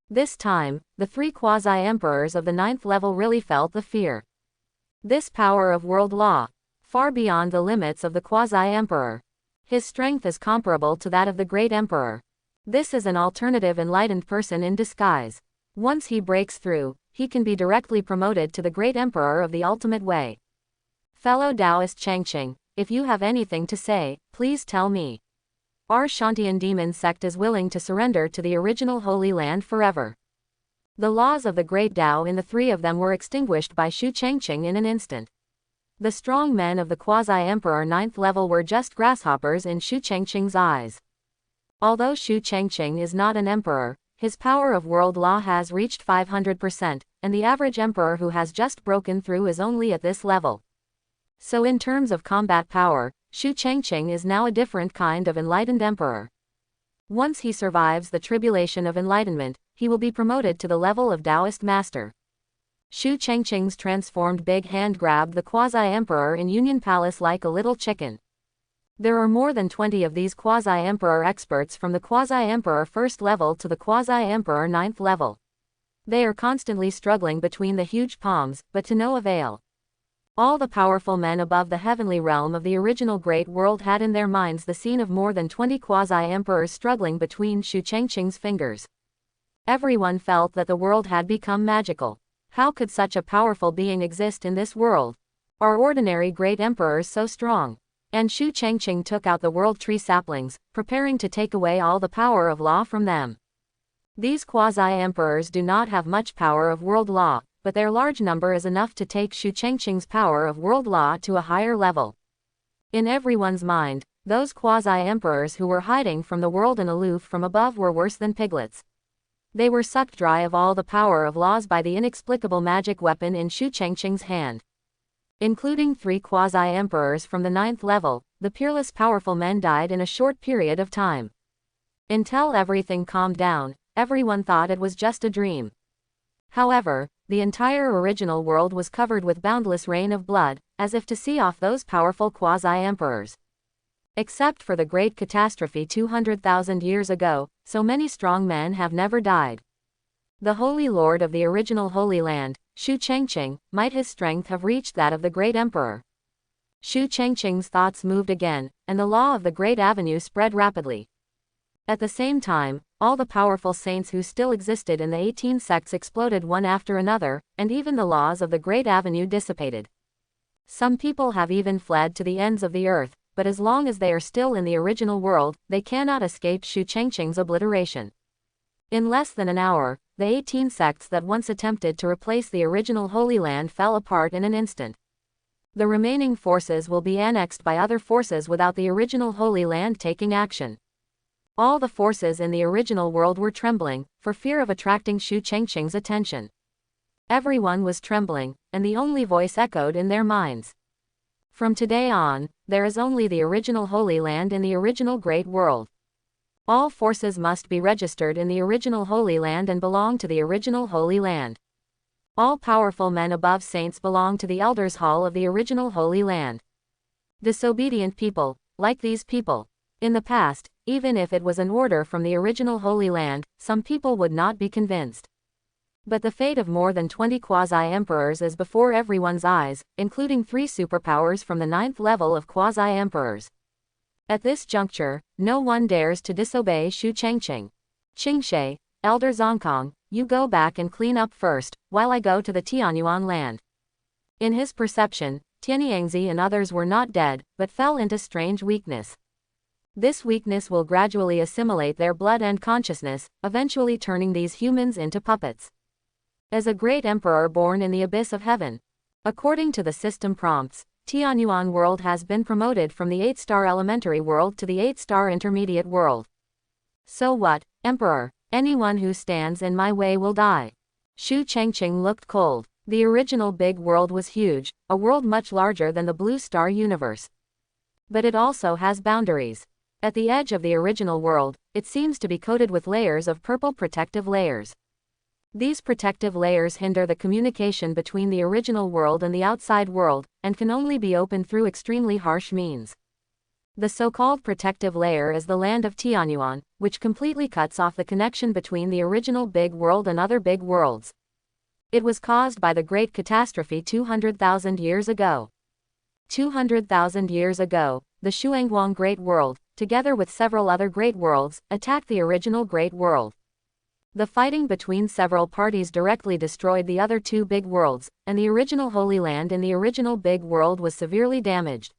Speaker 1: This time, the 3 Quasi-Emperors of the 9th level really felt the fear. This power of world law, far beyond the limits of the Quasi-Emperor. His strength is comparable to that of the Great Emperor. This is an alternative enlightened person in disguise. Once he breaks through, he can be directly promoted to the Great Emperor of the ultimate way. Fellow Taoist Chang Ching, if you have anything to say, please tell me. Our Shantian Demon Sect is willing to surrender to the original Holy Land forever. The laws of the Great Tao in the 3 of them were extinguished by Chang Ching in an instant. The strong men of the Quasi-Emperor 9th level were just grasshoppers in Chang Ching's eyes. Although Chang Ching is not an emperor, his power of world law has reached 500%, and the average emperor who has just broken through is only at this level. So in terms of combat power, Chang Ching is now a different kind of enlightened emperor. Once he survives the tribulation of enlightenment, he will be promoted to the level of Taoist master. Chang Ching's transformed big hand grabbed the Quasi-Emperor in Union Palace like a little chicken. There are more than 20 of these Quasi-Emperor experts from the Quasi-Emperor 1st level to the Quasi-Emperor 9th level. They are constantly struggling between the huge palms, but to no avail. All the powerful men above the heavenly realm of the original Great World had in their minds the scene of more than 20 Quasi-Emperors struggling between Chang Ching's fingers. Everyone felt that the world had become magical. How could such a powerful being exist in this world? Are ordinary Great Emperors so strong? And Chang Ching took out the world tree saplings, preparing to take away all the power of law from them. These Quasi-Emperors do not have much power of world law, but their large number is enough to take Chang Ching's power of world law to a higher level. In everyone's mind, those Quasi-Emperors who were hiding from the world and aloof from above were worse than piglets. They were sucked dry of all the power of laws by the inexplicable magic weapon in Chang Ching's hand. Including 3 quasi-emperors from the 9th level, the peerless powerful men died in a short period of time. Until everything calmed down, everyone thought it was just a dream. However, the entire original world was covered with boundless rain of blood, as if to see off those powerful quasi-emperors. Except for the great catastrophe 200,000 years ago, so many strong men have never died. The Holy Lord of the original Holy Land, Chang Ching, might his strength have reached that of the great emperor. Chang Ching's thoughts moved again, and the law of the Great Avenue spread rapidly. At the same time, all the powerful saints who still existed in the 18 sects exploded one after another, and even the laws of the Great Avenue dissipated. Some people have even fled to the ends of the earth, but as long as they are still in the original world, they cannot escape Chang Ching's obliteration. In less than an hour, the 18 sects that once attempted to replace the original Holy Land fell apart in an instant. The remaining forces will be annexed by other forces without the original Holy Land taking action. All the forces in the original world were trembling, for fear of attracting Chang Ching's attention. Everyone was trembling, and the only voice echoed in their minds. From today on, there is only the original Holy Land in the original Great World. All forces must be registered in the original Holy Land and belong to the original Holy Land. All powerful men above saints belong to the Elders' Hall of the original Holy Land. Disobedient people, like these people. In the past, even if it was an order from the original Holy Land, some people would not be convinced. But the fate of more than 20 quasi-emperors is before everyone's eyes, including 3 superpowers from the 9th level of quasi-emperors. At this juncture, no one dares to disobey Chang Ching. Qingshi, Elder Zongkong, you go back and clean up first, while I go to the Tanuan land. In his perception, Tianyangzi and others were not dead, but fell into strange weakness. This weakness will gradually assimilate their blood and consciousness, eventually turning these humans into puppets. As a great emperor born in the abyss of heaven. According to the system prompts, Tianyuan world has been promoted from the 8-star elementary world to the 8-star intermediate world. So what, Emperor? Anyone who stands in my way will die. Chang Ching looked cold. The original big world was huge, a world much larger than the blue star universe. But it also has boundaries. At the edge of the original world, it seems to be coated with layers of purple protective layers. These protective layers hinder the communication between the original world and the outside world, and can only be opened through extremely harsh means. The so-called protective layer is the land of Tianyuan, which completely cuts off the connection between the original big world and other big worlds. It was caused by the great catastrophe 200,000 years ago. 200,000 years ago, the Shuang Wang Great World, together with several other great worlds, attacked the original Great World. The fighting between several parties directly destroyed the other 2 big worlds, and the original Holy Land in the original big world was severely damaged.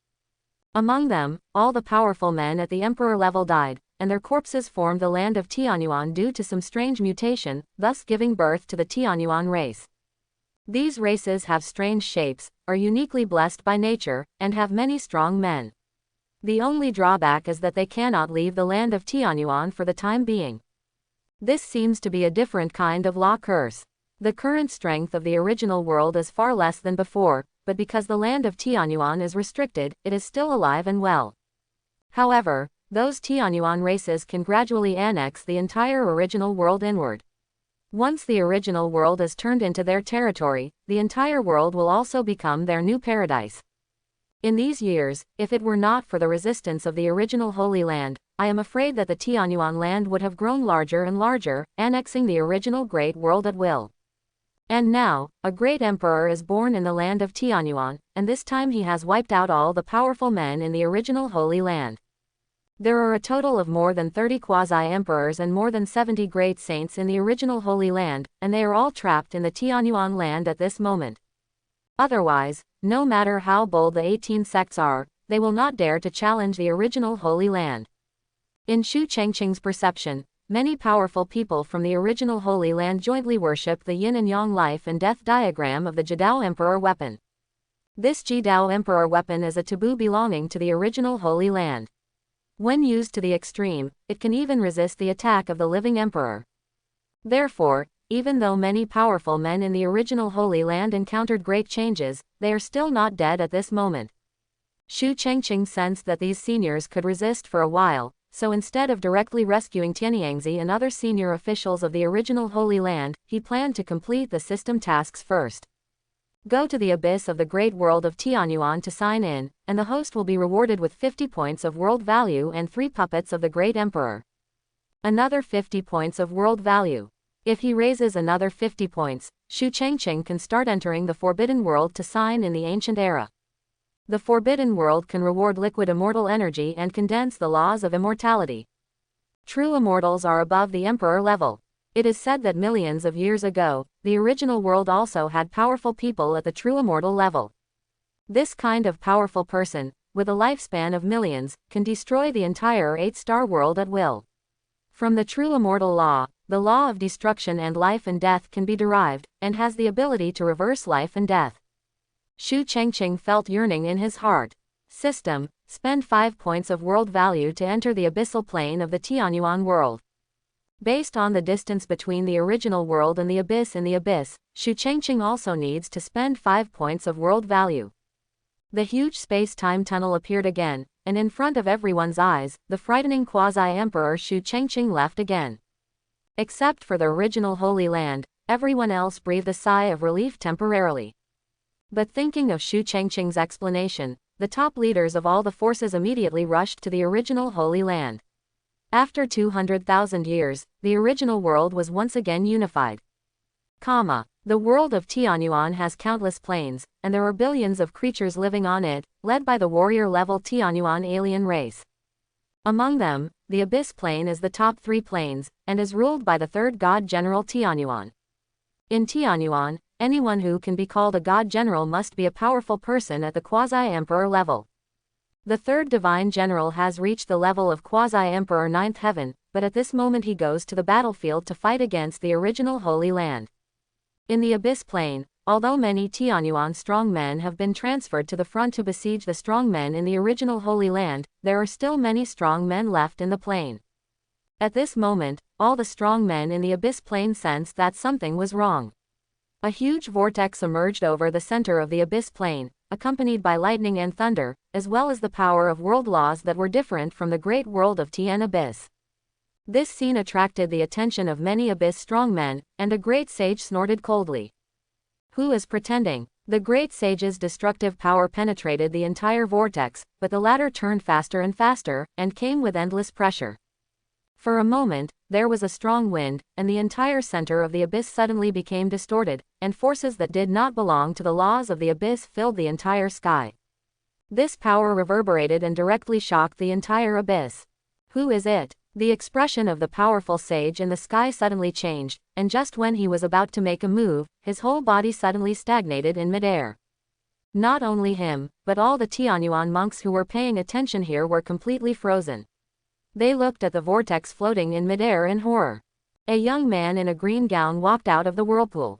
Speaker 1: Among them, all the powerful men at the emperor level died, and their corpses formed the land of Tianyuan due to some strange mutation, thus giving birth to the Tianyuan race. These races have strange shapes, are uniquely blessed by nature, and have many strong men. The only drawback is that they cannot leave the land of Tianyuan for the time being. This seems to be a different kind of law curse. The current strength of the original world is far less than before, but because the land of Tianyuan is restricted, it is still alive and well. However, those Tianyuan races can gradually annex the entire original world inward. Once the original world is turned into their territory, the entire world will also become their new paradise. In these years, if it were not for the resistance of the original Holy Land, I am afraid that the Tianyuan land would have grown larger and larger, annexing the original Great World at will. And now, a great emperor is born in the land of Tianyuan, and this time he has wiped out all the powerful men in the original Holy Land. There are a total of more than 30 quasi-emperors and more than 70 great saints in the original Holy Land, and they are all trapped in the Tianyuan land at this moment. Otherwise, no matter how bold the 18 sects are, they will not dare to challenge the original Holy Land. In Chang Ching's perception, many powerful people from the original Holy Land jointly worship the Yin and Yang life and death diagram of the Jidao Emperor weapon. This Jidao Emperor weapon is a taboo belonging to the original Holy Land. When used to the extreme, it can even resist the attack of the living emperor. Therefore, even though many powerful men in the original Holy Land encountered great changes, they are still not dead at this moment. Chang Ching sensed that these seniors could resist for a while, so instead of directly rescuing Tianyangzi and other senior officials of the original Holy Land, he planned to complete the system tasks first. Go to the abyss of the great world of Tianyuan to sign in, and the host will be rewarded with 50 points of world value and 3 puppets of the great emperor. Another 50 points of world value. If he raises another 50 points, Chang Ching can start entering the Forbidden World to sign in the ancient era. The Forbidden World can reward liquid immortal energy and condense the laws of immortality. True immortals are above the emperor level. It is said that millions of years ago, the original world also had powerful people at the true immortal level. This kind of powerful person, with a lifespan of millions, can destroy the entire 8-star world at will. From the true immortal law, the law of destruction and life and death can be derived, and has the ability to reverse life and death. Chang Ching felt yearning in his heart. System: spend 5 points of world value to enter the abyssal plane of the Tianyuan world. Based on the distance between the original world and the abyss in the abyss, Chang Ching also needs to spend 5 points of world value. The huge space-time tunnel appeared again, and in front of everyone's eyes, the frightening Quasi-Emperor Chang Ching left again. Except for the original Holy Land, everyone else breathed a sigh of relief temporarily. But thinking of Chang Ching's explanation, the top leaders of all the forces immediately rushed to the original Holy Land. After 200,000 years, the original world was once again unified. The world of Tianyuan has countless planes, and there are billions of creatures living on it, led by the warrior-level Tianyuan alien race. Among them, the Abyss Plane is the top 3 planes, and is ruled by the third god general Tianyuan. In Tianyuan, anyone who can be called a god general must be a powerful person at the Quasi-Emperor level. The third divine general has reached the level of Quasi-Emperor 9th heaven, but at this moment he goes to the battlefield to fight against the original Holy Land. In the Abyss Plane, although many Tianyuan strongmen have been transferred to the front to besiege the strongmen in the original Holy Land, there are still many strongmen left in the plane. At this moment, all the strongmen in the Abyss Plane sensed that something was wrong. A huge vortex emerged over the center of the Abyss Plane, accompanied by lightning and thunder, as well as the power of world laws that were different from the great world of Tien Abyss. This scene attracted the attention of many Abyss strongmen, and a great sage snorted coldly. Who is pretending? The great sage's destructive power penetrated the entire vortex, but the latter turned faster and faster, and came with endless pressure. For a moment, there was a strong wind, and the entire center of the abyss suddenly became distorted, and forces that did not belong to the laws of the abyss filled the entire sky. This power reverberated and directly shocked the entire abyss. Who is it? The expression of the powerful sage in the sky suddenly changed, and just when he was about to make a move, his whole body suddenly stagnated in midair. Not only him, but all the Tianyuan monks who were paying attention here were completely frozen. They looked at the vortex floating in midair in horror. A young man in a green gown walked out of the whirlpool.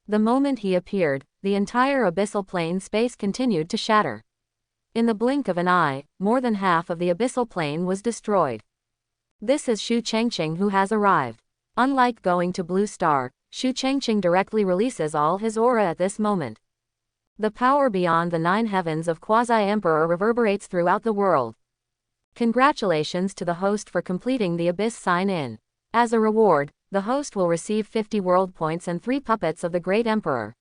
Speaker 1: The moment he appeared, the entire abyssal plane space continued to shatter. In the blink of an eye, more than half of the abyssal plane was destroyed. This is Chang Ching who has arrived. Unlike going to Blue Star, Chang Ching directly releases all his aura at this moment. The power beyond the 9 heavens of Quasi-Emperor reverberates throughout the world. Congratulations to the host for completing the Abyss sign-in. As a reward, the host will receive 50 world points and 3 puppets of the Great Emperor.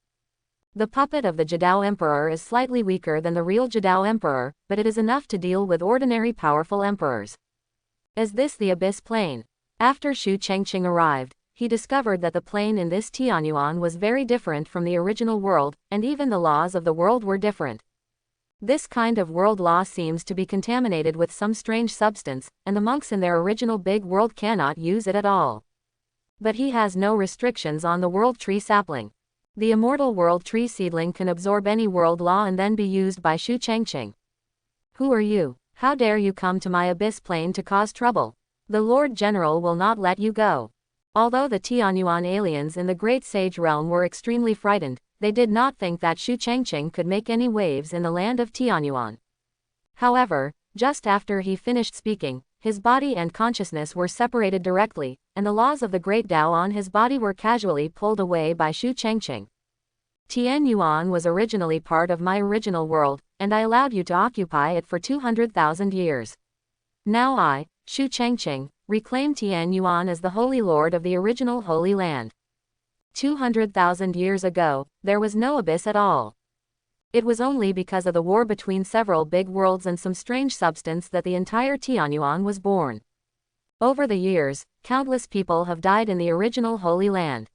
Speaker 1: The puppet of the Jadao Emperor is slightly weaker than the real Jadao Emperor, but it is enough to deal with ordinary powerful emperors. Is this the Abyss Plane? After Chang Ching arrived, he discovered that the plane in this Tianyuan was very different from the original world, and even the laws of the world were different. This kind of world law seems to be contaminated with some strange substance, and the monks in their original big world cannot use it at all. But he has no restrictions on the world tree sapling. The immortal world tree seedling can absorb any world law and then be used by Chang Ching. Who are you? How dare you come to my Abyss Plane to cause trouble? The Lord General will not let you go. Although the Tianyuan aliens in the Great Sage Realm were extremely frightened, they did not think that Chang Ching could make any waves in the land of Tianyuan. However, just after he finished speaking, his body and consciousness were separated directly, and the laws of the great Tao on his body were casually pulled away by Chang Ching. Tian Yuan was originally part of my original world, and I allowed you to occupy it for 200,000 years. Now I, Chang Ching, reclaim Tian Yuan as the Holy Lord of the original Holy Land. 200,000 years ago, there was no abyss at all. It was only because of the war between several big worlds and some strange substance that the entire Tianyuan was born. Over the years, countless people have died in the original Holy Land.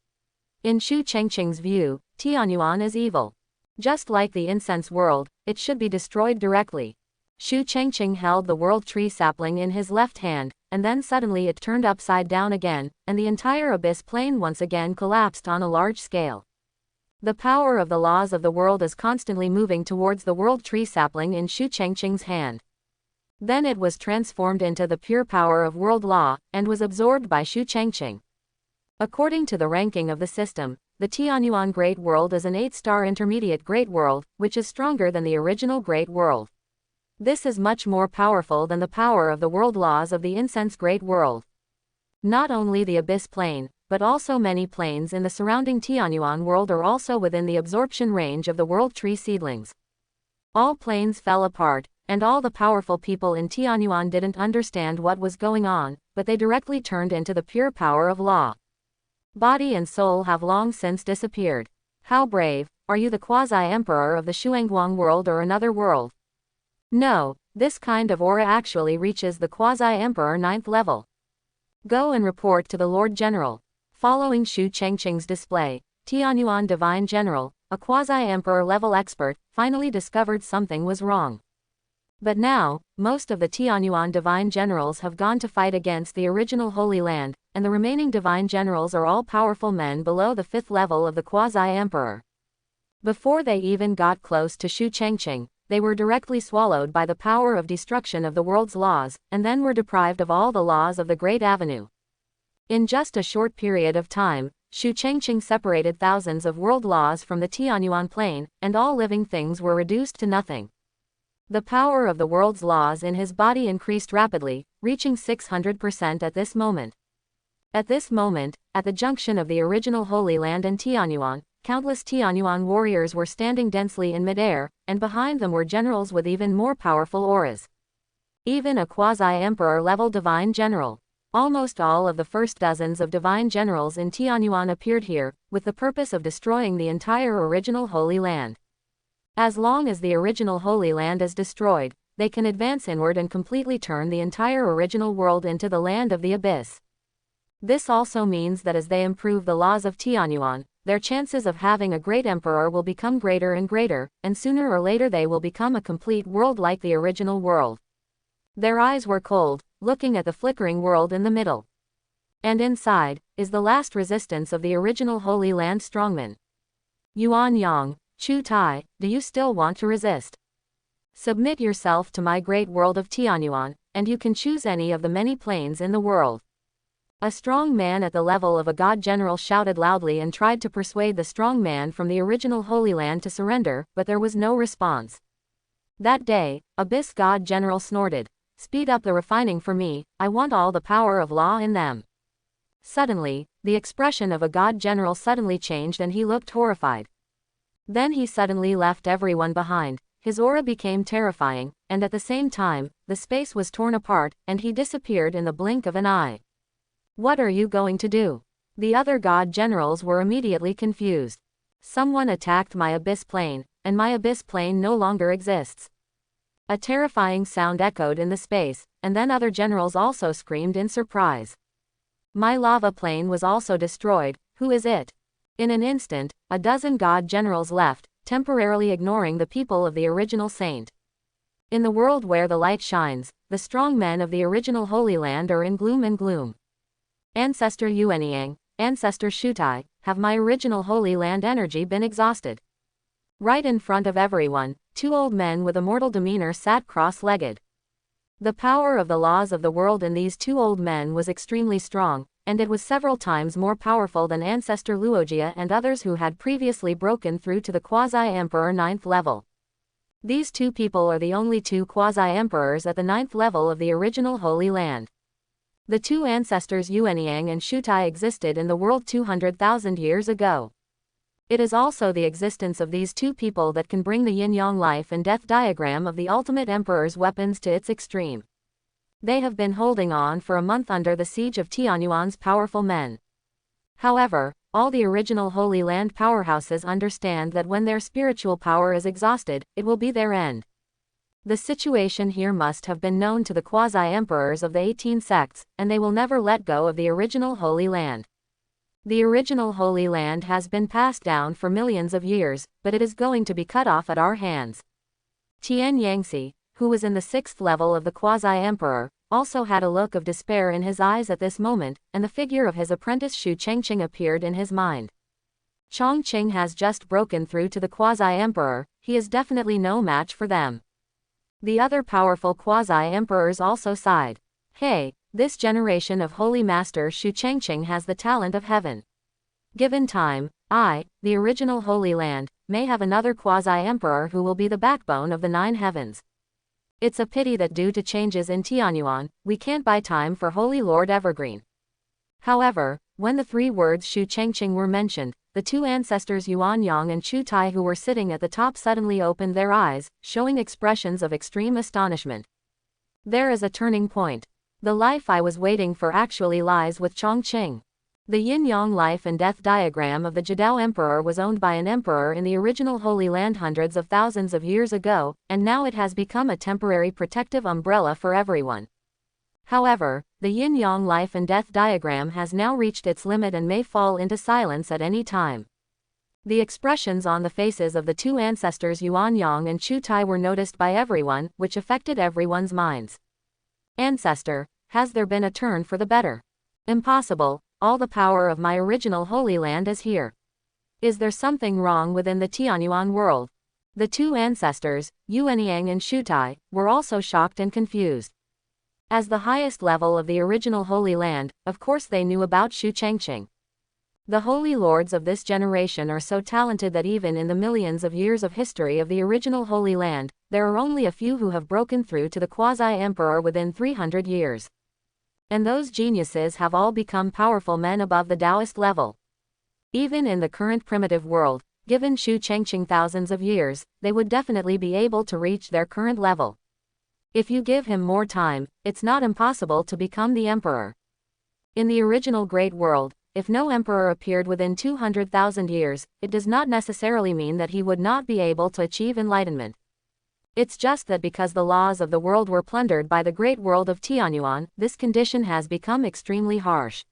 Speaker 1: In Shu Chengqing's view, Tianyuan is evil. Just like the incense world, it should be destroyed directly. Shu Chengqing held the world tree sapling in his left hand, and then suddenly it turned upside down again, and the entire abyss plane once again collapsed on a large scale. The power of the laws of the world is constantly moving towards the world tree sapling in Shu Chengqing's hand. Then it was transformed into the pure power of world law, and was absorbed by Shu Chengqing. According to the ranking of the system, the Tianyuan Great World is an 8-star intermediate Great World, which is stronger than the original Great World. This is much more powerful than the power of the world laws of the incense Great World. Not only the abyss plane, but also many planes in the surrounding Tianyuan world are also within the absorption range of the world tree seedlings. All planes fell apart, and all the powerful people in Tianyuan didn't understand what was going on, but they directly turned into the pure power of law. Body and soul have long since disappeared. How brave, are you the Quasi-Emperor of the Shuang Wang world or another world? No, this kind of aura actually reaches the Quasi-Emperor 9th level. Go and report to the Lord General. Following Shu Chengqing's display, Tianyuan Divine General, a Quasi-Emperor level expert, finally discovered something was wrong. But now, most of the Tianyuan Divine Generals have gone to fight against the original Holy Land, and the remaining Divine Generals are all powerful men below the 5th level of the Quasi-Emperor. Before they even got close to Shu Chengqing, they were directly swallowed by the power of destruction of the world's laws, and then were deprived of all the laws of the Great Avenue. In just a short period of time, Shu Chengqing separated thousands of world laws from the Tianyuan plane, and all living things were reduced to nothing. The power of the world's laws in his body increased rapidly, reaching 600% at this moment. At this moment, at the junction of the original Holy Land and Tianyuan, countless Tianyuan warriors were standing densely in midair, and behind them were generals with even more powerful auras. Even a Quasi-Emperor level Divine General. Almost all of the first dozens of Divine Generals in Tianyuan appeared here, with the purpose of destroying the entire original Holy Land. As long as the original Holy Land is destroyed, they can advance inward and completely turn the entire original world into the land of the abyss. This also means that as they improve the laws of Tianyuan, their chances of having a great emperor will become greater and greater, and sooner or later they will become a complete world like the original world. Their eyes were cold, looking at the flickering world in the middle. And inside, is the last resistance of the original Holy Land strongmen. Yuan Yang, Chu Tai, do you still want to resist? Submit yourself to my great world of Tianyuan, and you can choose any of the many planes in the world. A strong man at the level of a god general shouted loudly and tried to persuade the strong man from the original Holy Land to surrender, but there was no response. That day, Abyss God General snorted. Speed up the refining for me, I want all the power of law in them. Suddenly, the expression of a god general suddenly changed and he looked horrified. Then he suddenly left everyone behind, his aura became terrifying, and at the same time, the space was torn apart, and he disappeared in the blink of an eye. What are you going to do? The other god generals were immediately confused. Someone attacked my abyss plane, and my abyss plane no longer exists. A terrifying sound echoed in the space, and then other generals also screamed in surprise. My lava plane was also destroyed, who is it? In an instant, a dozen god generals left, temporarily ignoring the people of the original saint. In the world where the light shines, the strong men of the original Holy Land are in gloom and gloom. Ancestor Yuanyang, Ancestor Shutai, have my original Holy Land energy been exhausted? Right in front of everyone, two old men with immortal demeanor sat cross-legged. The power of the laws of the world in these two old men was extremely strong, and it was several times more powerful than Ancestor Luogia and others who had previously broken through to the Quasi-Emperor 9th level. These two people are the only two quasi-emperors at the 9th level of the original Holy Land. The two ancestors Yin-Yang and Shutai existed in the world 200,000 years ago. It is also the existence of these two people that can bring the yin-yang life and death diagram of the ultimate emperor's weapons to its extreme. They have been holding on for a month under the siege of Tanuan's powerful men. However, all the original Holy Land powerhouses understand that when their spiritual power is exhausted, it will be their end. The situation here must have been known to the quasi-emperors of the 18 sects, and they will never let go of the original Holy Land. The original Holy Land has been passed down for millions of years, but it is going to be cut off at our hands. Tian Yangzi, who was in the 6th level of the quasi-emperor, also had a look of despair in his eyes at this moment, and the figure of his apprentice Chang Ching appeared in his mind. Chang Ching has just broken through to the quasi-emperor, he is definitely no match for them. The other powerful quasi-emperors also sighed. Hey, this generation of Holy Master Chang Ching has the talent of heaven. Given time, the original Holy Land, may have another quasi-emperor who will be the backbone of the 9 heavens. It's a pity that due to changes in Tanuan, we can't buy time for Holy Lord Evergreen. However, when the 3 words Chang Ching were mentioned, the 2 ancestors Yuanyang and Chu Tai who were sitting at the top suddenly opened their eyes, showing expressions of extreme astonishment. There is a turning point. The life I was waiting for actually lies with Chang Ching. The yin-yang life and death diagram of the Jidao Emperor was owned by an emperor in the original Holy Land hundreds of thousands of years ago, and now it has become a temporary protective umbrella for everyone. However, the yin-yang life and death diagram has now reached its limit and may fall into silence at any time. The expressions on the faces of the 2 ancestors Yuanyang and Chu Tai were noticed by everyone, which affected everyone's minds. Ancestor, has there been a turn for the better? Impossible. All the power of my original Holy Land is here. Is there something wrong within the Tanuan world? The 2 ancestors, Yin-Yang and Shutai, were also shocked and confused. As the highest level of the original Holy Land, of course they knew about Chang Ching. The Holy Lords of this generation are so talented that even in the millions of years of history of the original Holy Land, there are only a few who have broken through to the Quasi-Emperor within 300 years. And those geniuses have all become powerful men above the Taoist level. Even in the current primitive world, given Chang Ching thousands of years, they would definitely be able to reach their current level. If you give him more time, it's not impossible to become the emperor. In the original Great World, if no emperor appeared within 200,000 years, it does not necessarily mean that he would not be able to achieve enlightenment. It's just that because the laws of the world were plundered by the great world of Tanuan, this condition has become extremely harsh.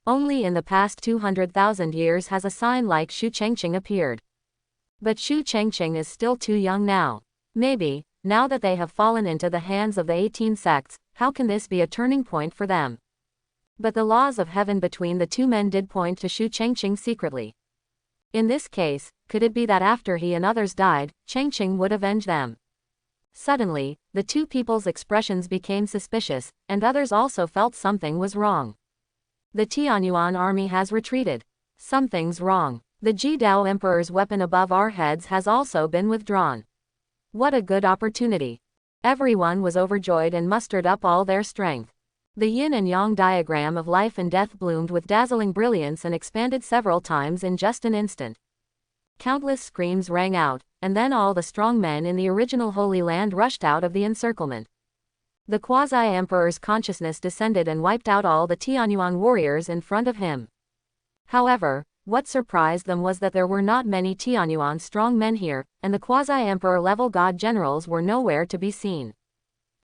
Speaker 1: Only in the past 200,000 years has a sign like Chang Ching appeared. But Chang Ching is still too young now. Maybe, now that they have fallen into the hands of the 18 sects, how can this be a turning point for them? But the laws of heaven between the 2 men did point to Chang Ching secretly. In this case, could it be that after he and others died, Chang Ching would avenge them? Suddenly, the 2 people's expressions became suspicious, and others also felt something was wrong. The Tanuan army has retreated. Something's wrong. The Jidao Emperor's weapon above our heads has also been withdrawn. What a good opportunity. Everyone was overjoyed and mustered up all their strength. The yin and yang diagram of life and death bloomed with dazzling brilliance and expanded several times in just an instant. Countless screams rang out, and then all the strong men in the original Holy Land rushed out of the encirclement. The Quasi-Emperor's consciousness descended and wiped out all the Tanuan warriors in front of him. However, what surprised them was that there were not many Tanuan strong men here, and the Quasi-Emperor level god generals were nowhere to be seen.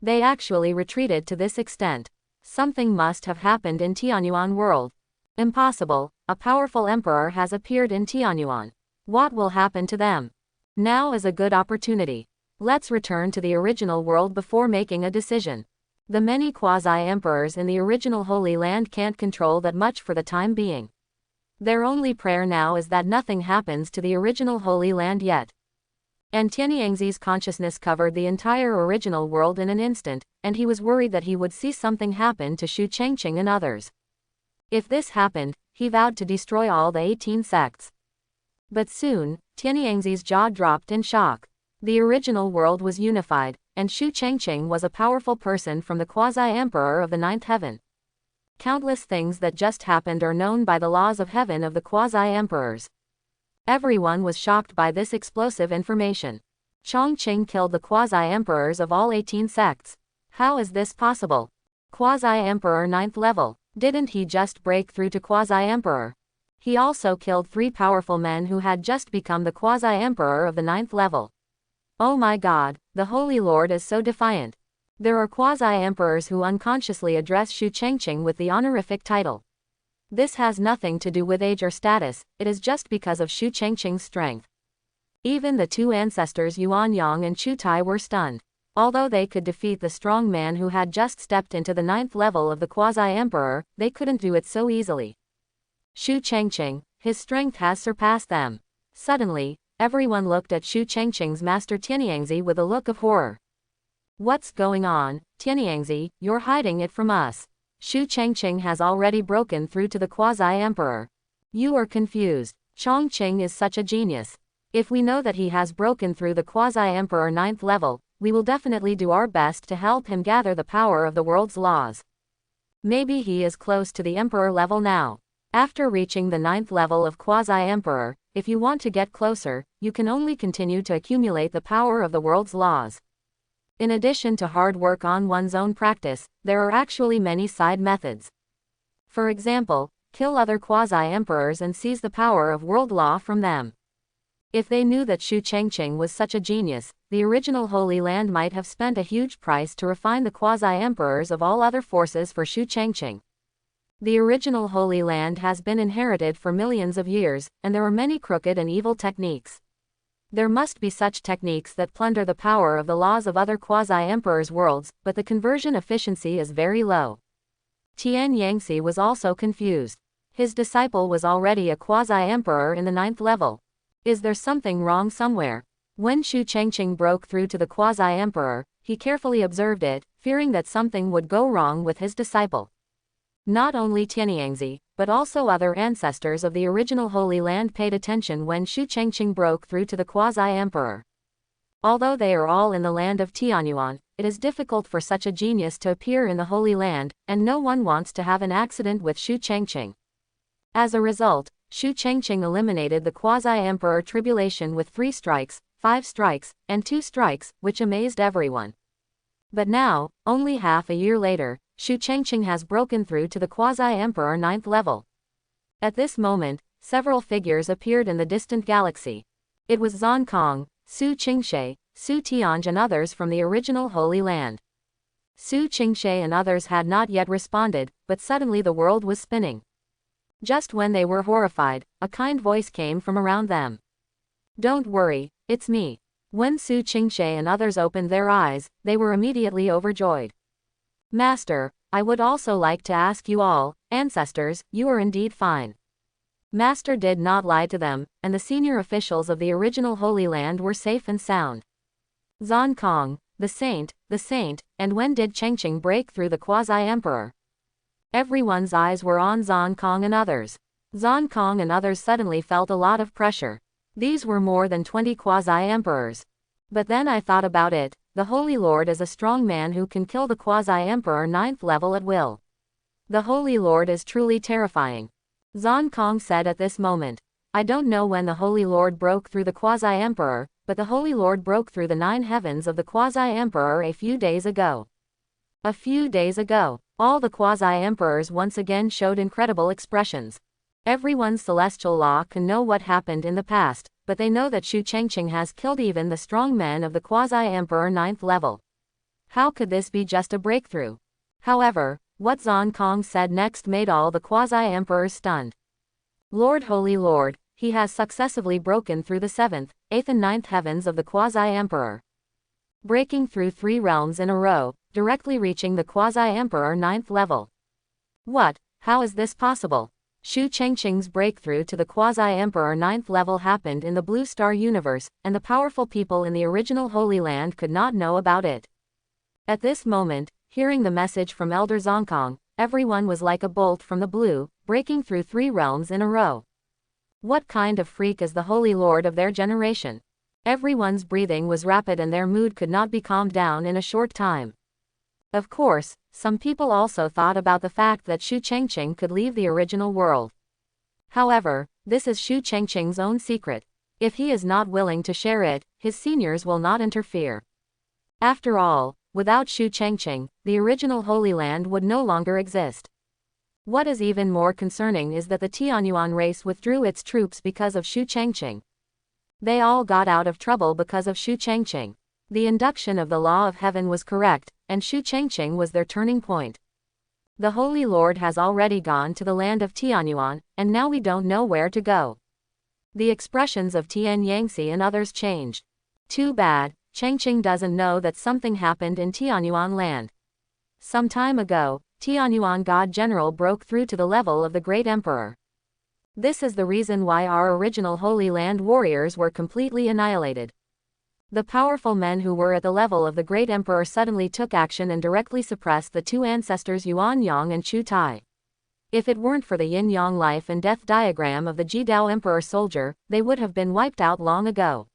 Speaker 1: They actually retreated to this extent. Something must have happened in Tanuan world. Impossible, a powerful emperor has appeared in Tanuan. What will happen to them? Now is a good opportunity. Let's return to the original world before making a decision. The many quasi-emperors in the original Holy Land can't control that much for the time being. Their only prayer now is that nothing happens to the original Holy Land yet. And Tianyangzi's consciousness covered the entire original world in an instant, and he was worried that he would see something happen to Chang Ching and others. If this happened, he vowed to destroy all the 18 sects. But soon, Tianyangzi's jaw dropped in shock. The original world was unified, and Chang Ching was a powerful person from the Quasi-Emperor of the Ninth Heaven. Countless things that just happened are known by the laws of heaven of the Quasi-Emperors. Everyone was shocked by this explosive information. Chang Ching killed the Quasi-Emperors of all 18 sects. How is this possible? Quasi-Emperor 9th level. Didn't he just break through to Quasi-Emperor? He also killed 3 powerful men who had just become the Quasi-Emperor of the 9th level. Oh my god, the Holy Lord is so defiant. There are Quasi-Emperors who unconsciously address Chang Ching with the honorific title. This has nothing to do with age or status, it is just because of Chang Ching's strength. Even the 2 ancestors Yin-Yang and Tai were stunned. Although they could defeat the strong man who had just stepped into the 9th level of the Quasi-Emperor, they couldn't do it so easily. Chang Ching, his strength has surpassed them. Suddenly, everyone looked at Chang Ching's master Tianyangzi with a look of horror. What's going on, Tianyangzi? You're hiding it from us. Chang Ching has already broken through to the Quasi-Emperor. You are confused. Chang Ching is such a genius. If we know that he has broken through the Quasi-Emperor 9th level, we will definitely do our best to help him gather the power of the world's laws. Maybe he is close to the Emperor level now. After reaching the 9th level of Quasi-Emperor, if you want to get closer, you can only continue to accumulate the power of the world's laws. In addition to hard work on one's own practice, there are actually many side methods. For example, kill other Quasi-Emperors and seize the power of world law from them. If they knew that Chang Ching was such a genius, the original Holy Land might have spent a huge price to refine the Quasi-Emperors of all other forces for Chang Ching. The original Holy Land has been inherited for millions of years, and there are many crooked and evil techniques. There must be such techniques that plunder the power of the laws of other Quasi-Emperors' worlds, but the conversion efficiency is very low. Tianyangzi was also confused. His disciple was already a Quasi-Emperor in the 9th level. Is there something wrong somewhere? When Chang Ching broke through to the Quasi-Emperor, he carefully observed it, fearing that something would go wrong with his disciple. Not only Tianyangzi, but also other ancestors of the original Holy Land paid attention when Chang Ching broke through to the Quasi-Emperor. Although they are all in the land of Tanuan, it is difficult for such a genius to appear in the Holy Land, and no one wants to have an accident with Chang Ching. As a result, Chang Ching eliminated the Quasi-Emperor Tribulation with 3 strikes, 5 strikes, and 2 strikes, which amazed everyone. But now, only half a year later, Chang Ching has broken through to the Quasi-Emperor 9th level. At this moment, several figures appeared in the distant galaxy. It was Zhang Kong, Su Qingshe, Su Tianj and others from the original Holy Land. Su Qingshe and others had not yet responded, but suddenly the world was spinning. Just when they were horrified, a kind voice came from around them. Don't worry, it's me. When Su Qingshe and others opened their eyes, they were immediately overjoyed. Master, I would also like to ask you all, ancestors, you are indeed fine. Master did not lie to them, and the senior officials of the original Holy Land were safe and sound. Zhang Kong, the saint, and when did Chang Ching break through the Quasi-Emperor? Everyone's eyes were on Zhang Kong and others. Zhang Kong and others suddenly felt a lot of pressure. These were more than 20 Quasi-Emperors. But then I thought about it, the Holy Lord is a strong man who can kill the Quasi-Emperor 9th level at will. The Holy Lord is truly terrifying. Zhang Kong said at this moment. I don't know when the Holy Lord broke through the Quasi-Emperor, but the Holy Lord broke through the 9 heavens of the Quasi-Emperor a few days ago. A few days ago, all the Quasi-Emperors once again showed incredible expressions. Everyone's celestial law can know what happened in the past, but they know that Chang Ching has killed even the strong men of the Quasi-Emperor 9th level. How could this be just a breakthrough? However, what Zhang Kong said next made all the Quasi-Emperors stunned. Lord Holy Lord, he has successively broken through the 7th, 8th and 9th heavens of the Quasi-Emperor. Breaking through 3 realms in a row, directly reaching the Quasi-Emperor 9th level. What? How is this possible? Chang Ching's breakthrough to the Quasi-Emperor 9th level happened in the Blue Star universe, and the powerful people in the original Holy Land could not know about it. At this moment, hearing the message from Elder Zongkong, everyone was like a bolt from the blue, breaking through 3 realms in a row. What kind of freak is the Holy Lord of their generation? Everyone's breathing was rapid and their mood could not be calmed down in a short time. Of course, some people also thought about the fact that Shu Changqing could leave the original world. However, this is Shu Changqing's own secret. If he is not willing to share it, his seniors will not interfere. After all, without Shu Changqing, the original Holy Land would no longer exist. What is even more concerning is that the Tanuan race withdrew its troops because of Shu Changqing. They all got out of trouble because of Shu Changqing. The induction of the law of heaven was correct, and Shu Changqing was their turning point. The Holy Lord has already gone to the land of Tanuan, and now we don't know where to go. The expressions of Tian Yangtze and others changed. Too bad, Changqing doesn't know that something happened in Tanuan land. Some time ago, Tanuan God General broke through to the level of the Great Emperor. This is the reason why our original Holy Land warriors were completely annihilated. The powerful men who were at the level of the Great Emperor suddenly took action and directly suppressed the two ancestors Yuan-Yang and Chu Tai. If it weren't for the Yin-Yang life and death diagram of the Jidao Emperor soldier, they would have been wiped out long ago.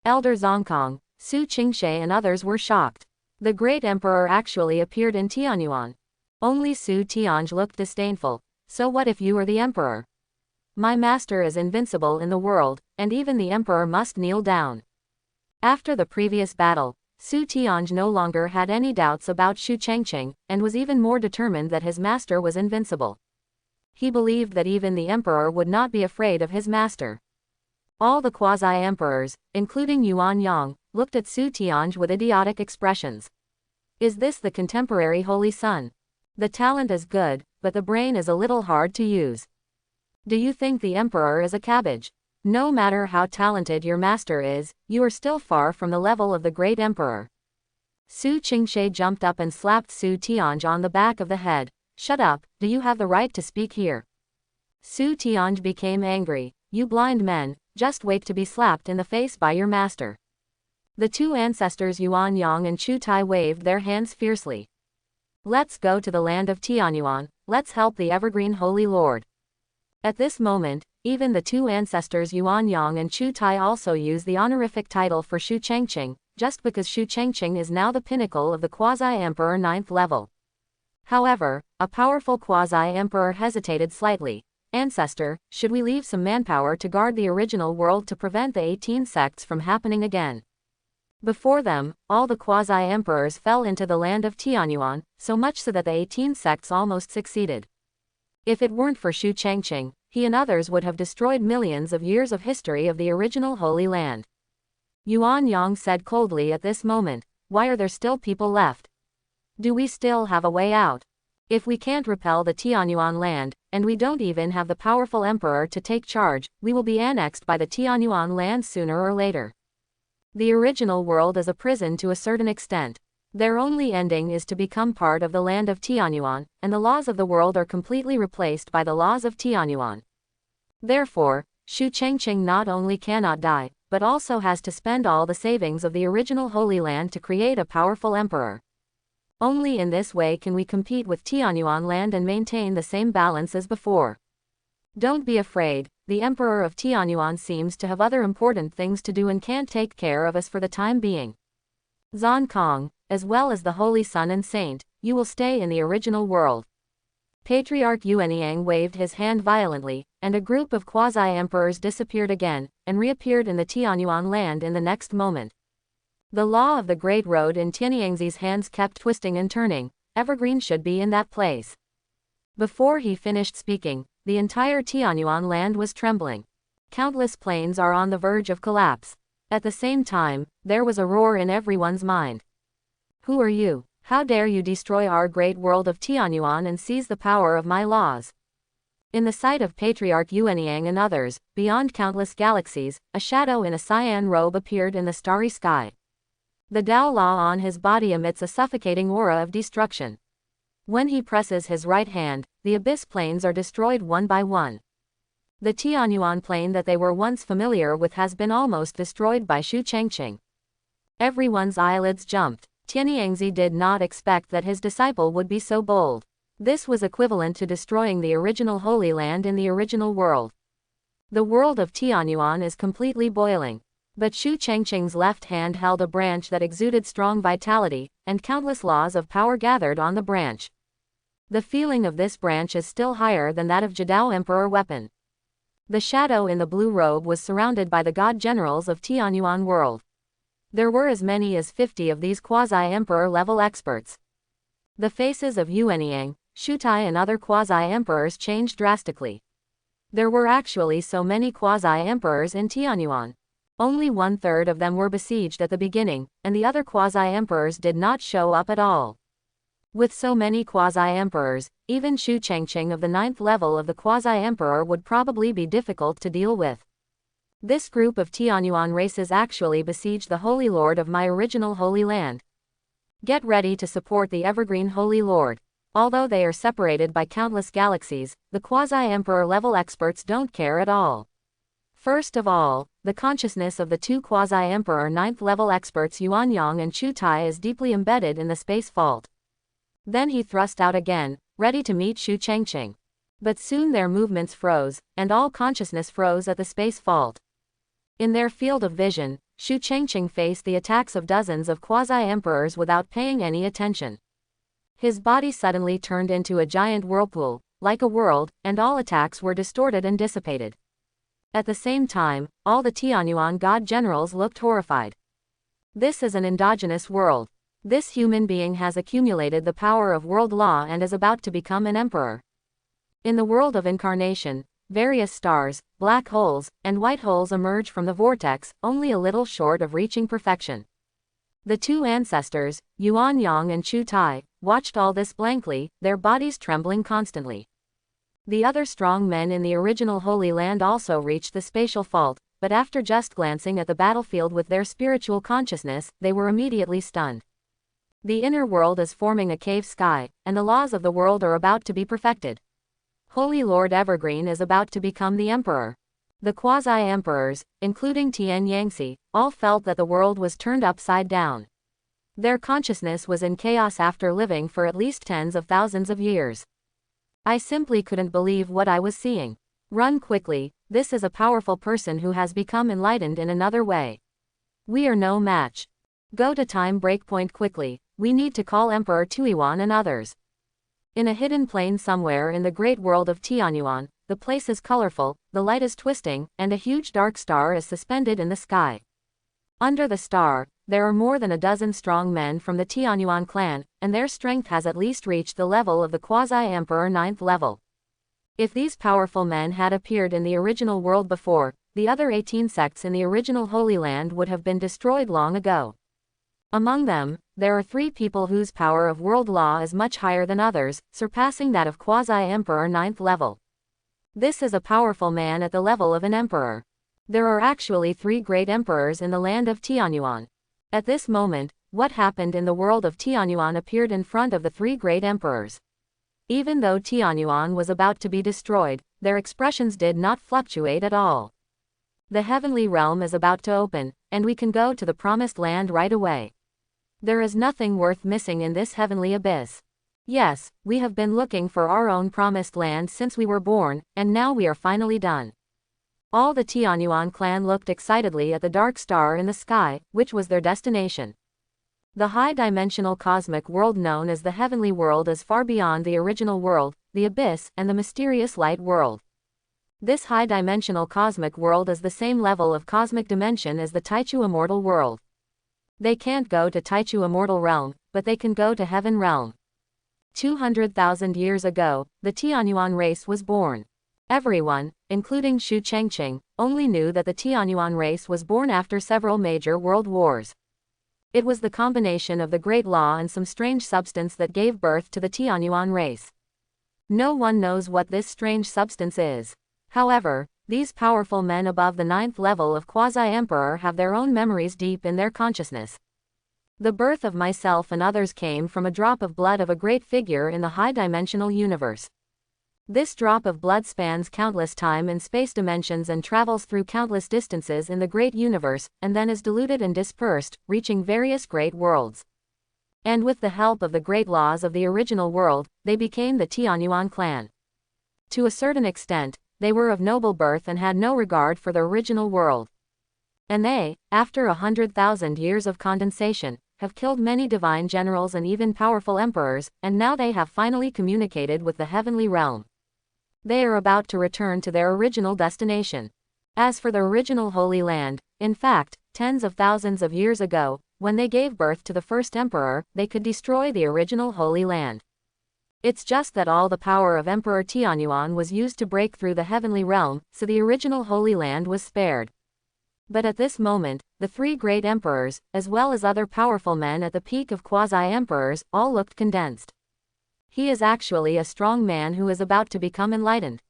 Speaker 1: Elder Zongkong, Su Qingshe and others were shocked. The Great Emperor actually appeared in Tianyuan. Only Su Tianj looked disdainful. So what if you are the Emperor? My master is invincible in the world, and even the Emperor must kneel down. After the previous battle, Su Tianj no longer had any doubts about Shu Changqing, and was even more determined that his master was invincible. He believed that even the Emperor would not be afraid of his master. All the quasi-emperors, including Yuan Yang, looked at Su Tianj with idiotic expressions. Is this the contemporary Holy Son? The talent is good, but the brain is a little hard to use. Do you think the Emperor is a cabbage? No matter how talented your master is, you are still far from the level of the Great Emperor. Su Qingshe jumped up and slapped Su Tianj on the back of the head. Shut up, do you have the right to speak here? Su Tianj became angry. You blind men, just wait to be slapped in the face by your master. The two ancestors Yuan Yang and Chu Tai waved their hands fiercely. Let's go to the land of Tianyuan, let's help the evergreen Holy Lord. At this moment, even the two ancestors Yuan Yang and Chu Tai also use the honorific title for Shu Changqing, just because Shu Changqing is now the pinnacle of the Quasi-Emperor 9th level. However, a powerful Quasi-Emperor hesitated slightly. Ancestor, should we leave some manpower to guard the original world to prevent the 18 sects from happening again? Before them, all the Quasi-Emperors fell into the land of Tianyuan, so much so that the 18 sects almost succeeded. If it weren't for Shu Changqing, he and others would have destroyed millions of years of history of the original Holy Land. Yuan Yang said coldly at this moment, why are there still people left? Do we still have a way out? If we can't repel the Tianyuan land, and we don't even have the powerful emperor to take charge, we will be annexed by the Tianyuan land sooner or later. The original world is a prison to a certain extent. Their only ending is to become part of the land of Tianyuan, and the laws of the world are completely replaced by the laws of Tianyuan. Therefore, Shu Changqing not only cannot die, but also has to spend all the savings of the original Holy Land to create a powerful emperor. Only in this way can we compete with Tianyuan land and maintain the same balance as before. Don't be afraid, the Emperor of Tianyuan seems to have other important things to do and can't take care of us for the time being. Zon Kong, as well as the Holy Son and Saint, you will stay in the original world. Patriarch Yuanyang waved his hand violently, and a group of quasi-emperors disappeared again, and reappeared in the Tianyuan land in the next moment. The law of the Great Road in Tianyangzi's hands kept twisting and turning. Evergreen should be in that place. Before he finished speaking, the entire Tianyuan land was trembling. Countless planes are on the verge of collapse. At the same time, there was a roar in everyone's mind. Who are you? How dare you destroy our great world of Tianyuan and seize the power of my laws? In the sight of Patriarch Yuanyang and others, beyond countless galaxies, a shadow in a cyan robe appeared in the starry sky. The Dao Law on his body emits a suffocating aura of destruction. When he presses his right hand, the abyss planes are destroyed one by one. The Tianyuan plane that they were once familiar with has been almost destroyed by Shu Changqing. Everyone's eyelids jumped. Tianyangzi did not expect that his disciple would be so bold. This was equivalent to destroying the original Holy Land in the original world. The world of Tianyuan is completely boiling. But Shu Changqing's left hand held a branch that exuded strong vitality, and countless laws of power gathered on the branch. The feeling of this branch is still higher than that of Jidao Emperor weapon. The shadow in the blue robe was surrounded by the god generals of Tianyuan world. There were as many as 50 of these quasi-emperor level experts. The faces of Yuanyang, Shutai and other quasi-emperors changed drastically. There were actually so many quasi-emperors in Tianyuan. Only 1/3 of them were besieged at the beginning, and the other quasi-emperors did not show up at all. With so many quasi-emperors, even Shu Changqing of the 9th level of the quasi-emperor would probably be difficult to deal with. This group of Tianyuan races actually besieged the Holy Lord of my original Holy Land. Get ready to support the evergreen Holy Lord. Although they are separated by countless galaxies, the quasi-emperor level experts don't care at all. First of all, the consciousness of the two quasi-emperor 9th level experts Yuanyang and Chutai is deeply embedded in the space vault. Then he thrust out again, ready to meet Shu Changqing. But soon their movements froze, and all consciousness froze at the space vault. In their field of vision, Shu Changqing faced the attacks of dozens of quasi-emperors without paying any attention. His body suddenly turned into a giant whirlpool, like a world, and all attacks were distorted and dissipated. At the same time, all the Tianyuan god generals looked horrified. This is an endogenous world. This human being has accumulated the power of world law and is about to become an emperor. In the world of incarnation, various stars, black holes, and white holes emerge from the vortex, only a little short of reaching perfection. The two ancestors, Yuanyang and Chutai, watched all this blankly, their bodies trembling constantly. The other strong men in the original Holy Land also reached the spatial fault, but after just glancing at the battlefield with their spiritual consciousness, they were immediately stunned. The inner world is forming a cave sky, and the laws of the world are about to be perfected. Holy Lord Evergreen is about to become the emperor. The quasi-emperors, including Tian Yangtze, all felt that the world was turned upside down. Their consciousness was in chaos after living for at least tens of thousands of years. I simply couldn't believe what I was seeing. Run quickly, this is a powerful person who has become enlightened in another way. We are no match. Go to time breakpoint quickly, we need to call Emperor Tuiwan and others. In a hidden plane somewhere in the great world of Tianyuan, the place is colorful, the light is twisting, and a huge dark star is suspended in the sky. Under the star, there are more than a dozen strong men from the Tianyuan clan, and their strength has at least reached the level of the quasi-emperor 9th level. If these powerful men had appeared in the original world before, the other 18 sects in the original Holy Land would have been destroyed long ago. Among them, there are 3 people whose power of world law is much higher than others, surpassing that of quasi-emperor 9th level. This is a powerful man at the level of an emperor. There are actually 3 great emperors in the land of Tianyuan. At this moment, what happened in the world of Tianyuan appeared in front of the 3 great emperors. Even though Tianyuan was about to be destroyed, their expressions did not fluctuate at all. The heavenly realm is about to open, and we can go to the promised land right away. There is nothing worth missing in this heavenly abyss. Yes, we have been looking for our own promised land since we were born, and now we are finally done. All the Tianyuan clan looked excitedly at the dark star in the sky, which was their destination. The high-dimensional cosmic world known as the heavenly world is far beyond the original world, the abyss, and the mysterious light world. This high-dimensional cosmic world is the same level of cosmic dimension as the Taichu immortal world. They can't go to Taichu immortal realm, but they can go to heaven realm. 200,000 years ago, the Tianyuan race was born. Everyone, including Shu Changqing, only knew that the Tianyuan race was born after several major world wars. It was the combination of the Great Law and some strange substance that gave birth to the Tianyuan race. No one knows what this strange substance is. However, these powerful men above the 9th level of Quasi-Emperor have their own memories deep in their consciousness. The birth of myself and others came from a drop of blood of a great figure in the high-dimensional universe. This drop of blood spans countless time and space dimensions and travels through countless distances in the great universe, and then is diluted and dispersed, reaching various great worlds. And with the help of the great laws of the original world, they became the Tianyuan clan. To a certain extent, they were of noble birth and had no regard for the original world. And they, after 100,000 years of condensation, have killed many divine generals and even powerful emperors, and now they have finally communicated with the heavenly realm. They are about to return to their original destination. As for the original Holy Land, in fact, tens of thousands of years ago, when they gave birth to the first emperor, they could destroy the original Holy Land. It's just that all the power of Emperor Tanuan was used to break through the heavenly realm, so the original Holy Land was spared. But at this moment, the three great emperors, as well as other powerful men at the peak of quasi-emperors, all looked condensed. He is actually a strong man who is about to become enlightened.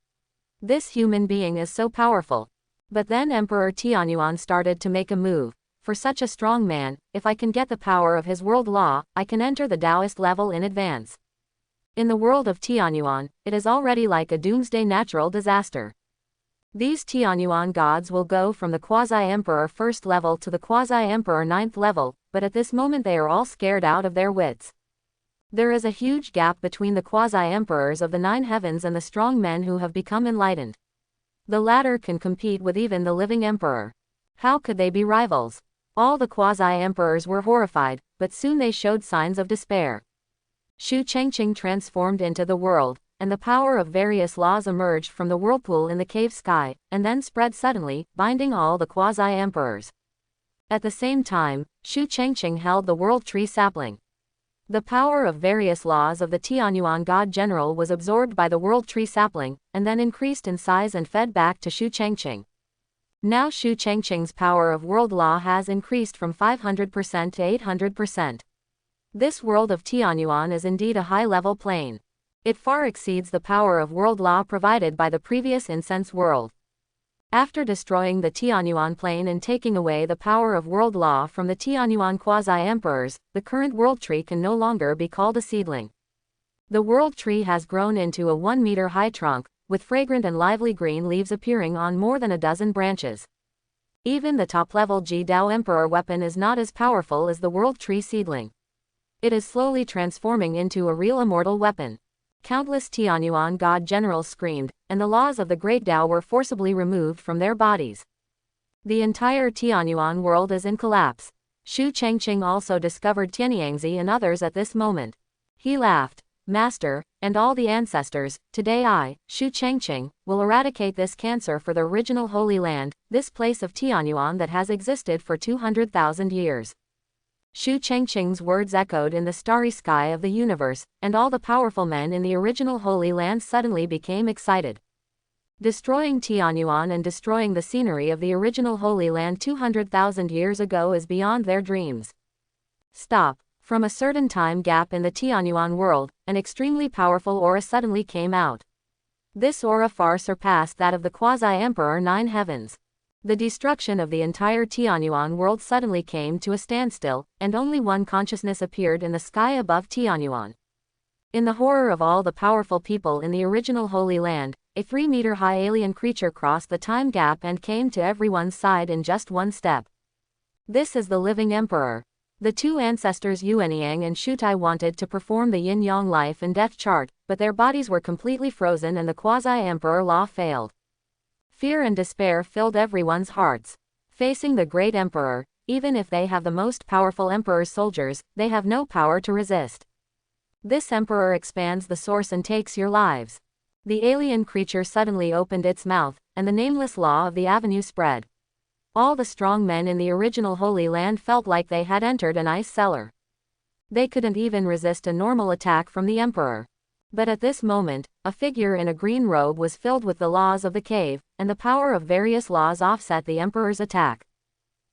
Speaker 1: This human being is so powerful. But then Emperor Tanuan started to make a move. For such a strong man, if I can get the power of his world law, I can enter the Taoist level in advance. In the world of Tanuan, it is already like a doomsday natural disaster. These Tanuan gods will go from the Quasi-Emperor 1st level to the Quasi-Emperor 9th level, but at this moment they are all scared out of their wits. There is a huge gap between the Quasi-Emperors of the 9 heavens and the strong men who have become enlightened. The latter can compete with even the living emperor. How could they be rivals? All the Quasi-Emperors were horrified, but soon they showed signs of despair. Chang Ching transformed into the world, and the power of various laws emerged from the whirlpool in the cave sky, and then spread suddenly, binding all the Quasi-Emperors. At the same time, Chang Ching held the world tree sapling. The power of various laws of the Tanuan god general was absorbed by the world tree sapling, and then increased in size and fed back to Chang Ching. Now Chang Ching's power of world law has increased from 500% to 800%. This world of Tanuan is indeed a high-level plane. It far exceeds the power of world law provided by the previous incense world. After destroying the Tanuan plane and taking away the power of world law from the Tanuan quasi-emperors, the current world tree can no longer be called a seedling. The world tree has grown into a 1-meter-high trunk, with fragrant and lively green leaves appearing on more than a dozen branches. Even the top-level Ji-Dao Emperor weapon is not as powerful as the world tree seedling. It is slowly transforming into a real immortal weapon. Countless Tanuan god generals screamed, and the laws of the Great Tao were forcibly removed from their bodies. The entire Tanuan world is in collapse. Chang Ching also discovered Tianyangzi and others at this moment. He laughed. Master, and all the ancestors, today I, Chang Ching, will eradicate this cancer for the original Holy Land, this place of Tanuan that has existed for 200,000 years. Chang Ching's words echoed in the starry sky of the universe, and all the powerful men in the original Holy Land suddenly became excited. Destroying Tanuan and destroying the scenery of the original Holy Land 200,000 years ago is beyond their dreams. Stop. From a certain time gap in the Tanuan world, an extremely powerful aura suddenly came out. This aura far surpassed that of the Quasi-Emperor 9 heavens. The destruction of the entire Tanuan world suddenly came to a standstill, and only one consciousness appeared in the sky above Tanuan. In the horror of all the powerful people in the original Holy Land, a 3-meter-high alien creature crossed the time gap and came to everyone's side in just one step. This is the living emperor. The two ancestors Yin-Yang and Shutai wanted to perform the Yin-Yang life and death chart, but their bodies were completely frozen and the quasi-emperor law failed. Fear and despair filled everyone's hearts. Facing the great emperor, even if they have the most powerful emperor's soldiers, they have no power to resist. This emperor expands the source and takes your lives. The alien creature suddenly opened its mouth, and the nameless law of the avenue spread. All the strong men in the original Holy Land felt like they had entered an ice cellar. They couldn't even resist a normal attack from the emperor. But at this moment, a figure in a green robe was filled with the laws of the cave, and the power of various laws offset the emperor's attack.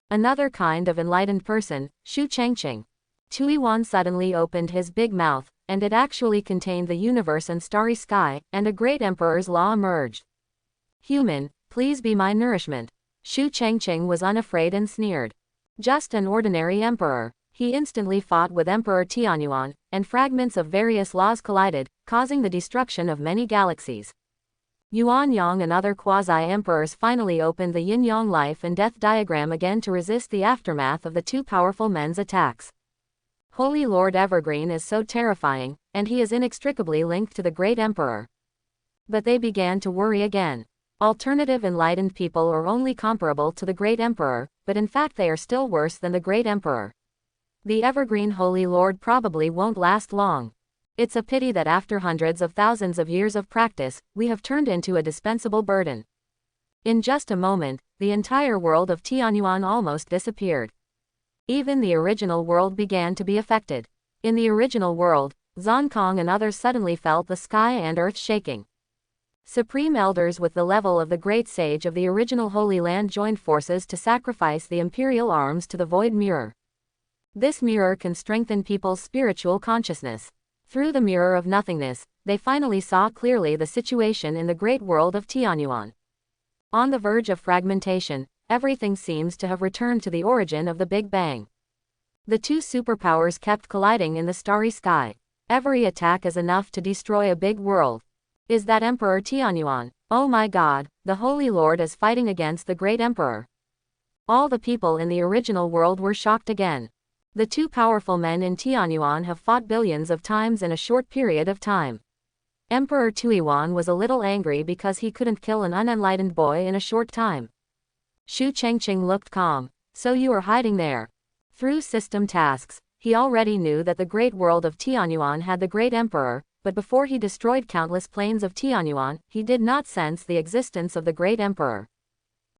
Speaker 1: Another kind of enlightened person, Chang Ching. Tuiwan suddenly opened his big mouth, and it actually contained the universe and starry sky, and a great emperor's law emerged. Human, please be my nourishment. Chang Ching was unafraid and sneered. Just an ordinary emperor. He instantly fought with Emperor Tanuan, and fragments of various laws collided, causing the destruction of many galaxies. Yuan-Yang and other quasi-emperors finally opened the Yin-Yang life and death diagram again to resist the aftermath of the two powerful men's attacks. Holy Lord Evergreen is so terrifying, and he is inextricably linked to the great emperor. But they began to worry again. Alternative enlightened people are only comparable to the great emperor, but in fact they are still worse than the Great Emperor. The evergreen Holy Lord probably won't last long. It's a pity that after hundreds of thousands of years of practice, we have turned into a dispensable burden. In just a moment, the entire world of Tanuan almost disappeared. Even the original world began to be affected. In the original world, Zonkong and others suddenly felt the sky and earth shaking. Supreme elders with the level of the great sage of the original Holy Land joined forces to sacrifice the imperial arms to the void mirror. This mirror can strengthen people's spiritual consciousness. Through the mirror of nothingness, they finally saw clearly the situation in the great world of Tanuan. On the verge of fragmentation, everything seems to have returned to the origin of the Big Bang. The two superpowers kept colliding in the starry sky. Every attack is enough to destroy a big world. Is that Emperor Tanuan? Oh my God, the Holy Lord is fighting against the Great Emperor. All the people in the original world were shocked again. The two powerful men in Tanuan have fought billions of times in a short period of time. Emperor Tuiwan was a little angry because he couldn't kill an unenlightened boy in a short time. Chang Ching looked calm. So you are hiding there. Through system tasks, he already knew that the great world of Tanuan had the Great Emperor, but before he destroyed countless planes of Tanuan, he did not sense the existence of the Great Emperor.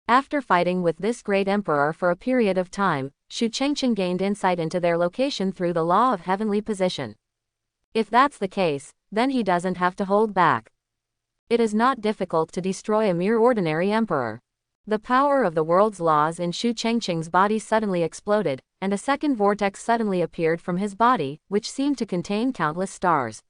Speaker 1: After fighting with this Great Emperor for a period of time, Chang Ching gained insight into their location through the law of heavenly position. If that's the case, then he doesn't have to hold back. It is not difficult to destroy a mere ordinary emperor. The power of the world's laws in Chang Ching's body suddenly exploded, and a second vortex suddenly appeared from his body, which seemed to contain countless stars.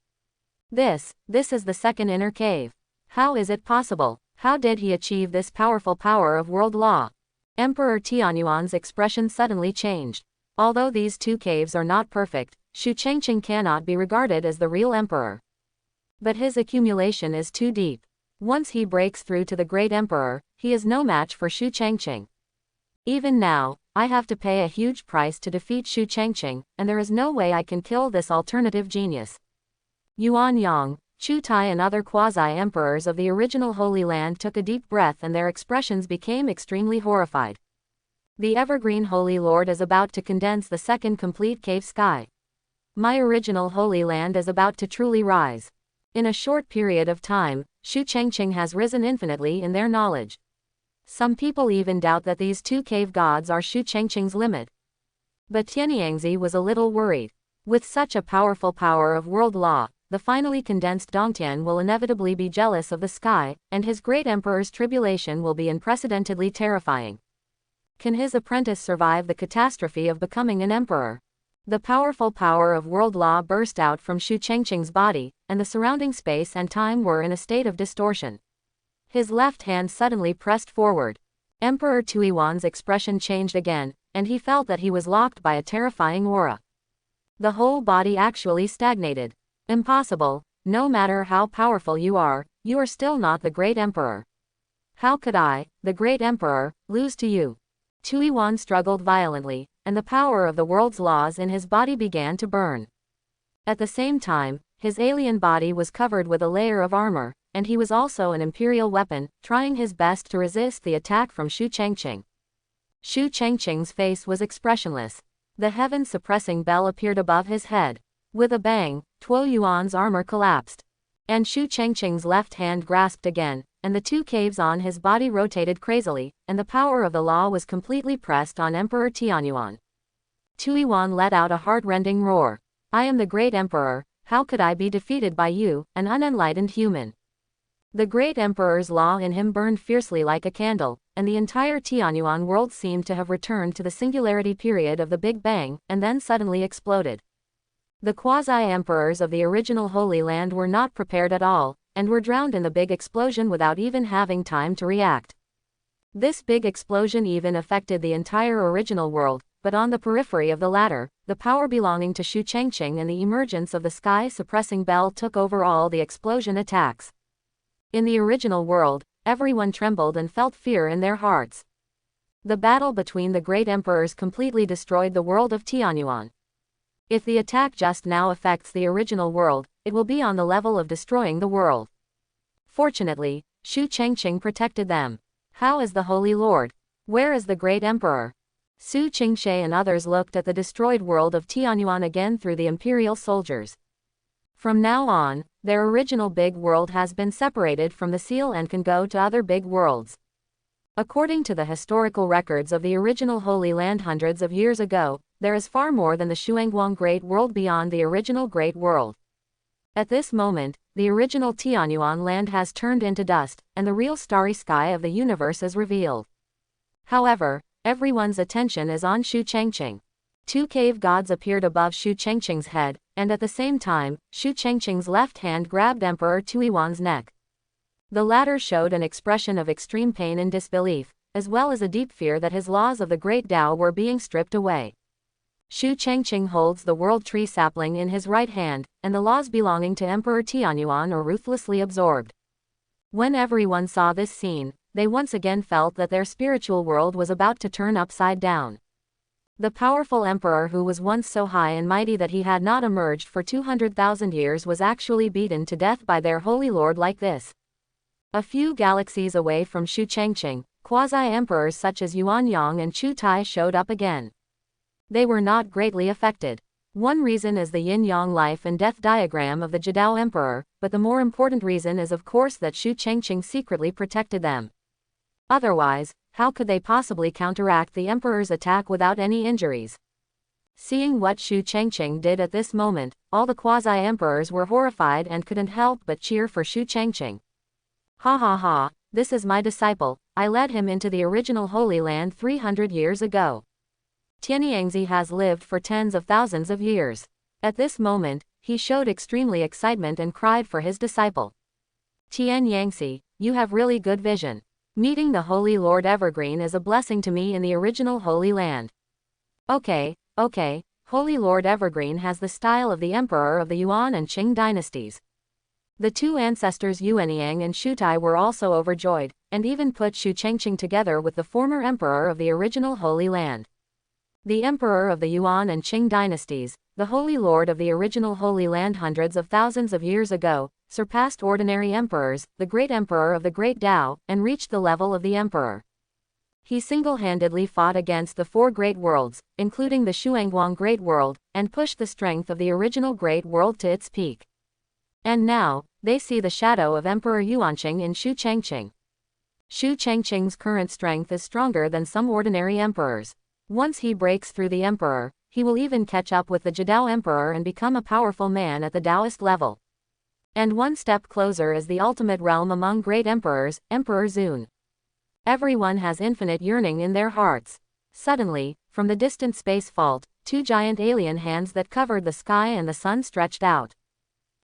Speaker 1: This is the second inner cave. How is it possible? How did he achieve this powerful power of world law? Emperor Tanuan's expression suddenly changed. Although these two caves are not perfect, Chang Ching cannot be regarded as the real emperor. But his accumulation is too deep. Once he breaks through to the Great Emperor, he is no match for Chang Ching. Even now, I have to pay a huge price to defeat Chang Ching, and there is no way I can kill this alternative genius. Yuan Yang, Chu Tai and other quasi-emperors of the original Holy Land took a deep breath and their expressions became extremely horrified. The evergreen Holy Lord is about to condense the second complete cave sky. My original Holy Land is about to truly rise. In a short period of time, Chang Ching has risen infinitely in their knowledge. Some people even doubt that these two cave gods are Chang Ching's limit. But Tianyangzi was a little worried. With such a powerful power of world law, the finally condensed Dongtian will inevitably be jealous of the sky, and his great emperor's tribulation will be unprecedentedly terrifying. Can his apprentice survive the catastrophe of becoming an emperor? The powerful power of world law burst out from Chang Ching's body, and the surrounding space and time were in a state of distortion. His left hand suddenly pressed forward. Emperor Tuiwan's expression changed again, and he felt that he was locked by a terrifying aura. The whole body actually stagnated. Impossible, no matter how powerful you are still not the Great Emperor. How could I, the Great Emperor, lose to you? Tuiwan struggled violently, and the power of the world's laws in his body began to burn. At the same time, his alien body was covered with a layer of armor, and he was also an imperial weapon, trying his best to resist the attack from Chang Ching. Chang Ching's face was expressionless. The heaven-suppressing bell appeared above his head. With a bang, Tuo Yuan's armor collapsed. And Chang Ching's left hand grasped again, and the two caves on his body rotated crazily, and the power of the law was completely pressed on Emperor Tanuan. Tuiwan let out a heart-rending roar. I am the Great Emperor, how could I be defeated by you, an unenlightened human? The Great Emperor's law in him burned fiercely like a candle, and the entire Tanuan world seemed to have returned to the singularity period of the Big Bang, and then suddenly exploded. The quasi-emperors of the original Holy Land were not prepared at all, and were drowned in the big explosion without even having time to react. This big explosion even affected the entire original world, but on the periphery of the latter, the power belonging to Chang Ching and the emergence of the sky-suppressing bell took over all the explosion attacks. In the original world, everyone trembled and felt fear in their hearts. The battle between the great emperors completely destroyed the world of Tanuan. If the attack just now affects the original world, it will be on the level of destroying the world. Fortunately, Chang Ching protected them. How is the Holy Lord? Where is the Great Emperor? Su Qingshe and others looked at the destroyed world of Tianyuan again through the imperial soldiers. From now on, their original big world has been separated from the seal and can go to other big worlds. According to the historical records of the original Holy Land hundreds of years ago, there is far more than the Shuang Wang Great World beyond the original Great World. At this moment, the original Tianyuan land has turned into dust, and the real starry sky of the universe is revealed. However, everyone's attention is on Shu Changqing. Two cave gods appeared above Shu Changqing's head, and at the same time, Shu Changqing's left hand grabbed Emperor Tuiwan's neck. The latter showed an expression of extreme pain and disbelief, as well as a deep fear that his laws of the Great Tao were being stripped away. Shu Changqing holds the world tree sapling in his right hand, and the laws belonging to Emperor Tianyuan are ruthlessly absorbed. When everyone saw this scene, they once again felt that their spiritual world was about to turn upside down. The powerful emperor who was once so high and mighty that he had not emerged for 200,000 years was actually beaten to death by their holy lord like this. A few galaxies away from Shu Changqing, quasi-emperors such as Yuan Yang and Chu Tai showed up again. They were not greatly affected. One reason is the yin-yang life and death diagram of the Jidao emperor, but the more important reason is of course that Shu Changqing secretly protected them. Otherwise, how could they possibly counteract the emperor's attack without any injuries? Seeing what Shu Changqing did at this moment, all the quasi-emperors were horrified and couldn't help but cheer for Shu Changqing. Ha ha ha, this is my disciple, I led him into the original Holy Land 300 years ago. Tianyangzi has lived for tens of thousands of years. At this moment, he showed extremely excitement and cried for his disciple. Tianyangzi, you have really good vision. Meeting the Holy Lord Evergreen is a blessing to me in the original Holy Land. Okay, Holy Lord Evergreen has the style of the emperor of the Yuan and Qing dynasties. The two ancestors Yuanyang and Shutai were also overjoyed, and even put Shu Changqing together with the former emperor of the original Holy Land. The emperor of the Yuan and Qing dynasties, the Holy Lord of the original Holy Land hundreds of thousands of years ago, surpassed ordinary emperors, the great emperor of the Great Tao, and reached the level of the emperor. He single-handedly fought against the four great worlds, including the Shuang Wang Great World, and pushed the strength of the original Great World to its peak. And now, they see the shadow of Emperor Yuanqing in Shu Changqing. Shu Changqing's current strength is stronger than some ordinary emperors. Once he breaks through the emperor, he will even catch up with the Jidao emperor and become a powerful man at the Taoist level. And one step closer is the ultimate realm among great emperors, Emperor Zun. Everyone has infinite yearning in their hearts. Suddenly, from the distant space vault, two giant alien hands that covered the sky and the sun stretched out.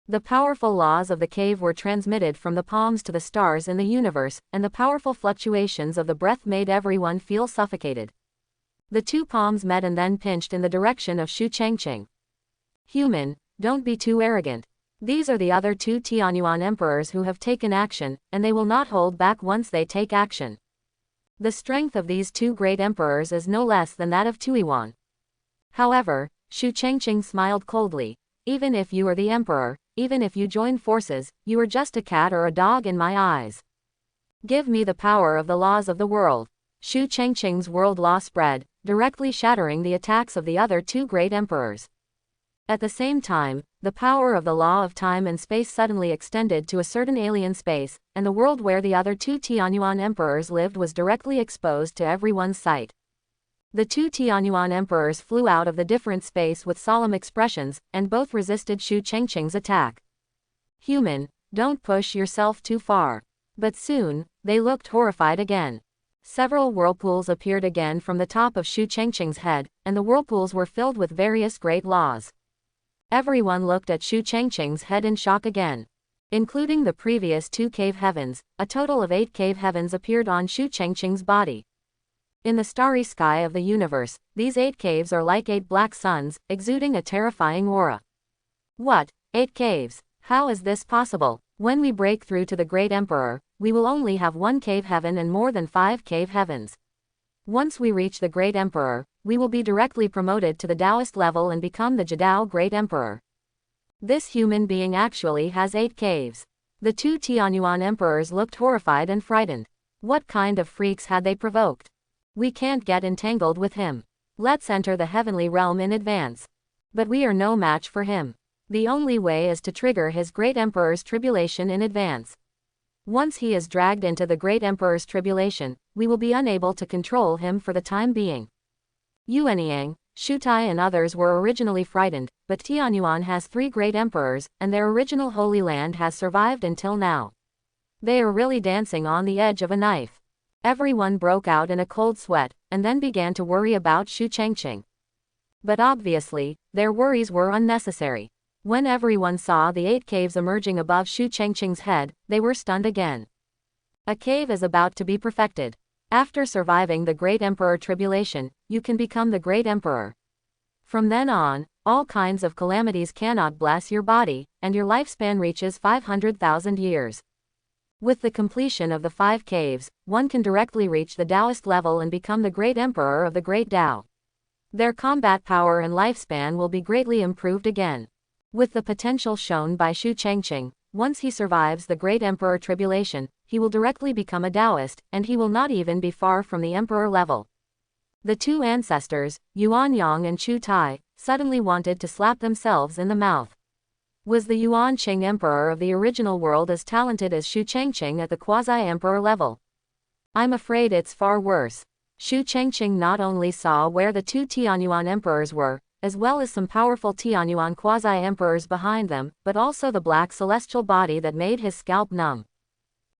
Speaker 1: The powerful laws of the cave were transmitted from the palms to the stars in the universe, and the powerful fluctuations of the breath made everyone feel suffocated. The two palms met and then pinched in the direction of Shu Changqing. Human, don't be too arrogant. These are the other two Tianyuan emperors who have taken action, and they will not hold back once they take action. The strength of these two great emperors is no less than that of Tuiwan. However, Shu Changqing smiled coldly. Even if you are the emperor, even if you join forces, you are just a cat or a dog in my eyes. Give me the power of the laws of the world. Shu Changqing's world law spread, directly shattering the attacks of the other two great emperors. At the same time, the power of the law of time and space suddenly extended to a certain alien space, and the world where the other two Tianyuan emperors lived was directly exposed to everyone's sight. The two Tianyuan emperors flew out of the different space with solemn expressions, and both resisted Shu Changqing's attack. Human, don't push yourself too far. But soon, they looked horrified again. Several whirlpools appeared again from the top of Shu Changqing's head, and the whirlpools were filled with various great laws. Everyone looked at Shu Changqing's head in shock again. Including the previous two cave heavens, a total of 8 cave heavens appeared on Shu Changqing's body. In the starry sky of the universe, these 8 caves are like 8 black suns, exuding a terrifying aura. What? 8 caves? How is this possible? When we break through to the Great Emperor, we will only have 1 cave heaven and more than 5 cave heavens. Once we reach the Great Emperor, we will be directly promoted to the Taoist level and become the Jidao Great Emperor. This human being actually has 8 caves. The two Tianyuan emperors looked horrified and frightened. What kind of freaks had they provoked? We can't get entangled with him. Let's enter the heavenly realm in advance. But we are no match for him. The only way is to trigger his Great Emperor's tribulation in advance. Once he is dragged into the Great Emperor's tribulation, we will be unable to control him for the time being. Yin-Yang, Shutai and others were originally frightened, but Tanuan has 3 great emperors, and their original Holy Land has survived until now. They are really dancing on the edge of a knife. Everyone broke out in a cold sweat, and then began to worry about Chang Ching. But obviously, their worries were unnecessary. When everyone saw the 8 caves emerging above Chang Ching's head, they were stunned again. A cave is about to be perfected. After surviving the Great Emperor tribulation, you can become the Great Emperor. From then on, all kinds of calamities cannot bless your body, and your lifespan reaches 500,000 years. With the completion of the 5 caves, one can directly reach the Taoist level and become the Great Emperor of the Great Tao. Their combat power and lifespan will be greatly improved again. With the potential shown by Chang Ching, once he survives the Great Emperor tribulation, he will directly become a Taoist, and he will not even be far from the Emperor level. The 2 ancestors, Yuanyang and Chu Tai, suddenly wanted to slap themselves in the mouth. Was the Yuan Qing Emperor of the original world as talented as Chang Ching at the Quasi-Emperor level? I'm afraid it's far worse. Chang Ching not only saw where the 2 Tanuan emperors were, as well as some powerful Tanuan quasi-emperors behind them, but also the black celestial body that made his scalp numb.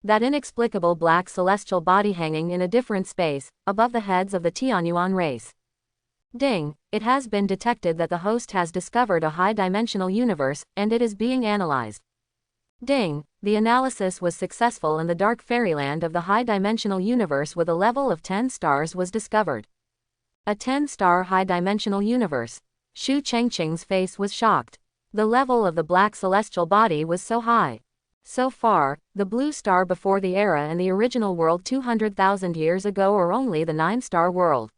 Speaker 1: That inexplicable black celestial body hanging in a different space, above the heads of the Tanuan race. Ding, it has been detected that the host has discovered a high-dimensional universe, and it is being analyzed. Ding, the analysis was successful and the dark fairyland of the high-dimensional universe with a level of 10 stars was discovered. A 10-star high-dimensional universe. Chang Ching's face was shocked. The level of the black celestial body was so high. So far, the blue star before the era and the original world 200,000 years ago are only the 9-star world.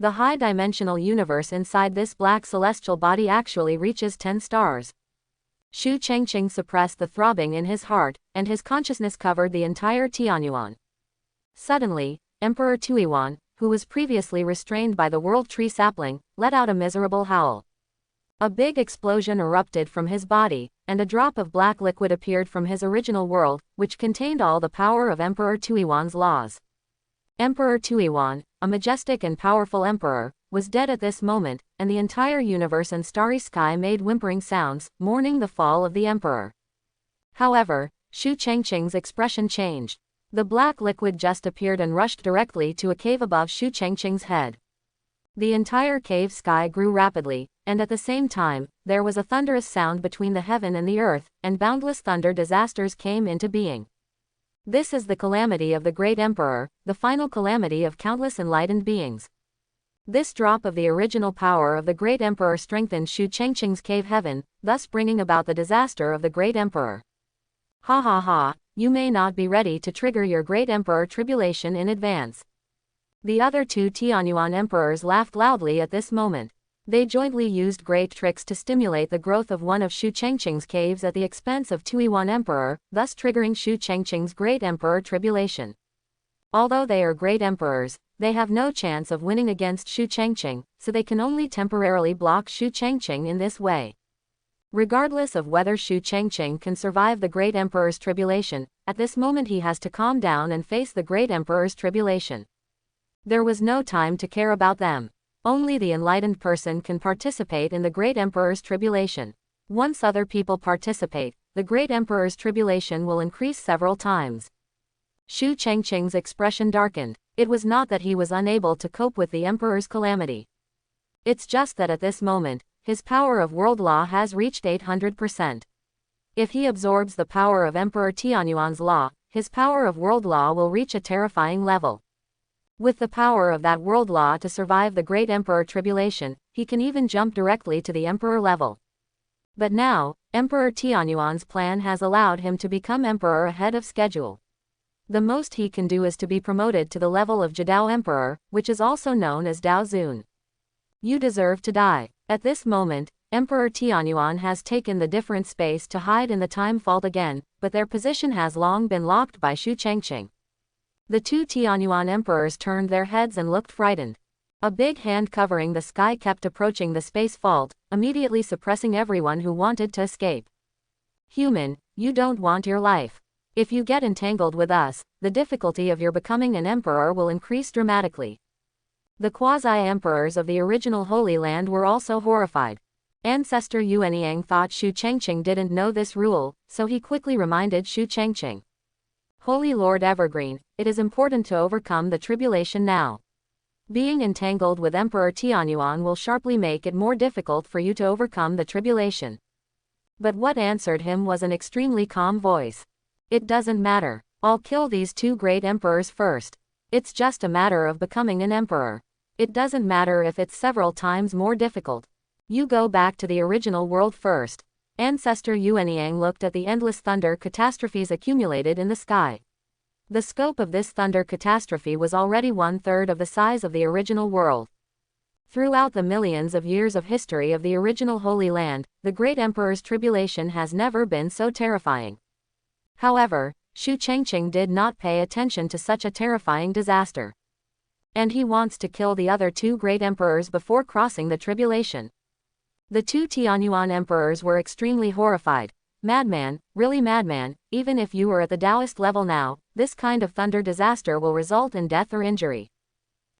Speaker 1: The high-dimensional universe inside this black celestial body actually reaches 10 stars. Chang Ching suppressed the throbbing in his heart, and his consciousness covered the entire Tanuan. Suddenly, Emperor Tuiwan, who was previously restrained by the world tree sapling, let out a miserable howl. A big explosion erupted from his body, and a drop of black liquid appeared from his original world, which contained all the power of Emperor Tuiwan's laws. Emperor Tuiwan, a majestic and powerful emperor, was dead at this moment, and the entire universe and starry sky made whimpering sounds, mourning the fall of the emperor. However, Chang Ching's expression changed. The black liquid just appeared and rushed directly to a cave above Chang Ching's head. The entire cave sky grew rapidly, and at the same time, there was a thunderous sound between the heaven and the earth, and boundless thunder disasters came into being. This is the calamity of the Great Emperor, the final calamity of countless enlightened beings. This drop of the original power of the Great Emperor strengthened Chang Ching's cave heaven, thus bringing about the disaster of the Great Emperor. Ha ha ha, you may not be ready to trigger your Great Emperor tribulation in advance. The other 2 Tanuan emperors laughed loudly at this moment. They jointly used great tricks to stimulate the growth of one of Chang Ching's caves at the expense of Tuiwan Emperor, thus triggering Chang Ching's Great Emperor tribulation. Although they are great emperors, they have no chance of winning against Chang Ching, so they can only temporarily block Chang Ching in this way. Regardless of whether Chang Ching can survive the Great Emperor's tribulation, at this moment he has to calm down and face the Great Emperor's tribulation. There was no time to care about them. Only the enlightened person can participate in the Great Emperor's tribulation. Once other people participate, the Great Emperor's tribulation will increase several times. Chang Ching's expression darkened. It was not that he was unable to cope with the Emperor's calamity. It's just that at this moment, his power of world law has reached 800%. If he absorbs the power of Emperor Tianyuan's law, his power of world law will reach a terrifying level. With the power of that world law to survive the Great Emperor tribulation, he can even jump directly to the Emperor level. But now, Emperor Tianyuan's plan has allowed him to become Emperor ahead of schedule. The most he can do is to be promoted to the level of Jadao Emperor, which is also known as Dao Zun. You deserve to die. At this moment, Emperor Tianyuan has taken the different space to hide in the time fault again, but their position has long been locked by Chang Ching. The two Tanuan emperors turned their heads and looked frightened. A big hand covering the sky kept approaching the space vault, immediately suppressing everyone who wanted to escape. Human, you don't want your life. If you get entangled with us, the difficulty of your becoming an emperor will increase dramatically. The quasi-emperors of the original Holy Land were also horrified. Ancestor Yin-Yang thought Chang Ching didn't know this rule, so he quickly reminded Chang Ching. Holy Lord Evergreen, it is important to overcome the tribulation now. Being entangled with Emperor Tanuan will sharply make it more difficult for you to overcome the tribulation. But what answered him was an extremely calm voice. It doesn't matter. I'll kill these two great emperors first. It's just a matter of becoming an emperor. It doesn't matter if it's several times more difficult. You go back to the original world first. Ancestor Yin-Yang looked at the endless thunder catastrophes accumulated in the sky. The scope of this thunder catastrophe was already 1/3 of the size of the original world. Throughout the millions of years of history of the original Holy Land, the Great Emperor's tribulation has never been so terrifying. However, Chang Ching did not pay attention to such a terrifying disaster. And he wants to kill the other two great emperors before crossing the tribulation. The two Tanuan emperors were extremely horrified. Madman, really madman, even if you were at the Taoist level now, this kind of thunder disaster will result in death or injury.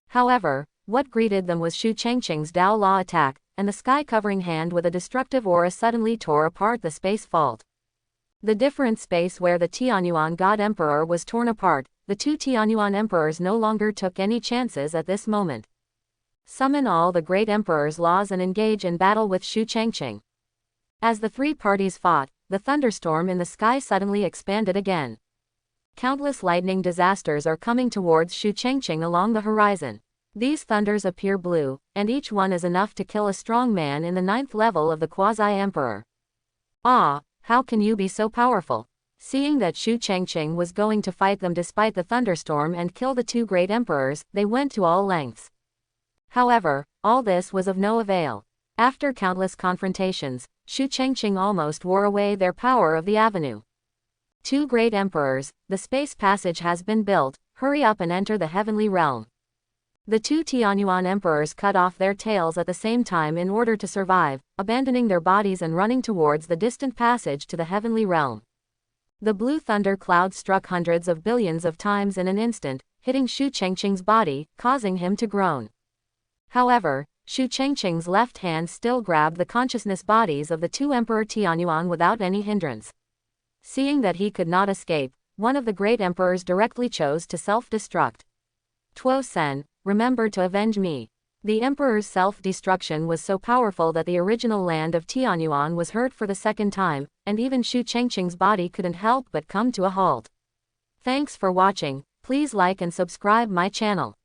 Speaker 1: However, what greeted them was Chang Ching's Tao Law attack, and the sky-covering hand with a destructive aura suddenly tore apart the space vault. The different space where the Tanuan God Emperor was torn apart, the two Tanuan emperors no longer took any chances at this moment. Summon all the great emperor's laws and engage in battle with Chang Ching. As the three parties fought, the thunderstorm in the sky suddenly expanded again. Countless lightning disasters are coming towards Chang Ching along the horizon. These thunders appear blue, and each one is enough to kill a strong man in the 9th level of the Quasi-Emperor. Ah, how can you be so powerful? Seeing that Chang Ching was going to fight them despite the thunderstorm and kill the two great emperors, they went to all lengths. However, all this was of no avail. After countless confrontations, Chang Ching almost wore away their power of the avenue. Two great emperors, the space passage has been built, hurry up and enter the heavenly realm. The two Tanuan emperors cut off their tails at the same time in order to survive, abandoning their bodies and running towards the distant passage to the heavenly realm. The blue thunder cloud struck hundreds of billions of times in an instant, hitting Chang Ching's body, causing him to groan. However, Chang Ching's left hand still grabbed the consciousness bodies of the two Emperor Tanuan without any hindrance. Seeing that he could not escape, one of the great emperors directly chose to self-destruct. Tuo Sen, remember to avenge me. The emperor's self-destruction was so powerful that the original land of Tanuan was hurt for the second time, and even Chang Ching's body couldn't help but come to a halt. Thanks for watching. Please like and subscribe my channel.